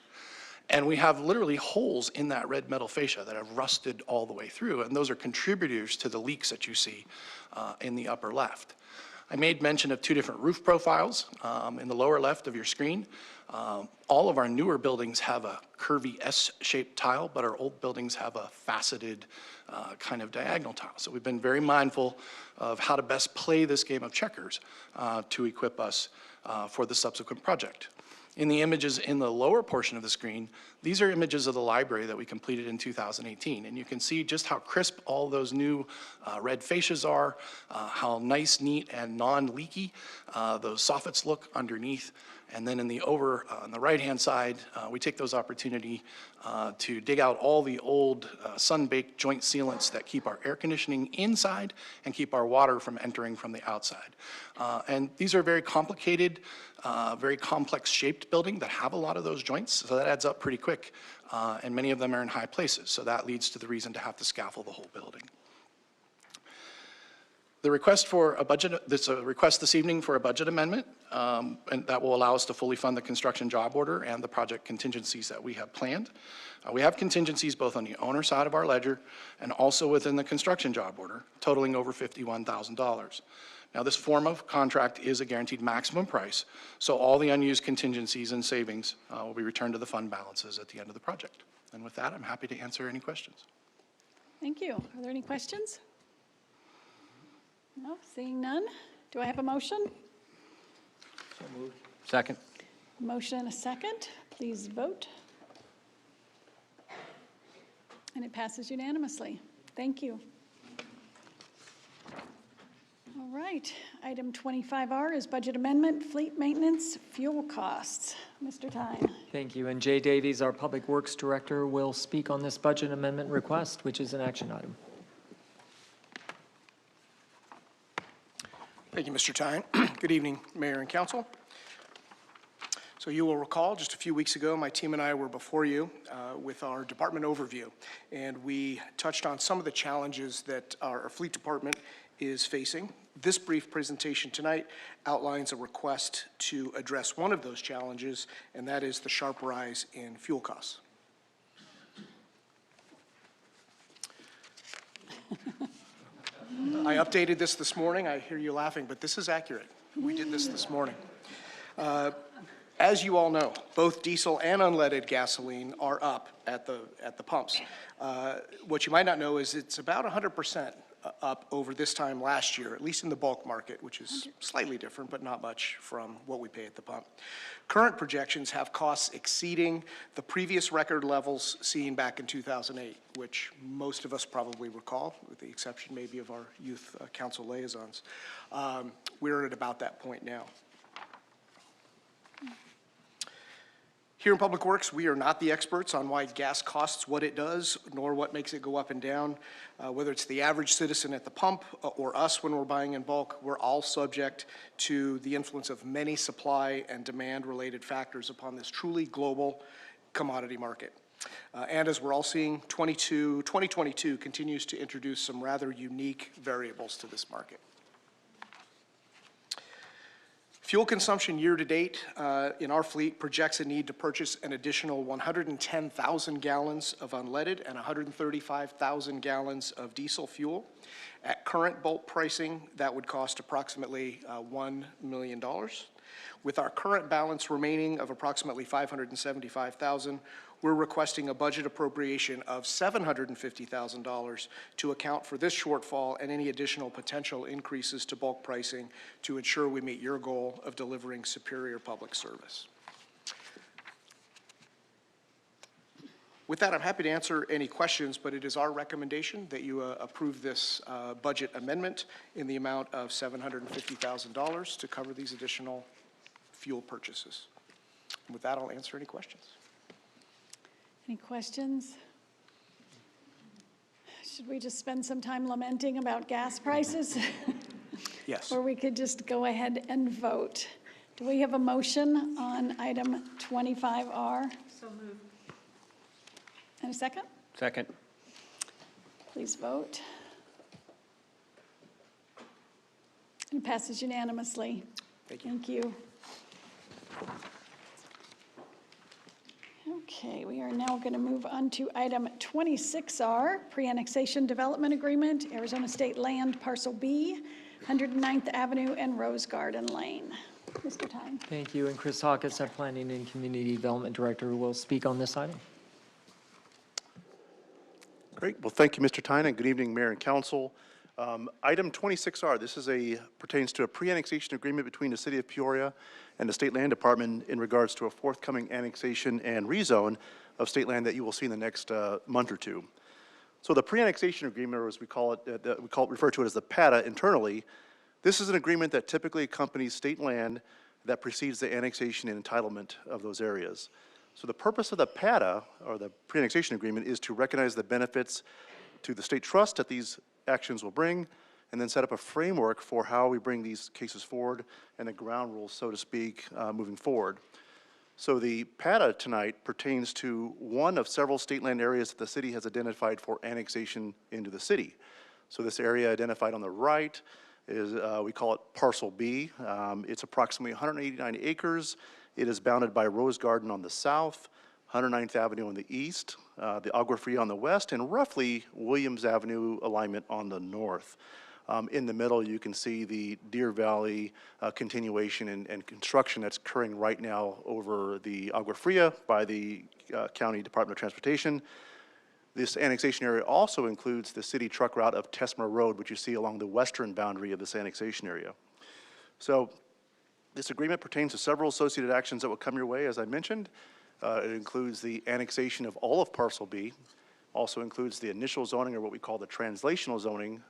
And we have literally holes in that red metal fascia that have rusted all the way through, and those are contributors to the leaks that you see in the upper left. I made mention of two different roof profiles in the lower left of your screen. All of our newer buildings have a curvy S-shaped tile, but our old buildings have a faceted kind of diagonal tile. So we've been very mindful of how to best play this game of checkers to equip us for the subsequent project. In the images in the lower portion of the screen, These are images of the library that we completed in 2018, and you can see just how crisp all those new red fascias are, how nice, neat, and non-leaky those soffits look underneath. And then on the right-hand side, we take those opportunity to dig out all the old sun-baked joint sealants that keep our air conditioning inside and keep our water from entering from the outside. And these are very complicated, very complex shaped building that have a lot of those joints, so that adds up pretty quick. And many of them are in high places, so that leads to the reason to have to scaffold the whole building. The request for a budget, there's a request this evening for a budget amendment, and that will allow us to fully fund the construction job order and the project contingencies that we have planned. We have contingencies both on the owner side of our ledger and also within the construction job order, totaling over $51,000. Now, this form of contract is a guaranteed maximum price, so all the unused contingencies and savings will be returned to the fund balances at the end of the project. And with that, I'm happy to answer any questions. Thank you. Are there any questions? No, seeing none. Do I have a motion? Second. Motion and a second. Please vote. And it passes unanimously. Thank you. All right, item 25R is budget amendment, fleet maintenance, fuel costs. Mr. Tyne. Thank you. And Jay Davies, our Public Works Director, will speak on this budget amendment request, which is an action item. Thank you, Mr. Tyne. Good evening, Mayor and Council. So you will recall, just a few weeks ago, my team and I were before you with our department overview, and we touched on some of the challenges that our fleet department is facing. This brief presentation tonight outlines a request to address one of those challenges, and that is the sharp rise in fuel costs. I updated this morning. I hear you laughing, but this is accurate. We did this morning. As you all know, both diesel and unleaded gasoline are up at the pumps. What you might not know is it's about 100% up over this time last year, at least in the bulk market, which is slightly different, but not much from what we pay at the pump. Current projections have costs exceeding the previous record levels seen back in 2008, which most of us probably recall, with the exception maybe of our youth council liaisons. We're at about that point now. Here in Public Works, we are not the experts on why gas costs what it does, nor what makes it go up and down. Whether it's the average citizen at the pump or us when we're buying in bulk, we're all subject to the influence of many supply and demand-related factors upon this truly global commodity market. And as we're all seeing, 2022 continues to introduce some rather unique variables to this market. Fuel consumption year-to-date in our fleet projects a need to purchase an additional 110,000 gallons of unleaded and 135,000 gallons of diesel fuel. At current bulk pricing, that would cost approximately $1 million. With our current balance remaining of approximately $575,000, we're requesting a budget appropriation of $750,000 to account for this shortfall and any additional potential increases to bulk pricing to ensure we meet your goal of delivering superior public service. With that, I'm happy to answer any questions, but it is our recommendation that you approve this budget amendment in the amount of $750,000 to cover these additional fuel purchases. And with that, I'll answer any questions. Any questions? Should we just spend some time lamenting about gas prices? Yes. Or we could just go ahead and vote. Do we have a motion on item 25R? So moved. And a second? Second. Please vote. And it passes unanimously. Thank you. Thank you. Okay, we are now going to move on to item 26R, Pre-Annexation Development Agreement, Arizona State Land Parcel B, 109th Avenue and Rose Garden Lane. Mr. Tyne. Thank you. And Chris Hawkins, our Planning and Community Development Director, will speak on this item. Great. Well, thank you, Mr. Tyne, and good evening, Mayor and Council. Item 26R, this is pertains to a pre-annexation agreement between the City of Peoria and the State Land Department in regards to a forthcoming annexation and rezone of state land that you will see in the next month or two. So the pre-annexation agreement, or as we call it, refer to it as the PATA internally, this is an agreement that typically accompanies state land that precedes the annexation and entitlement of those areas. So the purpose of the PATA, or the pre-annexation agreement, is to recognize the benefits to the state trust that these actions will bring, and then set up a framework for how we bring these cases forward and the ground rules, so to speak, moving forward. So the PATA tonight pertains to one of several state land areas that the city has identified for annexation into the city. So this area identified on the right is, we call it Parcel B. It's approximately 189 acres. It is bounded by Rose Garden on the south, 109th Avenue on the east, the Agua Fria on the west, and roughly Williams Avenue alignment on the north. In the middle, you can see the Deer Valley continuation and construction that's occurring right now over the Agua Fria by the County Department of Transportation. This annexation area also includes the city truck route of Tesmer Road, which you see along the western boundary of this annexation area. So this agreement pertains to several associated actions that will come your way, as I mentioned. It includes the annexation of all of Parcel B, also includes the initial zoning, or what we call the translational zoning,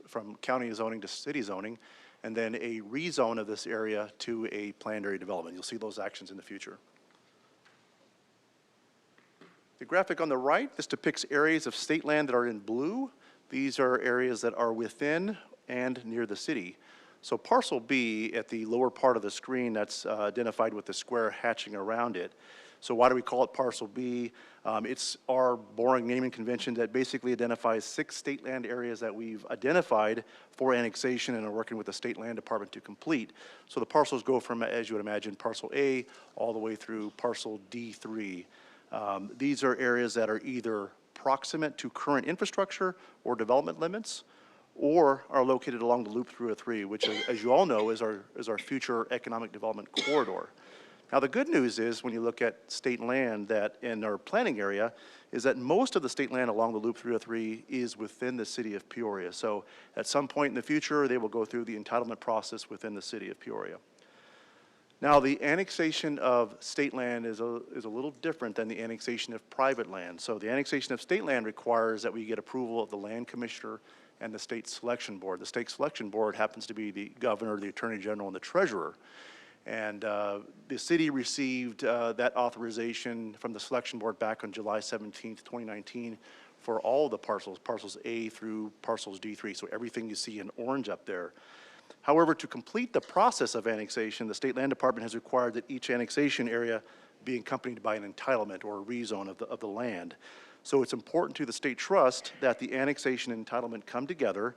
from county zoning to city zoning, and then a rezone of this area to a planned area development. You'll see those actions in the future. The graphic on the right, this depicts areas of state land that are in blue. These are areas that are within and near the city. So Parcel B at the lower part of the screen, that's identified with the square hatching around it. So why do we call it Parcel B? It's our boring naming convention that basically identifies 6 state land areas that we've identified for annexation and are working with the State Land Department to complete. So the parcels go from, as you would imagine, Parcel A all the way through Parcel D3. These are areas that are either proximate to current infrastructure or development limits, or are located along the Loop 303, which, as you all know, is our future economic development corridor. Now, the good news is, when you look at state land that in our planning area, is that most of the state land along the Loop 303 is within the city of Peoria. So at some point in the future, they will go through the entitlement process within the city of Peoria. Now, the annexation of state land is a little different than the annexation of private land. So the annexation of state land requires that we get approval of the land commissioner and the state selection board. The state selection board happens to be the governor, the attorney general, and the treasurer. And the city received that authorization from the selection board back on July 17th, 2019, for all the parcels, parcels A through parcels D3, so everything you see in orange up there. However, to complete the process of annexation, the State Land Department has required that each annexation area be accompanied by an entitlement or a rezone of the land. So it's important to the state trust that the annexation and entitlement come together,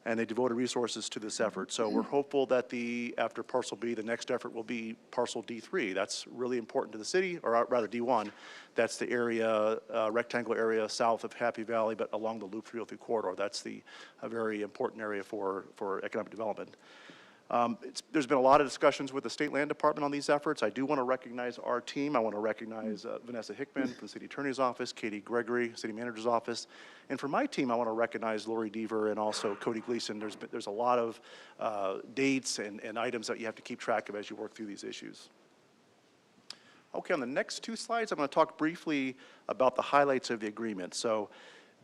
and they devoted resources to this effort. So we're hopeful that after Parcel B, the next effort will be Parcel D3. That's really important to the city, or rather D1. That's the area, rectangular area south of Happy Valley, but along the Loop 303 corridor. That's a very important area for economic development. There's been a lot of discussions with the State Land Department on these efforts. I do want to recognize our team. I want to recognize Vanessa Hickman from the City Attorney's Office, Katie Gregory, City Manager's Office. And for my team, I want to recognize Lori Deaver and also Cody Gleason. There's a lot of dates and items that you have to keep track of as you work through these issues. Okay, on the next 2 slides, I'm going to talk briefly about the highlights of the agreement. So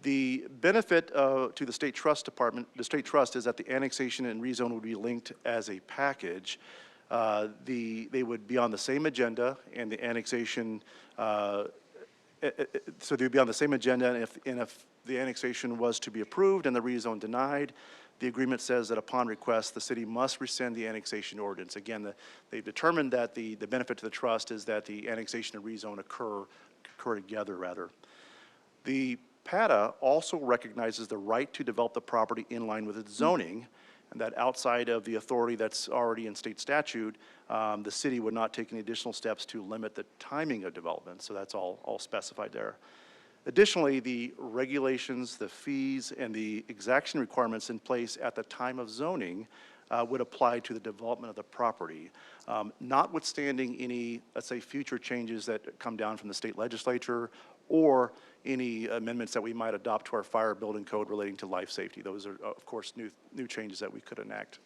the benefit to the State Trust Department, the State Trust, is that the annexation and rezone would be linked as a package. They would be on the same agenda, and the annexation, so they'd be on the same agenda, and if the annexation was to be approved and the rezone denied, the agreement says that upon request, the city must rescind the annexation ordinance. Again, they've determined that the benefit to the trust is that the annexation and rezone occur together, rather. The PATA also recognizes the right to develop the property in line with its zoning, and that outside of the authority that's already in state statute, the city would not take any additional steps to limit the timing of development. So that's all specified there. Additionally, the regulations, the fees, and the exaction requirements in place at the time of zoning would apply to the development of the property, notwithstanding any, let's say, future changes that come down from the state legislature or any amendments that we might adopt to our fire building code relating to life safety. Those are, of course, new changes that we could enact.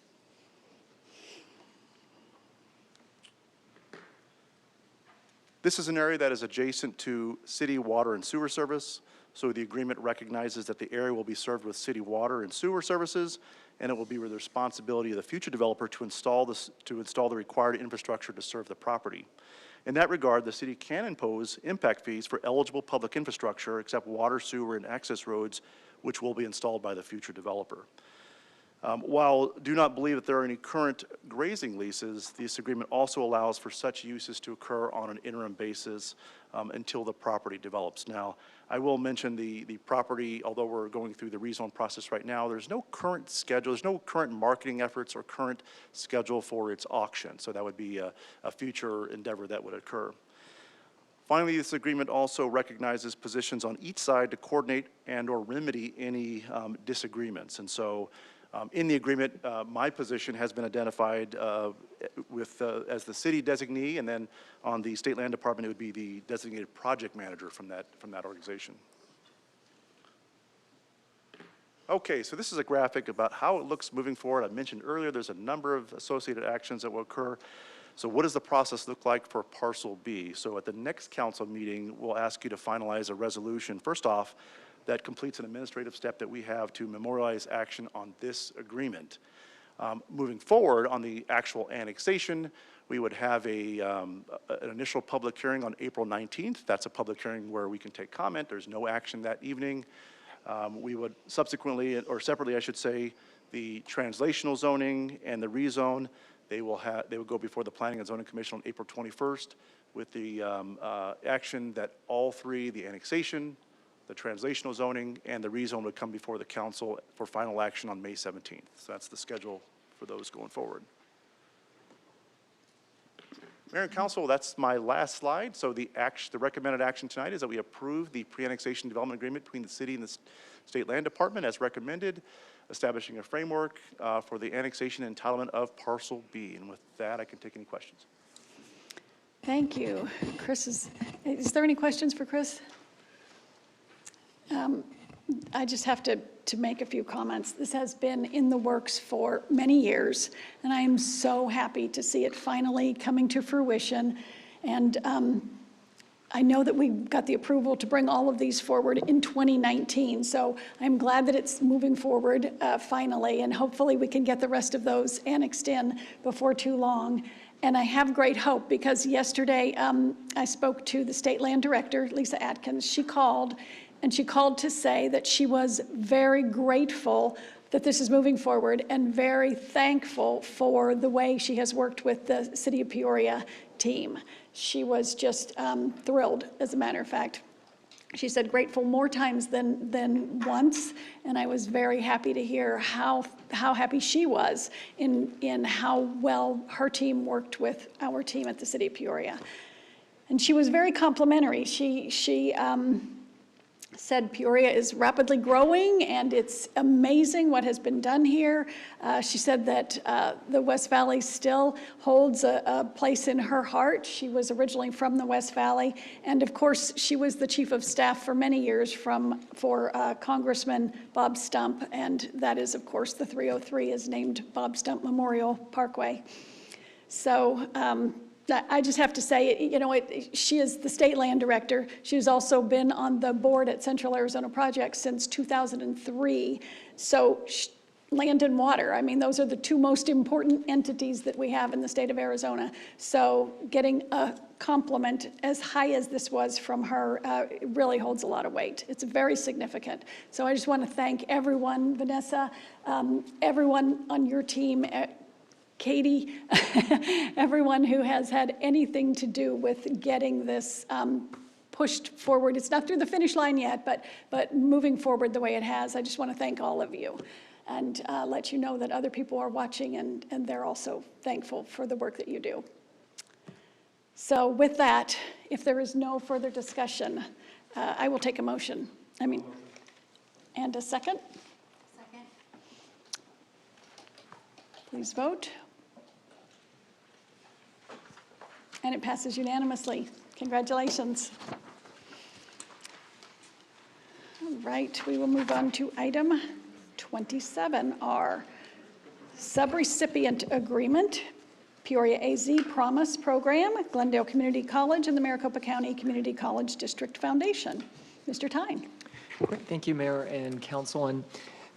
This is an area that is adjacent to city water and sewer service, so the agreement recognizes that the area will be served with city water and sewer services, and it will be the responsibility of the future developer to install the required infrastructure to serve the property. In that regard, the city can impose impact fees for eligible public infrastructure except water, sewer, and access roads, which will be installed by the future developer. While do not believe that there are any current grazing leases, this agreement also allows for such uses to occur on an interim basis until the property develops. Now, I will mention the property, although we're going through the rezone process right now, there's no current schedule, there's no current marketing efforts or current schedule for its auction. So that would be a future endeavor that would occur. Finally, this agreement also recognizes positions on each side to coordinate and or remedy any disagreements. And so in the agreement, my position has been identified as the city designee, and then on the State Land Department, it would be the designated project manager from that organization. Okay, so this is a graphic about how it looks moving forward. I mentioned earlier there's a number of associated actions that will occur. So what does the process look like for Parcel B? So at the next council meeting, we'll ask you to finalize a resolution. First off, that completes an administrative step that we have to memorialize action on this agreement. Moving forward on the actual annexation, we would have an initial public hearing on April 19th. That's a public hearing where we can take comment. There's no action that evening. We would subsequently, or separately I should say, the translational zoning and the rezone, they would go before the Planning and Zoning Commission on April 21st with the action that all three, the annexation, the translational zoning, and the rezone would come before the council for final action on May 17th. So that's the schedule for those going forward. Mayor and Council, that's my last slide. So the recommended action tonight is that we approve the pre-annexation development agreement between the city and the State Land Department as recommended, establishing a framework for the annexation and entitlement of Parcel B. And with that, I can take any questions. Thank you. Chris, is there any questions for Chris? I just have to make a few comments. This has been in the works for many years, and I am so happy to see it finally coming to fruition. And I know that we got the approval to bring all of these forward in 2019, so I'm glad that it's moving forward finally, and hopefully we can get the rest of those annexed in before too long. And I have great hope because yesterday I spoke to the State Land Director, Lisa Atkins. She called to say that she was very grateful that this is moving forward and very thankful for the way she has worked with the City of Peoria team. She was just thrilled, as a matter of fact. She said grateful more times than once, and I was very happy to hear how happy she was in how well her team worked with our team at the City of Peoria. And she was very complimentary. She said Peoria is rapidly growing and it's amazing what has been done here. She said that the West Valley still holds a place in her heart. She was originally from the West Valley, and of course she was the chief of staff for many years for Congressman Bob Stump, and that is of course the 303 is named Bob Stump Memorial Parkway. So I just have to say, she is the State Land Director. She's also been on the board at Central Arizona Project since 2003. So land and water, I mean, those are the two most important entities that we have in the state of Arizona. So getting a compliment as high as this was from her really holds a lot of weight. It's very significant. So I just want to thank everyone, Vanessa, everyone on your team, Katie, everyone who has had anything to do with getting this pushed forward. It's not through the finish line yet, but moving forward the way it has. I just want to thank all of you and let you know that other people are watching and they're also thankful for the work that you do. So with that, if there is no further discussion, I will take a motion. And a second? Second. Please vote. And it passes unanimously. Congratulations. All right, we will move on to item 27, our subrecipient agreement Peoria AZ Promise Program, Glendale Community College, and the Maricopa County Community College District Foundation. Mr. Tyne. Great. Thank you, Mayor and Council. And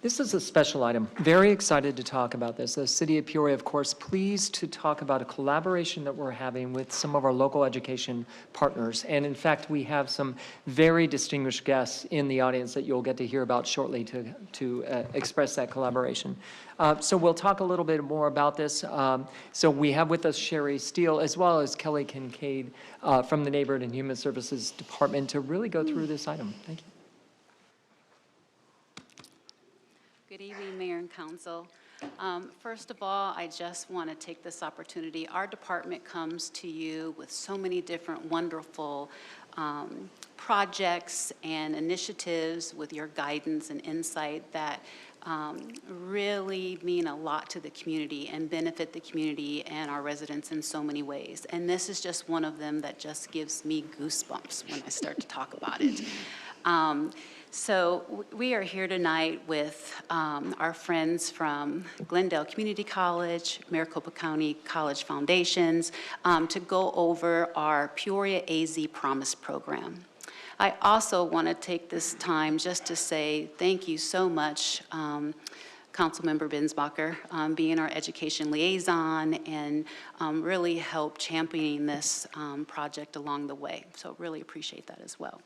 this is a special item. Very excited to talk about this. The City of Peoria, of course, pleased to talk about a collaboration that we're having with some of our local education partners. And in fact, we have some very distinguished guests in the audience that you'll get to hear about shortly to express that collaboration. So we'll talk a little bit more about this. So we have with us Sherry Steele as well as Kelly Kincaid from the Neighborhood and Human Services Department to really go through this item. Thank you. Good evening, Mayor and Council. First of all, I just want to take this opportunity. Our department comes to you with so many different wonderful projects and initiatives with your guidance and insight that really mean a lot to the community and benefit the community and our residents in so many ways. And this is just one of them that just gives me goosebumps when I start to talk about it. So we are here tonight with our friends from Glendale Community College, Maricopa County College Foundations, to go over our Peoria AZ Promise program. I also want to take this time just to say thank you so much, Councilmember Binsbacher, being our education liaison and really help championing this project along the way. So really appreciate that as well.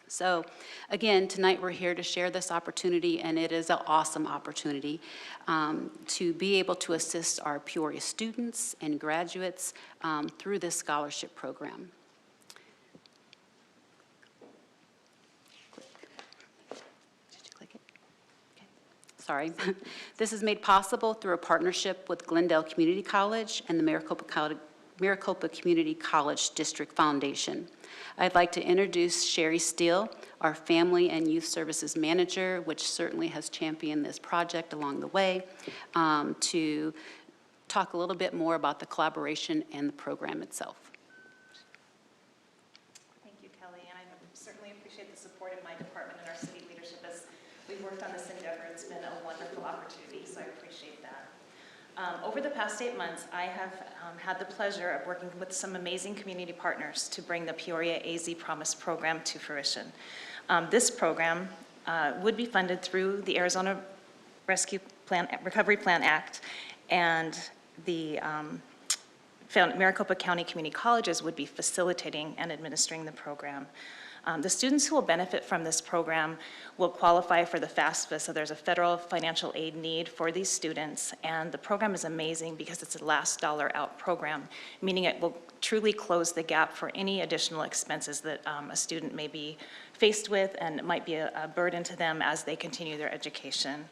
So again, tonight we're here to share this opportunity, and it is an awesome opportunity to be able to assist our Peoria students and graduates through this scholarship program. Did you click it? Okay. Sorry. This is made possible through a partnership with Glendale Community College and the Maricopa Community College District Foundation. I'd like to introduce Sherry Steele, our Family and Youth Services Manager, which certainly has championed this project along the way, to talk a little bit more about the collaboration and the program itself. Thank you, Kelly, and I certainly appreciate the support of my department and our city leadership as we've worked on this endeavor. It's been a wonderful opportunity, so I appreciate that. Over the past 8 months, I have had the pleasure of working with some amazing community partners to bring the Peoria AZ Promise program to fruition. This program would be funded through the Arizona Recovery Plan Act, and the Maricopa County Community Colleges would be facilitating and administering the program. The students who will benefit from this program will qualify for the FAFSA, so there's a federal financial aid need for these students, and the program is amazing because it's a last dollar out program, meaning it will truly close the gap for any additional expenses that a student may be faced with, and it might be a burden to them as they continue their education.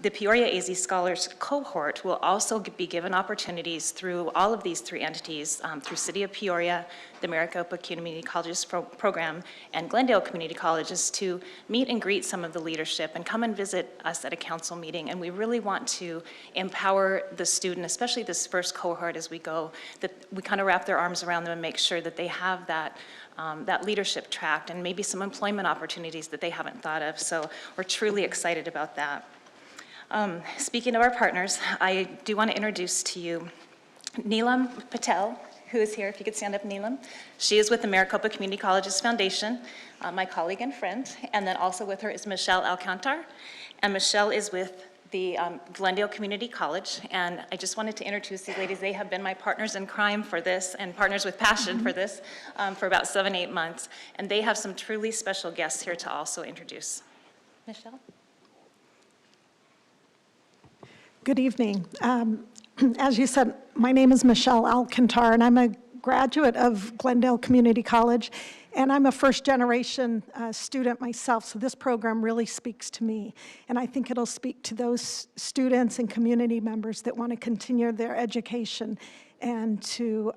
The Peoria AZ Scholars Cohort will also be given opportunities through all of these three entities, through City of Peoria, the Maricopa Community Colleges program, and Glendale Community Colleges, to meet and greet some of the leadership and come and visit us at a council meeting. And we really want to empower the student, especially this first cohort as we go, that we kind of wrap their arms around them and make sure that they have that leadership track and maybe some employment opportunities that they haven't thought of. So we're truly excited about that. Speaking of our partners, I do want to introduce to you Neelam Patel, who is here. If you could stand up, Neelam. She is with the Maricopa Community Colleges Foundation, my colleague and friend. And then also with her is Michelle Alcantar. And Michelle is with the Glendale Community College. And I just wanted to introduce these ladies. They have been my partners in crime for this and partners with passion for this for about 7-8 months. And they have some truly special guests here to also introduce. Michelle? Good evening. As you said, my name is Michelle Alcantar, and I'm a graduate of Glendale Community College, and I'm a first-generation student myself, so this program really speaks to me. And I think it'll speak to those students and community members that want to continue their education and to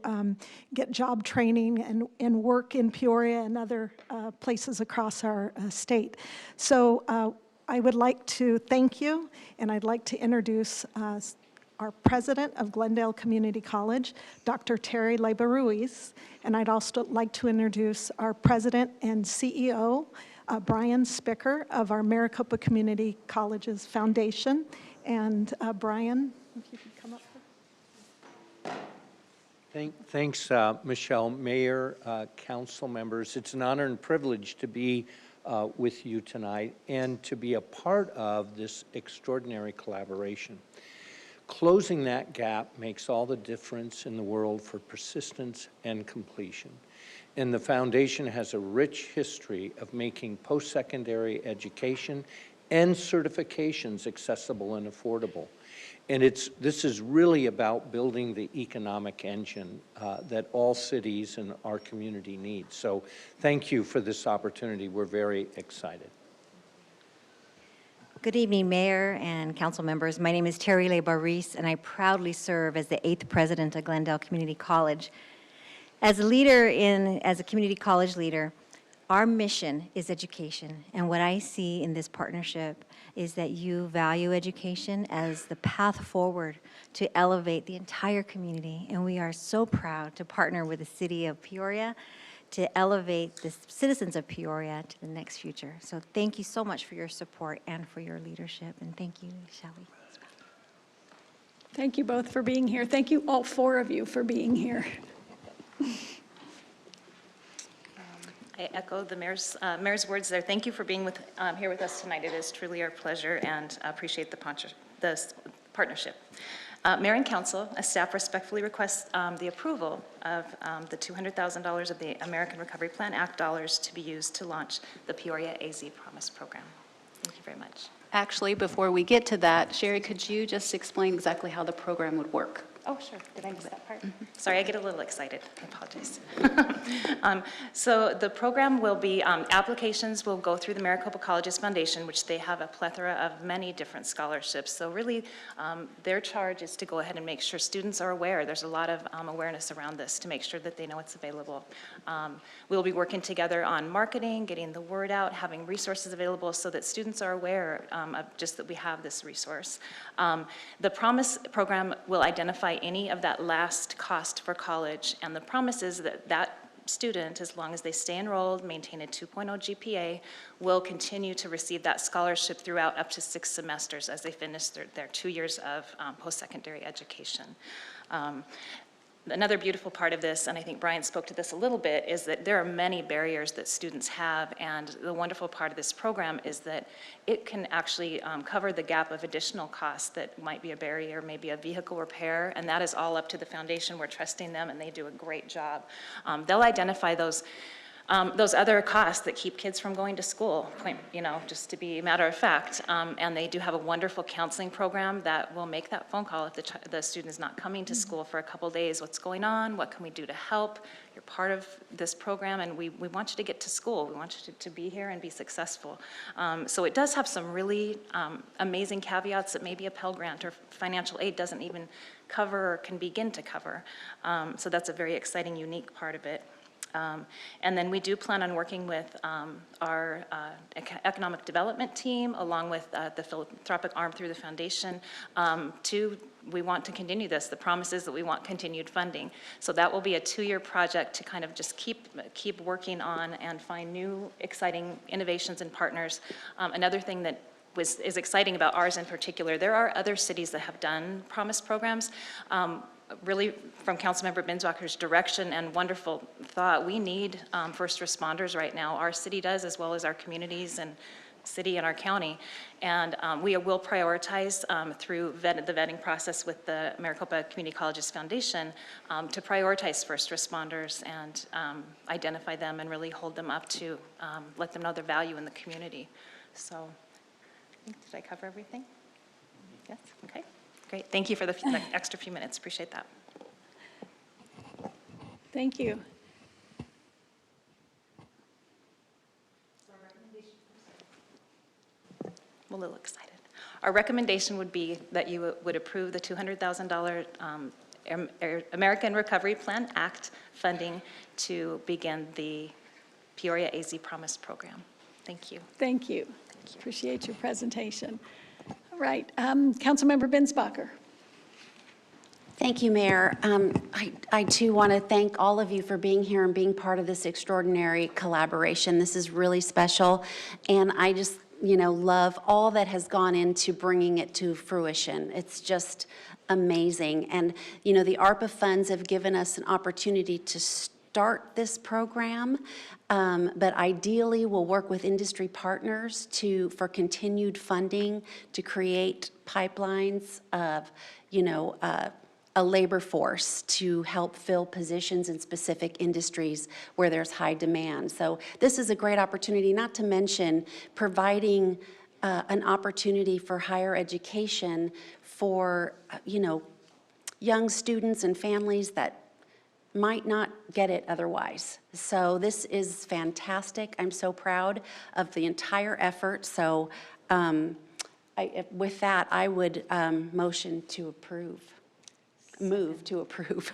get job training and work in Peoria and other places across our state. So I would like to thank you, and I'd like to introduce our president of Glendale Community College, Dr. Terry Leiba-Ruiz, and I'd also like to introduce our president and CEO, Brian Spicker of our Maricopa Community Colleges Foundation. And Brian, if you could come up. Thanks, Michelle, Mayor, council members. It's an honor and privilege to be with you tonight and to be a part of this extraordinary collaboration. Closing that gap makes all the difference in the world for persistence and completion. And the foundation has a rich history of making post-secondary education and certifications accessible and affordable. And this is really about building the economic engine that all cities and our community need. So thank you for this opportunity. We're very excited. Good evening, Mayor and council members. My name is Terry Le Barris, and I proudly serve as the 8th president of Glendale Community College. As a community college leader, our mission is education, and what I see in this partnership is that you value education as the path forward to elevate the entire community, and we are so proud to partner with the city of Peoria to elevate the citizens of Peoria to the next future. So thank you so much for your support and for your leadership, and thank you, Shelley. Thank you both for being here. Thank you, all 4 of you, for being here. I echo the mayor's words there. Thank you for being here with us tonight. It is truly our pleasure, and appreciate the partnership. Mayor and council, staff respectfully requests the approval of the $200,000 of the American Recovery Plan Act dollars to be used to launch the Peoria AZ Promise Program. Thank you very much. Actually, before we get to that, Sherry, could you just explain exactly how the program would work? Oh, sure. Did I miss that part? Sorry, I get a little excited. I apologize. So the program will be, applications will go through the Maricopa Colleges Foundation, which they have a plethora of many different scholarships. So really, their charge is to go ahead and make sure students are aware. There's a lot of awareness around this to make sure that they know it's available. We'll be working together on marketing, getting the word out, having resources available so that students are aware of just that we have this resource. The Promise program will identify any of that last cost for college, and the promise is that that student, as long as they stay enrolled, maintain a 2.0 GPA, will continue to receive that scholarship throughout up to 6 semesters as they finish their 2 years of post-secondary education. Another beautiful part of this, and I think Brian spoke to this a little bit, is that there are many barriers that students have, and the wonderful part of this program is that it can actually cover the gap of additional costs that might be a barrier, maybe a vehicle repair, and that is all up to the foundation. We're trusting them, and they do a great job. They'll identify those other costs that keep kids from going to school, just to be a matter of fact. And they do have a wonderful counseling program that will make that phone call if the student is not coming to school for a couple days. What's going on? What can we do to help? You're part of this program, and we want you to get to school. We want you to be here and be successful. So it does have some really amazing caveats that maybe a Pell Grant or financial aid doesn't even cover or can begin to cover. So that's a very exciting, unique part of it. And then we do plan on working with our economic development team, along with the philanthropic arm through the foundation, we want to continue this. The promise is that we want continued funding. So that will be a 2-year project to kind of just keep working on and find new exciting innovations and partners. Another thing that is exciting about ours in particular, there are other cities that have done Promise programs. Really, from Councilmember Binswacher's direction and wonderful thought, we need first responders right now. Our city does, as well as our communities and city and our county. And we will prioritize through the vetting process with the Maricopa Community Colleges Foundation to prioritize first responders and identify them and really hold them up to let them know their value in the community. So, did I cover everything? Yes, okay. Great, thank you for the extra few minutes, appreciate that. Thank you. I'm a little excited. Our recommendation would be that you would approve the $200,000 American Recovery Plan Act funding to begin the Peoria AZ Promise program. Thank you. Thank you. Appreciate your presentation. All right, Councilmember Binsbacher. Thank you, Mayor. I too want to thank all of you for being here and being part of this extraordinary collaboration. This is really special, and I just love all that has gone into bringing it to fruition. It's just amazing. And, the ARPA funds have given us an opportunity to start this program, but ideally we'll work with industry partners for continued funding to create pipelines of, a labor force to help fill positions in specific industries where there's high demand. So this is a great opportunity, not to mention providing an opportunity for higher education for, young students and families that might not get it otherwise. So this is fantastic. I'm so proud of the entire effort. So with that, I would motion to approve. Move to approve.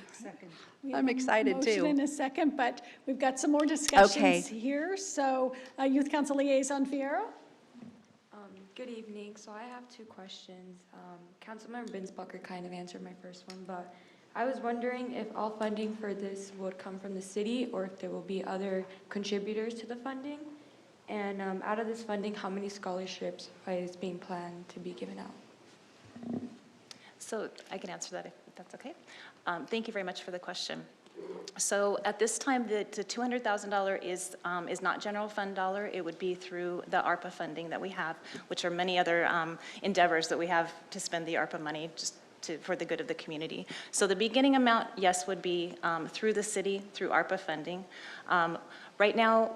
We have I'm a excited too. Motion in a second, but we've got some more discussions Okay. here. So Youth Council Liaison Fierro. Good evening. So I have two questions. Councilmember Binsbacher kind of answered my first one, but I was wondering if all funding for this would come from the city or if there will be other contributors to the funding. And out of this funding, how many scholarships is being planned to be given out? So I can answer that if that's okay. Thank you very much for the question. So at this time, the $200,000 is not general fund dollar. It would be through the ARPA funding that we have, which are many other endeavors that we have to spend the ARPA money just for the good of the community. So the beginning amount, yes, would be through the city, through ARPA funding. Right now,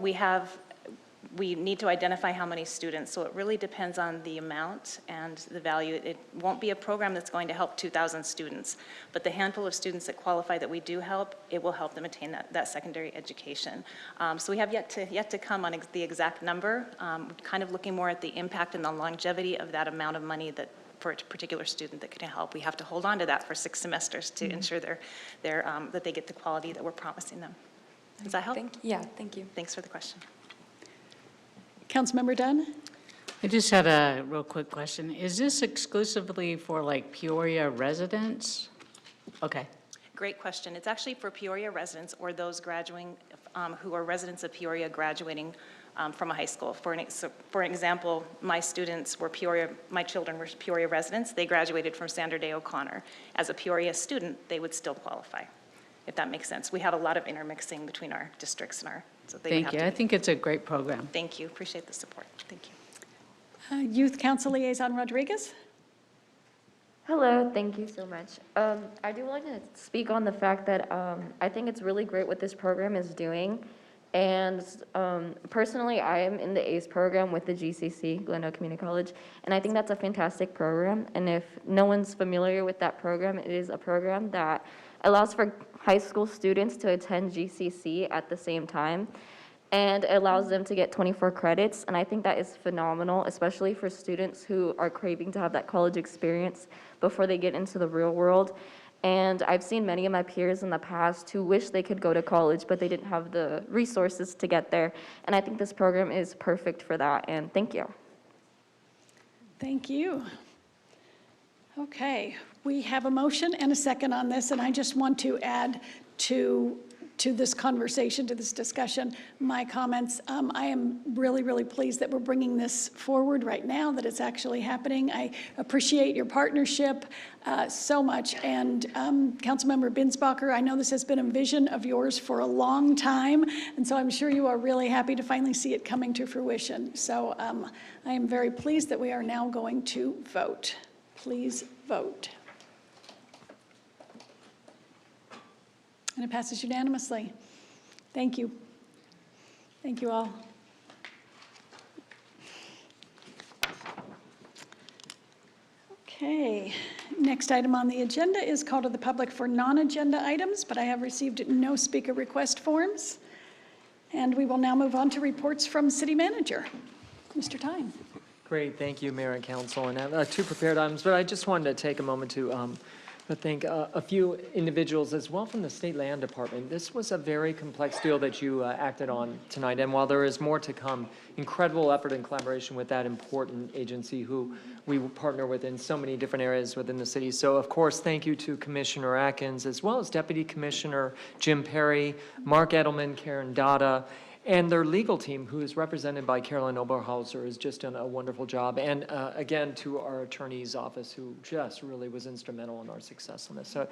we need to identify how many students, so it really depends on the amount and the value. It won't be a program that's going to help 2,000 students, but the handful of students that qualify that we do help, it will help them attain that secondary education. So we have yet to come on the exact number, kind of looking more at the impact and the longevity of that amount of money that for a particular student that can help. We have to hold on to that for 6 semesters to ensure that they get the quality that we're promising them. Does that help? Thank you. Thanks for the question. Councilmember Dunn. I just had a real quick question. Is this exclusively for like Peoria residents? Okay. Great question. It's actually for Peoria residents or those graduating who are residents of Peoria graduating from a high school. For an example, my children were Peoria residents. They graduated from Sandra Day O'Connor. As a Peoria student, they would still qualify, if that makes sense. We have a lot of intermixing between our districts and so they would Thank have you. to I think it's a great program. Thank you. Appreciate the support. Thank you. Youth Council Liaison Rodriguez. Hello, thank you so much. I do want to speak on the fact that I think it's really great what this program is doing. And personally, I am in the ACE program with the GCC, Glendale Community College, and I think that's a fantastic program. And if no one's familiar with that program, it is a program that allows for high school students to attend GCC at the same time, and it allows them to get 24 credits. And I think that is phenomenal, especially for students who are craving to have that college experience before they get into the real world. And I've seen many of my peers in the past who wish they could go to college, but they didn't have the resources to get there. And I think this program is perfect for that, and thank you. Thank you. Okay, we have a motion and a second on this, and I just want to add to this conversation, to this discussion, my comments. I am really, really pleased that we're bringing this forward right now, that it's actually happening. I appreciate your partnership so much. And Councilmember Binsbacher, I know this has been a vision of yours for a long time, and so I'm sure you are really happy to finally see it coming to fruition. So I am very pleased that we are now going to vote. Please vote. And it passes unanimously. Thank you. Thank you all. Okay, next item on the agenda is call to the public for non-agenda items, but I have received no speaker request forms. And we will now move on to reports from City Manager. Mr. Tyne. Great, thank you, Mayor and Council. And I have 2 prepared items, but I just wanted to take a moment to thank a few individuals as well from the State Land Department. This was a very complex deal that you acted on tonight, and while there is more to come, incredible effort and collaboration with that important agency who we partner with in so many different areas within the city. So, of course, thank you to Commissioner Atkins, as well as Deputy Commissioner Jim Perry, Mark Edelman, Karen Dada, And their legal team, who is represented by Carolyn Oberhauser, has just done a wonderful job. And again, to our attorney's office, who just really was instrumental in our success on this. So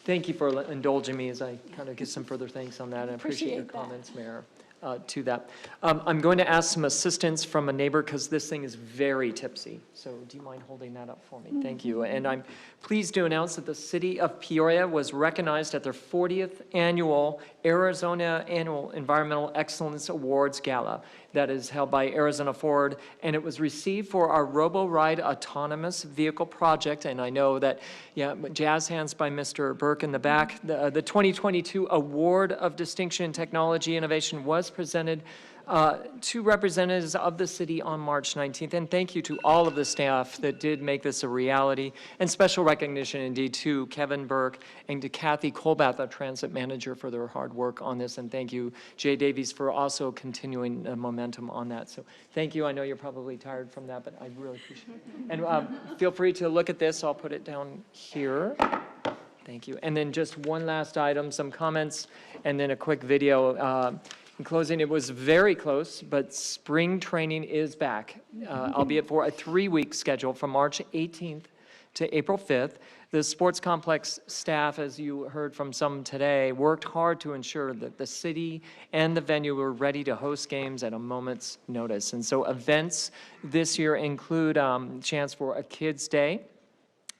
thank you for indulging me as I kind of get some further thanks on that. And I appreciate your comments, Mayor, to that. I'm going to ask some assistance from a neighbor because this thing is very tipsy. So do you mind holding that up for me? Thank you. And I'm pleased to announce that the city of Peoria was recognized at their 40th annual Arizona Annual Environmental Excellence Awards Gala that is held by Arizona Ford, and it was received for our RoboRide autonomous vehicle project. And I know that, yeah, jazz hands by Mr. Burke in the back. The 2022 Award of Distinction in Technology Innovation was presented to representatives of the city on March 19th. And thank you to all of the staff that did make this a reality. And special recognition indeed to Kevin Burke and to Kathy Colbath, our transit manager, for their hard work on this. And thank you, Jay Davies, for also continuing the momentum on that. So thank you. I know you're probably tired from that, but I really appreciate it. And feel free to look at this. I'll put it down here. Thank you. And then just one last item, some comments, and then a quick video. In closing, it was very close, but spring training is back, albeit for a 3-week schedule from March 18th to April 5th. The sports complex staff, as you heard from some today, worked hard to ensure that the city and the venue were ready to host games at a moment's notice. And so events this year include chance for a Kids Day,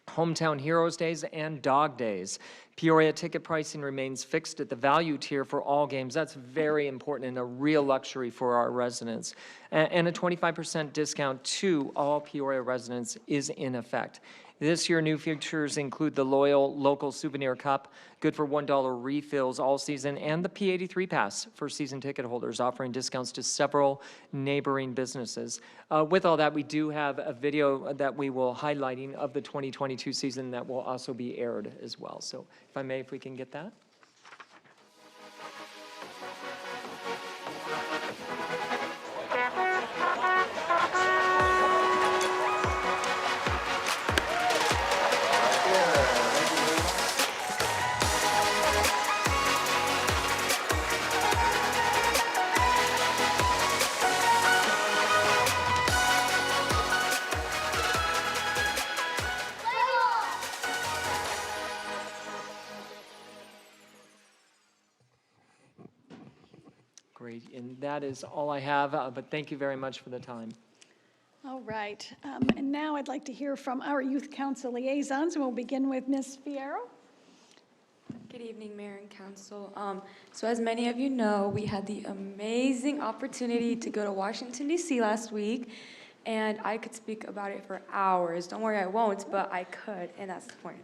Hometown Heroes Days, and Dog Days. Peoria ticket pricing remains fixed at the value tier for all games. That's very important and a real luxury for our residents. And a 25% discount to all Peoria residents is in effect. This year, new features include the loyal local souvenir cup, good for $1 refills all season, and the P83 pass for season ticket holders, offering discounts to several neighboring businesses. With all that, we do have a video that we will highlighting of the 2022 season that will also be aired as well. So if I may, if we can get that. Great, and that is all I have, but thank you very much for the time. All right, and now I'd like to hear from our Youth Council liaisons, and we'll begin with Ms. Fierro. Good evening, Mayor and Council. So as many of you know, we had the amazing opportunity to go to Washington, D.C. last week, and I could speak about it for hours. Don't worry, I won't, but I could, and that's the point.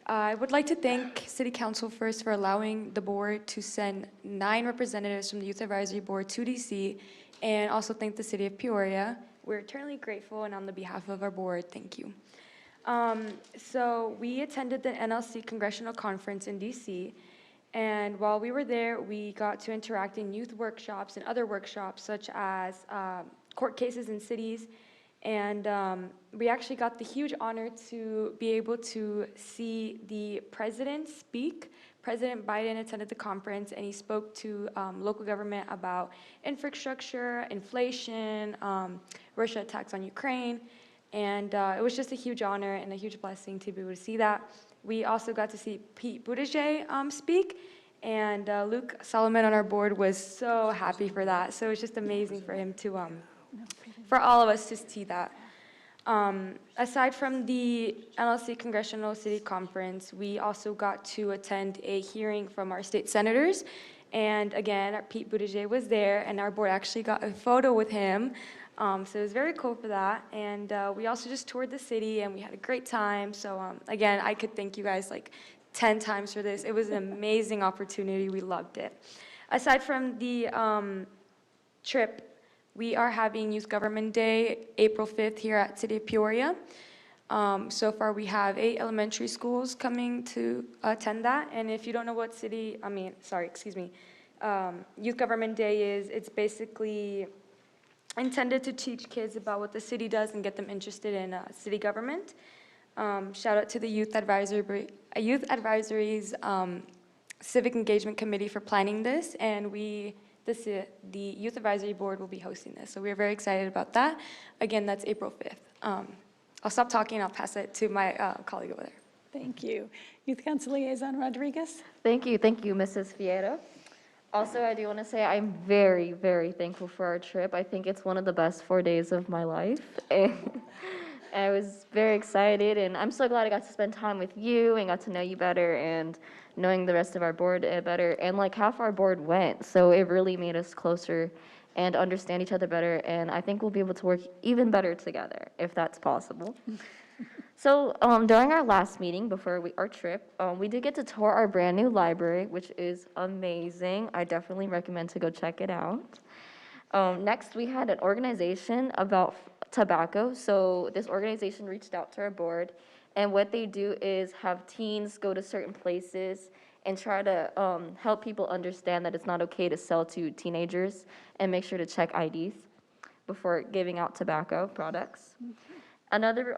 I would like to thank City Council first for allowing the board to send 9 representatives from the Youth Advisory Board to DC, and also thank the City of Peoria. We're eternally grateful, and on the behalf of our board, thank you. So we attended the NLC Congressional Conference in DC, and while we were there, we got to interact in youth workshops and other workshops, such as court cases in cities. And we actually got the huge honor to be able to see the president speak. President Biden attended the conference, and he spoke to local government about infrastructure, inflation, Russia attacks on Ukraine. And it was just a huge honor and a huge blessing to be able to see that. We also got to see Pete Buttigieg speak, and Luke Solomon on our board was so happy for that. So it was just amazing for him to for all of us to see that. Aside from the NLC Congressional City Conference, we also got to attend a hearing from our state senators. And again, Pete Buttigieg was there, and our board actually got a photo with him. So it was very cool for that. And we also just toured the city, and we had a great time. So again, I could thank you guys like 10 times for this. It was an amazing opportunity. We loved it. Aside from the trip, we are having Youth Government Day, April 5th, here at City of Peoria. So far, we have 8 elementary schools coming to attend that. And if you don't know what Youth Government Day is, it's basically intended to teach kids about what the city does and get them interested in city government. Shout out to the Youth Advisory's Civic Engagement Committee for planning this, and we the Youth Advisory Board will be hosting this. So we're very excited about that. Again, that's April 5th. I'll stop talking, I'll pass it to my colleague over there. Thank you. Youth Council Liaison Rodriguez? Thank you, Mrs. Fierro. Also, I do want to say I'm very, very thankful for our trip. I think it's one of the best 4 days of my life. And I was very excited, and I'm so glad I got to spend time with you and got to know you better and knowing the rest of our board better. And like half our board went, so it really made us closer and understand each other better. And I think we'll be able to work even better together, if that's possible. So during our last meeting before our trip, we did get to tour our brand new library, which is amazing. I definitely recommend to go check it out. Next, we had an organization about tobacco. So this organization reached out to our board, and what they do is have teens go to certain places and try to help people understand that it's not okay to sell to teenagers and make sure to check IDs before giving out tobacco products. Another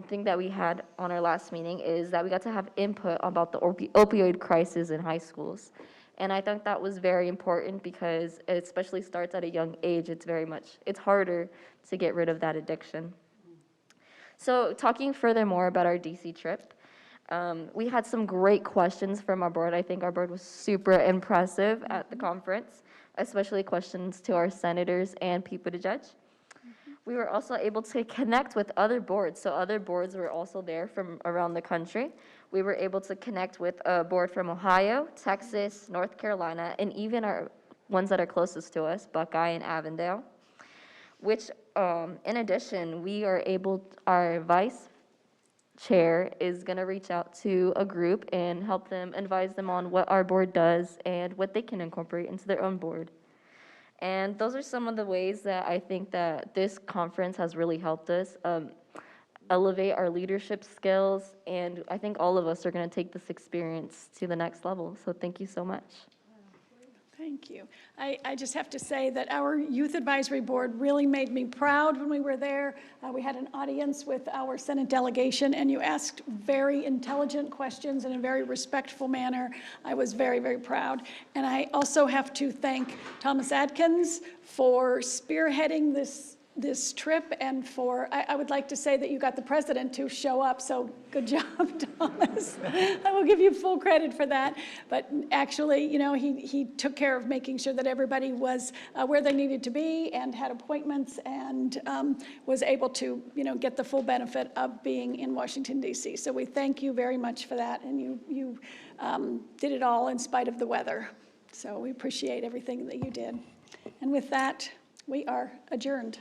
thing that we had on our last meeting is that we got to have input about the opioid crisis in high schools. And I think that was very important because it especially starts at a young age. It's harder to get rid of that addiction. So talking furthermore about our DC trip, we had some great questions from our board. I think our board was super impressive at the conference, especially questions to our senators and people to judge. We were also able to connect with other boards. So other boards were also there from around the country. We were able to connect with a board from Ohio, Texas, North Carolina, and even our ones that are closest to us, Buckeye and Avondale, which in addition, our vice chair is gonna reach out to a group and help them, advise them on what our board does and what they can incorporate into their own board. And those are some of the ways that I think that this conference has really helped us elevate our leadership skills, and I think all of us are going to take this experience to the next level. So thank you so much. Thank you. I just have to say that our Youth Advisory Board really made me proud when we were there. We had an audience with our Senate delegation, and you asked very intelligent questions in a very respectful manner. I was very, very proud. And I also have to thank Thomas Adkins for spearheading this trip, and I would like to say that you got the president to show up, so good job, Thomas. I will give you full credit for that. But actually, you know, he took care of making sure that everybody was where they needed to be and had appointments and was able to, you know, get the full benefit of being in Washington, D.C. So we thank you very much for that, and you did it all in spite of the weather. So we appreciate everything that you did. And with that, we are adjourned.